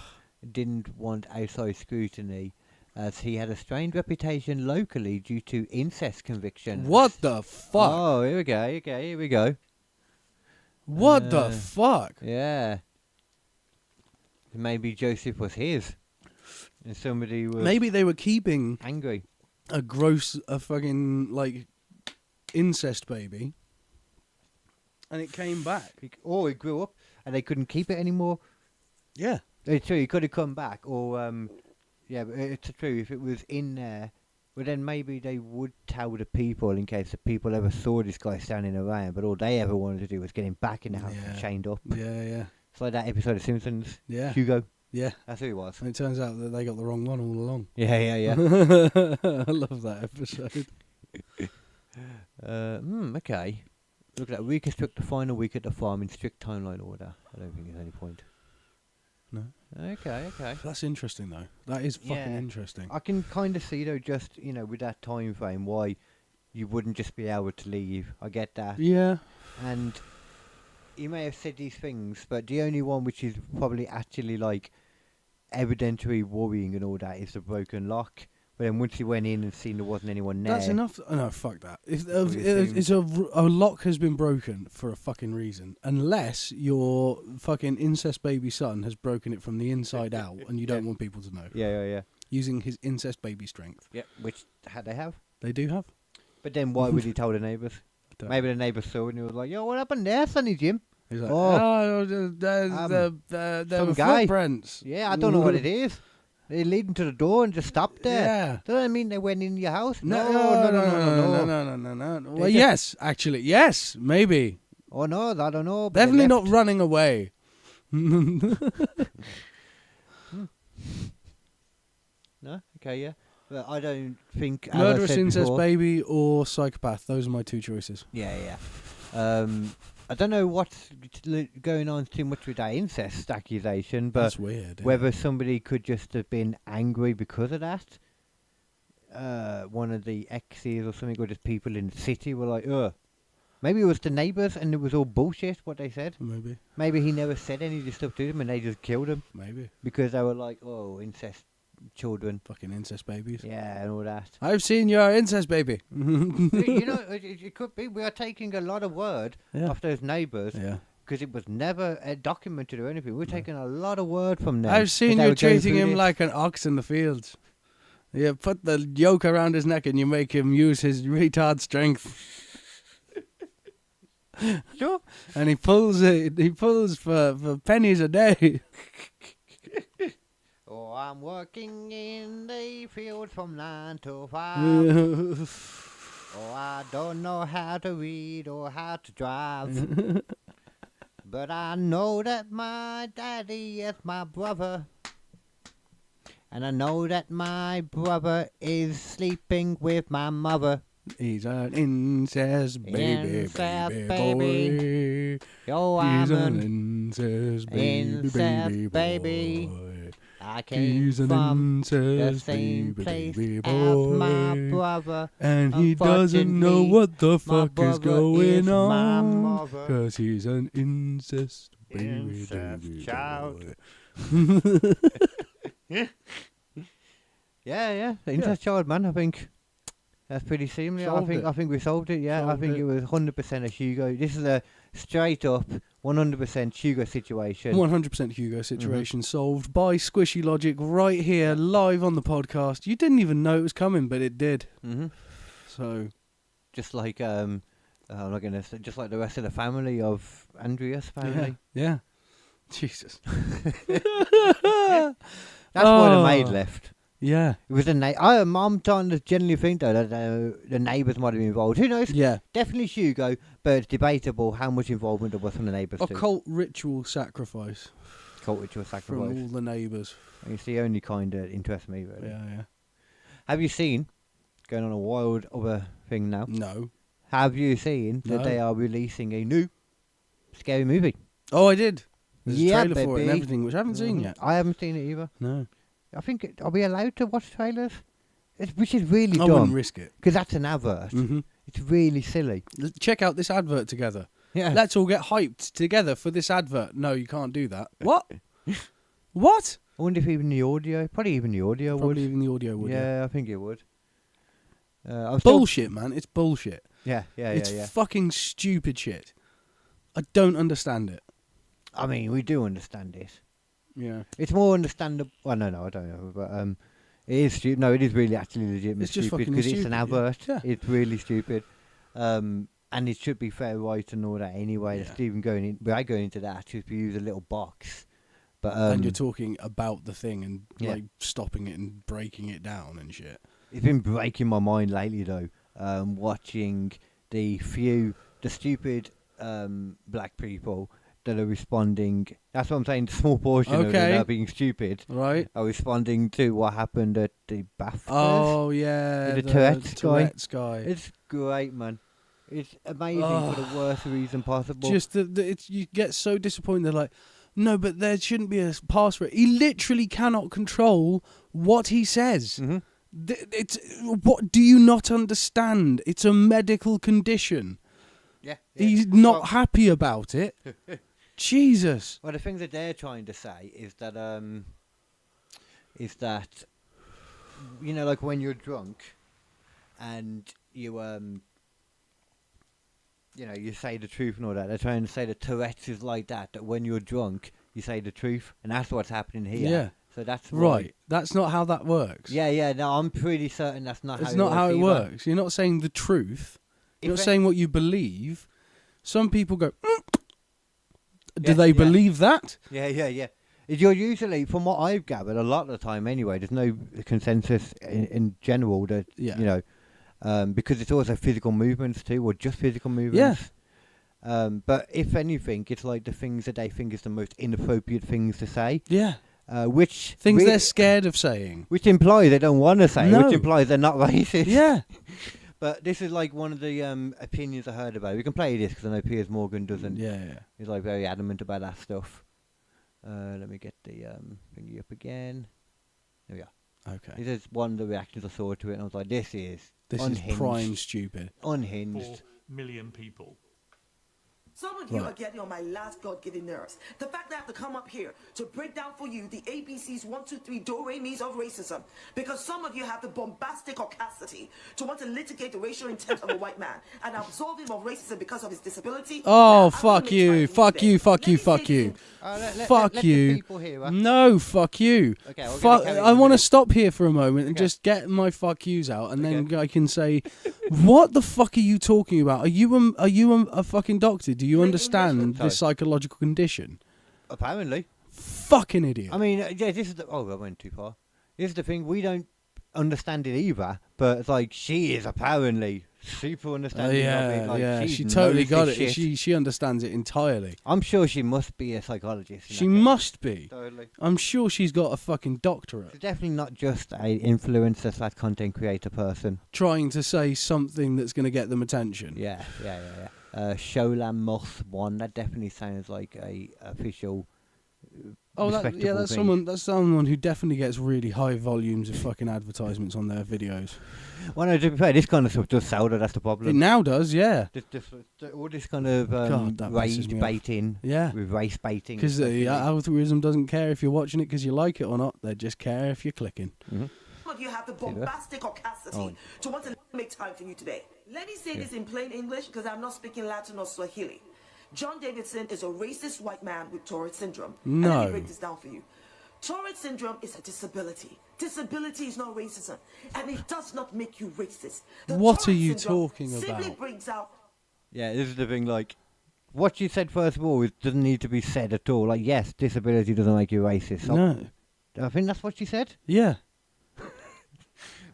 S3: didn't want outside scrutiny, as he had a strained reputation locally due to incest convictions.
S2: What the fuck?
S3: Oh, here we go. Okay, here we go.
S2: What the fuck?
S3: Yeah. Maybe Joseph was his, and somebody was
S2: Maybe they were keeping
S3: angry.
S2: a fucking, like, incest baby. And it came back.
S3: Or he grew up and they couldn't keep it anymore.
S2: Yeah.
S3: So he could have come back, or Yeah, but it's true. If it was in there, well, then maybe they would tell the people in case the people ever saw this guy standing around. But all they ever wanted to do was get him back in the house and chained up.
S2: Yeah.
S3: It's like that episode of Simpsons.
S2: Yeah.
S3: Hugo.
S2: Yeah.
S3: That's who he was.
S2: And it turns out that they got the wrong one all along.
S3: Yeah.
S2: I love that episode.
S3: Okay. Look at that. Reconstruct the final week at the farm in strict timeline order. I don't think there's any point.
S2: No.
S3: Okay.
S2: That's interesting, though. That is fucking interesting.
S3: I can kind of see, though, just, with that time frame, why you wouldn't just be able to leave. I get that.
S2: Yeah.
S3: And he may have said these things, but the only one which is probably actually, like, evidently worrying and all that is the broken lock. But then once he went in and seen there wasn't anyone there...
S2: That's enough. Oh, no, fuck that. If a lock has been broken for a fucking reason, unless your fucking incest baby son has broken it from the inside out and you don't want people to know.
S3: Yeah.
S2: Using his incest baby strength.
S3: Yeah, which they have.
S2: They do have.
S3: But then why would he tell the neighbours? Maybe the neighbours saw and he was like, yo, what happened there, Sonny Jim?
S2: He's like,
S3: there
S2: were footprints.
S3: Yeah, I don't know what it is. They lead him to the door and just stopped there.
S2: Yeah.
S3: Doesn't that mean they went in your house?
S2: No. Well,
S3: They
S2: yes, actually. Yes, maybe.
S3: Oh, no, I don't know.
S2: Definitely not running away.
S3: No? Okay, yeah. But I don't think...
S2: Murderous incest baby or psychopath. Those are my two choices.
S3: Yeah. I don't know what's going on too much with that incest accusation, but
S2: that's weird.
S3: Whether somebody could just have been angry because of that. One of the exes or something, or just people in the city were like, ugh. Maybe it was the neighbours and it was all bullshit what they said. Maybe he never said any of this stuff to them and they just killed him.
S2: Maybe.
S3: Because they were like, oh, incest children.
S2: Fucking incest babies.
S3: Yeah, and all that.
S2: I've seen your incest baby.
S3: It could be. We are taking a lot of word off those neighbours.
S2: Yeah.
S3: Because it was never documented or anything. We're taking a lot of word from them.
S2: I've seen you treating him like an ox in the fields. You put the yoke around his neck and you make him use his retard strength.
S3: Sure.
S2: And he pulls for pennies a day.
S3: Oh, I'm working in the field from 9 to 5. Oh, I don't know how to read or how to drive. But I know that my daddy is my brother. And I know that my brother is sleeping with my mother.
S2: He's an incest baby,
S3: baby. Yo, I'm an
S2: incest
S3: baby. I came
S2: He's an
S3: from the
S2: incest
S3: same
S2: baby,
S3: place
S2: boy.
S3: as my brother.
S2: And he doesn't know what the
S3: my
S2: fuck is
S3: brother
S2: going
S3: is my
S2: on.
S3: mother.
S2: 'Cause he's an incest baby,
S3: Incest
S2: baby
S3: child.
S2: boy.
S3: Yeah. The incest child, man, I think. That's pretty seamless. I think we solved it, yeah. I think it was 100% a Hugo. This is a straight up 100% Hugo situation.
S2: 100% Hugo situation solved by Squishy Logic right here, live on the podcast. You didn't even know it was coming, but it did.
S3: Mm-hmm.
S2: So,
S3: just like I'm not gonna say, just like the rest of the family of Andrea's family.
S2: Yeah. Jesus.
S3: That's why the maid left.
S2: Yeah.
S3: It was I'm trying to generally think though that the neighbours might have been involved. Who knows?
S2: Yeah.
S3: Definitely Hugo, but it's debatable how much involvement there was from the neighbours too.
S2: Occult ritual sacrifice.
S3: Occult ritual sacrifice.
S2: From all the neighbours.
S3: It's the only kind that interests me, really.
S2: Yeah.
S3: Have you seen, going on a wild other thing now?
S2: No.
S3: Have you seen that they are releasing a new scary movie?
S2: Oh, I did. There's a trailer
S3: baby.
S2: for it and everything, which I haven't seen yet.
S3: I haven't seen it either.
S2: No.
S3: I think, are we allowed to watch trailers? Which is really dumb.
S2: I wouldn't risk it.
S3: Because that's an advert.
S2: Mm-hmm.
S3: It's really silly.
S2: Check out this advert together.
S3: Yeah.
S2: Let's all get hyped together for this advert. No, you can't do that. What? What?
S3: I wonder if even the audio, probably even the audio would.
S2: Probably even the audio would.
S3: Yeah, I think it would.
S2: Bullshit, man. It's bullshit.
S3: Yeah.
S2: It's fucking stupid shit. I don't understand it.
S3: I mean, we do understand it.
S2: Yeah.
S3: It's more understandable. Well, no, I don't know. But it is stupid. No, it is really actually legitimate
S2: It's just
S3: stupid
S2: fucking
S3: because it's an advert.
S2: Yeah.
S3: It's really stupid. And it should be fair right and all that anyway.
S2: Yeah.
S3: Just even going into that, just to use a little box But
S2: and you're talking about the thing and
S3: Yeah.
S2: like stopping it and breaking it down and shit.
S3: it's been breaking my mind lately though. Watching the stupid black people that are responding. That's what I'm saying. The small portion of them that are being stupid
S2: Right.
S3: are responding to what happened at the BAFTAs.
S2: Oh yeah,
S3: The Tourette's
S2: guy.
S3: It's great, man. It's amazing for the worst reason possible.
S2: Just you get so disappointed. They're like, no, but there shouldn't be a pass for it. He literally cannot control what he says.
S3: Mm-hmm.
S2: It's what do you not understand? It's a medical condition.
S3: Yeah.
S2: He's not happy about it. Jesus.
S3: Well, the thing that they're trying to say is that you know, like when you're drunk and you you know, you say the truth and all that. They're trying to say that Tourette's is like that. That when you're drunk, you say the truth, and that's what's happening here.
S2: Yeah.
S3: So that's
S2: Right. That's not how that works.
S3: Yeah. No, I'm pretty certain that's not.
S2: It's
S3: how
S2: not how it
S3: either.
S2: works. You're not saying the truth. You're not saying what you believe. Some people go, do they believe that?
S3: Yeah. You're usually, from what I've gathered, a lot of the time anyway, there's no consensus in general that, you know, because it's also physical movements too, or just physical movements. Yeah. But if anything, it's like the things that they think is the most inappropriate things to say.
S2: Yeah.
S3: Which
S2: things they're scared of saying.
S3: Which implies they don't want to say, which implies they're not racist.
S2: Yeah.
S3: But this is like one of the opinions I heard about it. We can play this because I know Piers Morgan doesn't.
S2: Yeah.
S3: He's like very adamant about that stuff. Let me get the thingy up again. There we are.
S2: Okay.
S3: This is one of the reactions I saw to it, and I was like, this is unhinged.
S2: Is prime stupid.
S3: Unhinged.
S6: 4 million people.
S8: Some of you are getting on my last God-given nerves. The fact that I have to come up here to break down for you the ABCs 1, 2, 3 do-re-mis of racism, because some of you have the bombastic audacity to want to litigate the racial intent of a white man and absolve him of racism because of his disability.
S2: Oh, fuck you. Fuck you. Fuck you. Fuck you. Fuck you. No, fuck you.
S3: Okay,
S2: I want to stop here for a moment and just get my fuck yous out, and then I can say, what the fuck are you talking about? Are you a fucking doctor? Do you understand this psychological condition?
S3: Apparently.
S2: Fucking idiot.
S3: I mean, yeah, this is the... Oh, I went too far. This is the thing, we don't understand it either, but it's like, she is apparently super understanding of it. Like,
S2: she totally got it. She understands it entirely.
S3: I'm sure she must be a psychologist.
S2: She must be.
S3: Totally.
S2: I'm sure she's got a fucking doctorate.
S3: She's definitely not just a influencer / content creator person.
S2: Trying to say something that's going to get them attention.
S3: Yeah. Sholam Moth 1, that definitely sounds like a official
S2: that's
S3: thing.
S2: That's someone who definitely gets really high volumes of fucking advertisements on their videos.
S3: Well, no, to be fair, this kind of stuff does sell, though, that's the problem.
S2: It now does, yeah.
S3: All this kind of rage baiting, with race baiting.
S2: Because the algorithm doesn't care if you're watching it because you like it or not. They just care if you're clicking.
S3: Mm-hmm.
S8: Some of you have the bombastic audacity to want to make time for you today. Let me say this in plain English because I'm not speaking Latin or Swahili. John Davidson is a racist white man with Tourette syndrome.
S2: No.
S8: And let me break this down for you. Tourette syndrome is a disability. Disability is not racism, and it does not make you racist.
S2: What are you talking about?
S8: Simply brings out.
S3: Yeah, this is the thing, like, what you said first of all doesn't need to be said at all. Like, yes, disability doesn't make you racist.
S2: No.
S3: I think that's what she said.
S2: Yeah.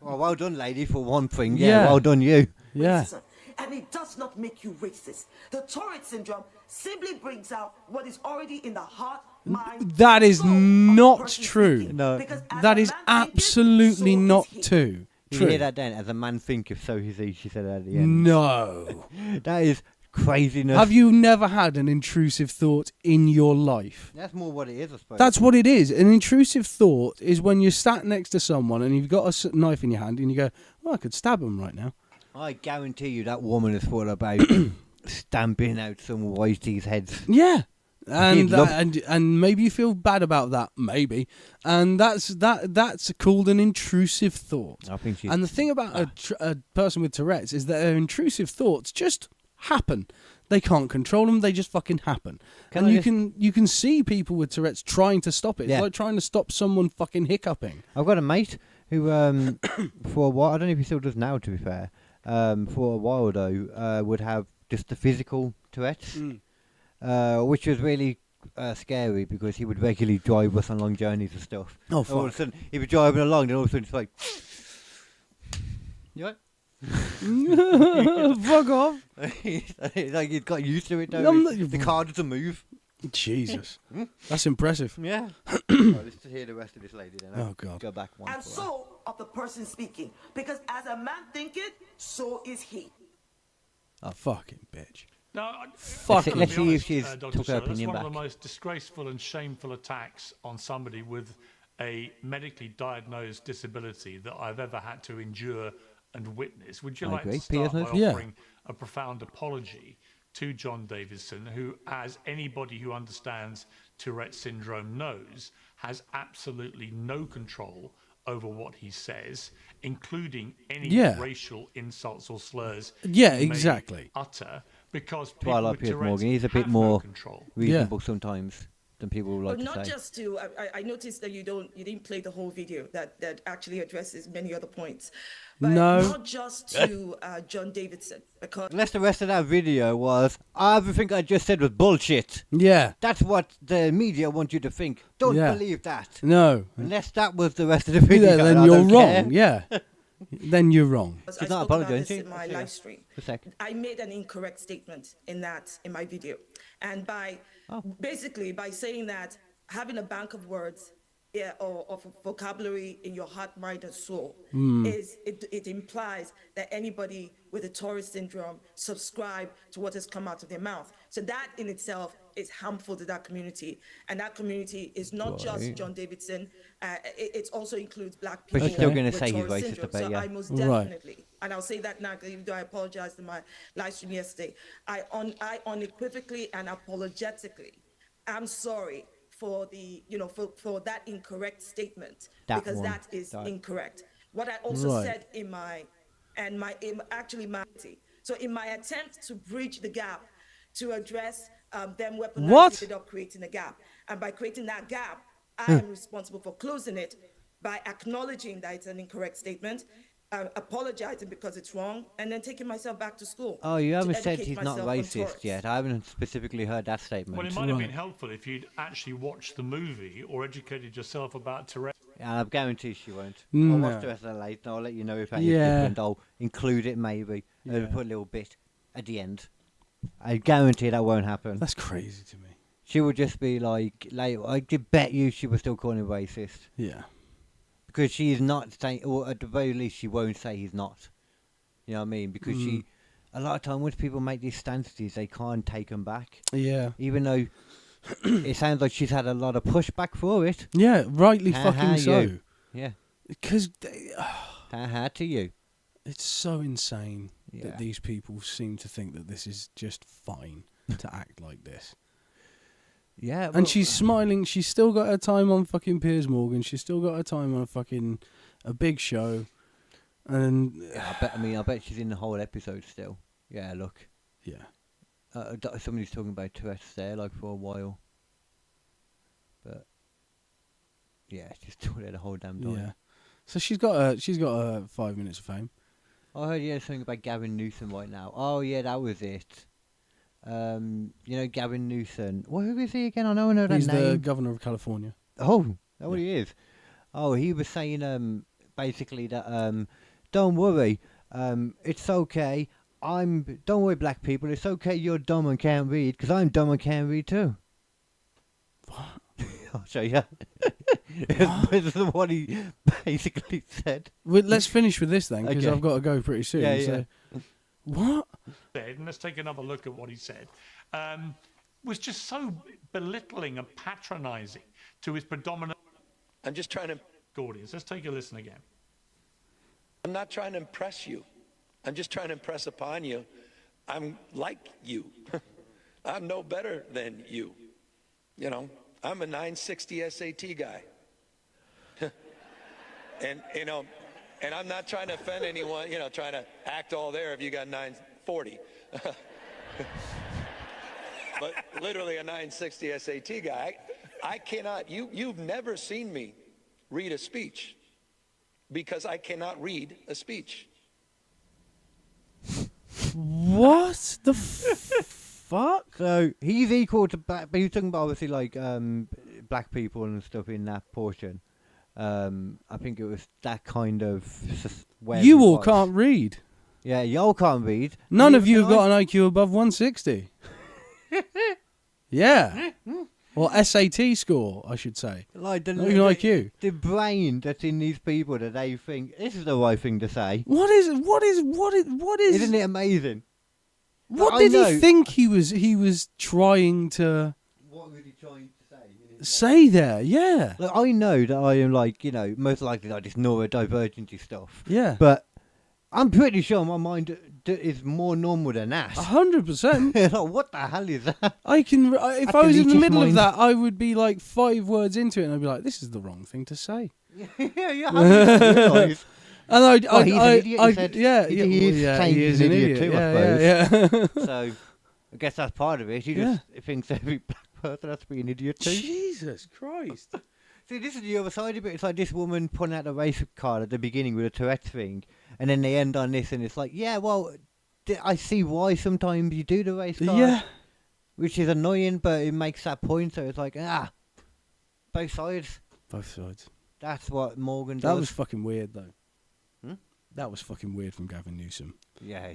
S3: Well done, lady, for one thing. Yeah, well done, you.
S2: Yeah.
S8: Racism, and it does not make you racist. The Tourette syndrome simply brings out what is already in the heart, mind.
S2: That is
S8: soul
S2: not
S8: of the person
S2: true.
S8: speaking.
S3: No.
S8: Because as
S2: That
S8: a
S2: is
S8: man
S2: absolutely
S8: thinketh, so
S2: not
S8: is he.
S2: true.
S3: You hear that then? As a man thinketh, so is he. She said that at the end.
S2: No.
S3: That is craziness.
S2: Have you never had an intrusive thought in your life?
S3: That's more what it is, I suppose.
S2: That's what it is. An intrusive thought is when you're sat next to someone and you've got a knife in your hand and you go, well, I could stab him right now.
S3: I guarantee you that woman has thought about stamping out some whitey's heads.
S2: Yeah. And
S3: He'd
S2: and maybe you feel bad about that, maybe. And that's called an intrusive thought.
S3: I think she's...
S2: And the thing about a person with Tourette's is that their intrusive thoughts just happen. They can't control them. They just fucking happen. You can see people with Tourette's trying to stop it. It's like trying to stop someone fucking hiccuping.
S3: I've got a mate who, for a while, I don't know if he still does now, to be fair, for a while, though, would have just the physical Tourette's, which was really scary because he would regularly drive us on long journeys and stuff.
S2: Oh,
S3: And all of a
S2: fuck.
S3: sudden, he'd be driving along, and all of a sudden, it's like, you know?
S2: Fuck off.
S3: Like he'd got used to it.
S2: I'm
S3: Though.
S2: not-
S3: The car doesn't move.
S2: Jesus. That's impressive.
S3: Yeah. Right, let's hear the rest of this lady then.
S2: Oh, God.
S3: Go back one.
S8: And
S3: for
S8: so of the person speaking. Because as a man thinketh, so is he.
S2: Oh, fucking bitch.
S6: No,
S2: Fuck
S3: Let's
S2: him.
S3: see if
S6: honest,
S3: she's
S6: Dr.
S3: took her
S6: Sherlock,
S3: opinion
S6: that's one of
S3: back.
S6: the most disgraceful and shameful attacks on somebody with a medically diagnosed disability that I've ever had to endure and witness. Would you
S3: I
S6: like
S3: agree.
S6: to start by
S3: Piers,
S2: yeah.
S6: offering a profound apology to John Davidson, who, as anybody who understands Tourette syndrome knows, has absolutely no control over what he says, including any
S2: Yeah.
S6: racial insults or slurs
S2: Yeah,
S6: he may
S2: exactly.
S6: utter, because
S3: Well, I
S6: people
S3: like
S6: with
S3: Piers
S6: Tourette's
S3: Morgan. He's a bit
S6: have no
S3: more
S6: control.
S3: reasonable sometimes than people would like
S8: But
S3: to
S8: not
S3: say.
S8: just to, I noticed that you didn't play the whole video that actually addresses many other points. But
S2: No.
S8: not just to John Davidson, because
S3: Unless the rest of that video was, everything I just said was bullshit.
S2: Yeah.
S3: That's what the media want you to think. Don't
S2: Yeah.
S3: believe that.
S2: No.
S3: Unless that was the rest of the video.
S2: Yeah, then
S3: I
S2: you're
S3: don't
S2: wroong.
S3: care.
S2: Yeah. Then you're wrong.
S8: I
S3: She's
S8: spoke
S3: not
S8: about
S3: apologising,
S8: this in my
S3: is she?
S8: live stream.
S3: A second.
S8: I made an incorrect statement in my video. And by basically by saying that having a bank of words or of vocabulary in your heart, mind, and soul it implies that anybody with a Tourette syndrome subscribe to what has come out of their mouth. So that in itself is harmful to that community. And that community is not just
S3: Right.
S8: John Davidson. It also includes black
S3: But
S8: people.
S3: you're still gonna
S8: with
S3: say he's
S8: Tourette
S3: racist,
S8: syndrome.
S3: I bet,
S8: So
S3: yeah.
S8: I most
S2: Right.
S8: definitely, and I'll say that now, even though I apologized in my live stream yesterday, I unequivocally and apologetically, I'm sorry for the, for that incorrect statement,
S3: That
S8: because
S3: one.
S8: that is
S3: That-
S8: incorrect. What I also
S2: Right.
S8: said in my so in my attempt to bridge the gap, to address them weaponizing
S2: What?
S8: it up, creating a gap, and by creating that gap, I am responsible for closing it by acknowledging that it's an incorrect statement, apologizing because it's wrong, and then taking myself back to school.
S3: Oh, you
S8: to
S3: haven't said
S8: educate
S3: he's not
S8: myself on
S3: racist
S8: Tourette's.
S3: yet. I haven't specifically heard that statement.
S6: Well, it might have been
S2: Right.
S6: helpful if you'd actually watched the movie or educated yourself about Tourette.
S3: And I guarantee she won't.
S2: No.
S3: I'll watch the rest of the late and I'll let you know if that is
S2: Yeah.
S3: different. I'll include it maybe.
S2: Yeah.
S3: Put a little bit at the end. I guarantee that won't happen.
S2: That's crazy to me.
S3: She would just be like, I could bet you she was still calling him racist.
S2: Yeah.
S3: Because she is not saying, or at the very least, she won't say he's not. You know what I mean? Because a lot of time, once people make these stances, they can't take them back.
S2: Yeah.
S3: Even though it sounds like she's had a lot of pushback for it.
S2: Yeah, rightly
S3: Ha-ha,
S2: fucking so.
S3: you. Yeah.
S2: Because
S3: Ha to you.
S2: it's so insane
S3: Yeah.
S2: that these people seem to think that this is just fine to act like this.
S3: Yeah.
S2: And she's smiling. She's still got her time on fucking Piers Morgan. She's still got her time on a big show. And
S3: Yeah, I bet she's in the whole episode still. Yeah, look.
S2: yeah.
S3: Somebody's talking about Tourette's there, like, for a while. But yeah, she's still there the whole damn time.
S2: Yeah. So she's got her 5 minutes of fame.
S3: I heard something about Gavin Newsom right now. Oh yeah, that was it. Gavin Newsom. Well, who is he again? I know that
S2: He's
S3: name.
S2: the governor of California.
S3: Oh, that's what he is. Oh, he was saying basically that don't worry, it's okay. Don't worry, black people. It's okay. You're dumb and can't read, because I'm dumb and can't read too.
S2: What?
S3: I'll show you. This is what he basically said.
S2: Well, let's finish with this then, because
S3: Okay.
S2: I've got to go pretty soon.
S3: Yeah,
S2: so. What?
S6: Said, and let's take another look at what he said, was just so belittling and patronising to his predominant
S9: I'm just trying to,
S6: audience. Let's take a listen again.
S9: I'm not trying to impress you. I'm just trying to impress upon you. I'm like you. I'm no better than you. You know, I'm a 960 SAT guy. and I'm not trying to offend anyone, trying to act all there if you got 940. But literally a 960 SAT guy. I cannot, you've never seen me read a speech because I cannot read a speech.
S2: What the fuck?
S3: So he's equal to black, but he's talking about obviously like black people and stuff in that portion. I think it was that kind of. Where
S2: You
S3: it
S2: all
S3: was.
S2: can't read.
S3: Yeah, y'all can't read.
S2: None of you
S3: Neither
S2: have
S3: can
S2: got an IQ above 160. Yeah. Or SAT score, I should say.
S3: Like the,
S2: Not even IQ.
S3: The brain that's in these people that they think this is the right thing to say.
S2: What is?
S3: Isn't it amazing?
S2: What
S3: I
S2: did
S3: know-
S2: he think he was trying to
S3: What was he trying to say?
S2: say there? Yeah.
S3: Like, I know that I am like, most likely like this neurodivergency stuff.
S2: Yeah.
S3: But I'm pretty sure my mind is more normal than that.
S2: 100%.
S3: Like, what the hell is that?
S2: I can. If
S3: That's
S2: I
S3: the
S2: was in the
S3: leech's
S2: middle of
S3: mind.
S2: that, I would be like 5 words into it, and I'd be like, "This is the wrong thing to say."
S3: Yeah, how did you realise?
S2: And I'd,
S3: Well, he's an idiot, he
S2: I'd
S3: said.
S2: yeah,
S3: He
S2: yeah,
S3: is
S2: well,
S3: saying
S2: he
S3: he's
S2: is
S3: an idiot too, I
S2: yeah.
S3: So, I guess that's part of it. He just thinks every black person has to be an idiot too.
S2: Jesus Christ.
S3: See, this is the other side of it. It's like this woman putting out the race card at the beginning with a Tourette's thing, and then they end on this, and it's like, yeah, well, I see why sometimes you do the race card.
S2: Yeah.
S3: Which is annoying, but it makes that point, so it's like, both sides.
S2: Both sides.
S3: That's what Morgan does.
S2: That was fucking weird, though.
S3: Hmm?
S2: That was fucking weird from Gavin Newsom.
S3: Yeah.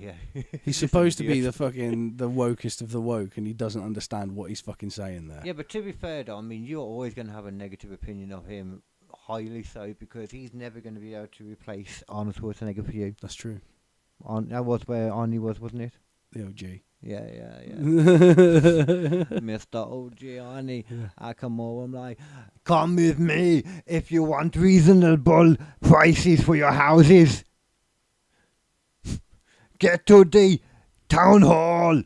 S2: He's supposed to be the fucking the wokest of the woke, and he doesn't understand what he's fucking saying there.
S3: Yeah, but to be fair, though, I mean, you're always going to have a negative opinion of him, highly so, because he's never going to be able to replace Arnold Schwarzenegger for you.
S2: That's true.
S3: That was where Arnie was, wasn't it?
S2: The OG.
S3: Yeah. Mr. OG Arnie. I come over, I'm like, come with me if you want reasonable prices for your houses. Get to the town hall.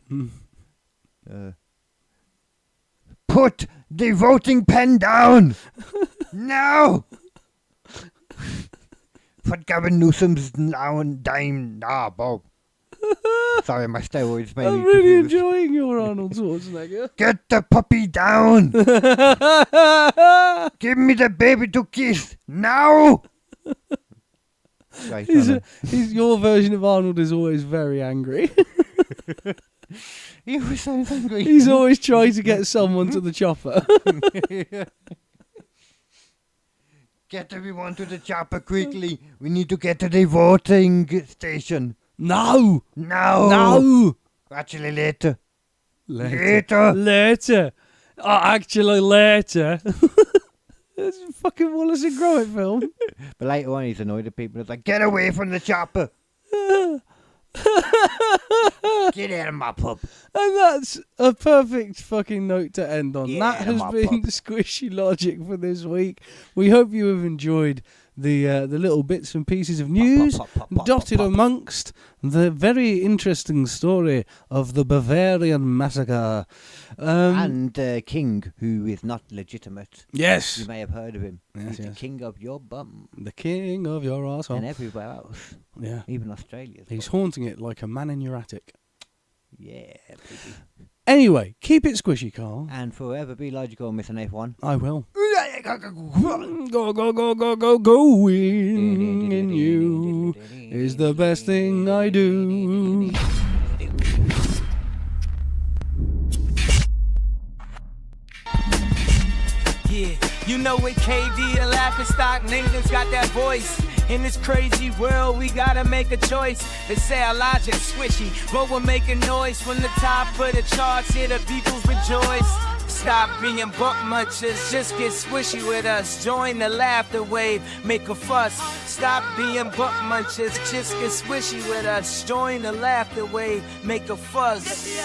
S3: Put the voting pen down. Now. Put Gavin Newsom's dime. Bob. Sorry, my steroids made
S2: I'm
S3: me
S2: really
S3: confused.
S2: enjoying your Arnold Schwarzenegger.
S3: Get the puppy down. Give me the baby to kiss now. Right,
S2: Your version of Arnold is always very angry.
S3: he was so angry.
S2: He's always trying to get someone to the chopper.
S3: Get everyone to the chopper quickly. We need to get to the voting station.
S2: No!
S3: Actually, later.
S2: Later. Oh, actually, later. It's a fucking Wallace and Gromit film.
S3: But later on, he's annoyed at people. It's like, get away from the chopper. Get out of my pub.
S2: And that's a perfect fucking note to end on.
S3: Yeah,
S2: that has
S3: my
S2: been
S3: pub.
S2: Squishy Logic for this week. We hope you have enjoyed the little bits and pieces of news dotted amongst the very interesting story of the Bavarian Massacre.
S3: And King, who is not legitimate.
S2: Yes.
S3: You may have heard of him.
S2: Yes,
S3: He's
S2: yes.
S3: the king of your bum.
S2: The king of your arsehole.
S3: And everywhere else.
S2: Yeah.
S3: Even Australia.
S2: He's haunting it like a man in your attic.
S3: Yeah, baby.
S2: Anyway, keep it squishy, Carl.
S3: And forever be logical, Mr. Nath 1.
S2: I will. Go, go, go, go, go, going in you is the best thing I do.
S1: Yeah, you know it, KD, a laughing stock, Nathan's got that voice. In this crazy world, we gotta make a choice. They say our logic swishy, but we're making noise from the top of the charts. Here the people rejoice. Stop being buck munchers, just get swishy with us. Join the laughter wave, make a fuss. Stop being buck munchers, just get swishy with us. Join the laughter wave, make a fuss.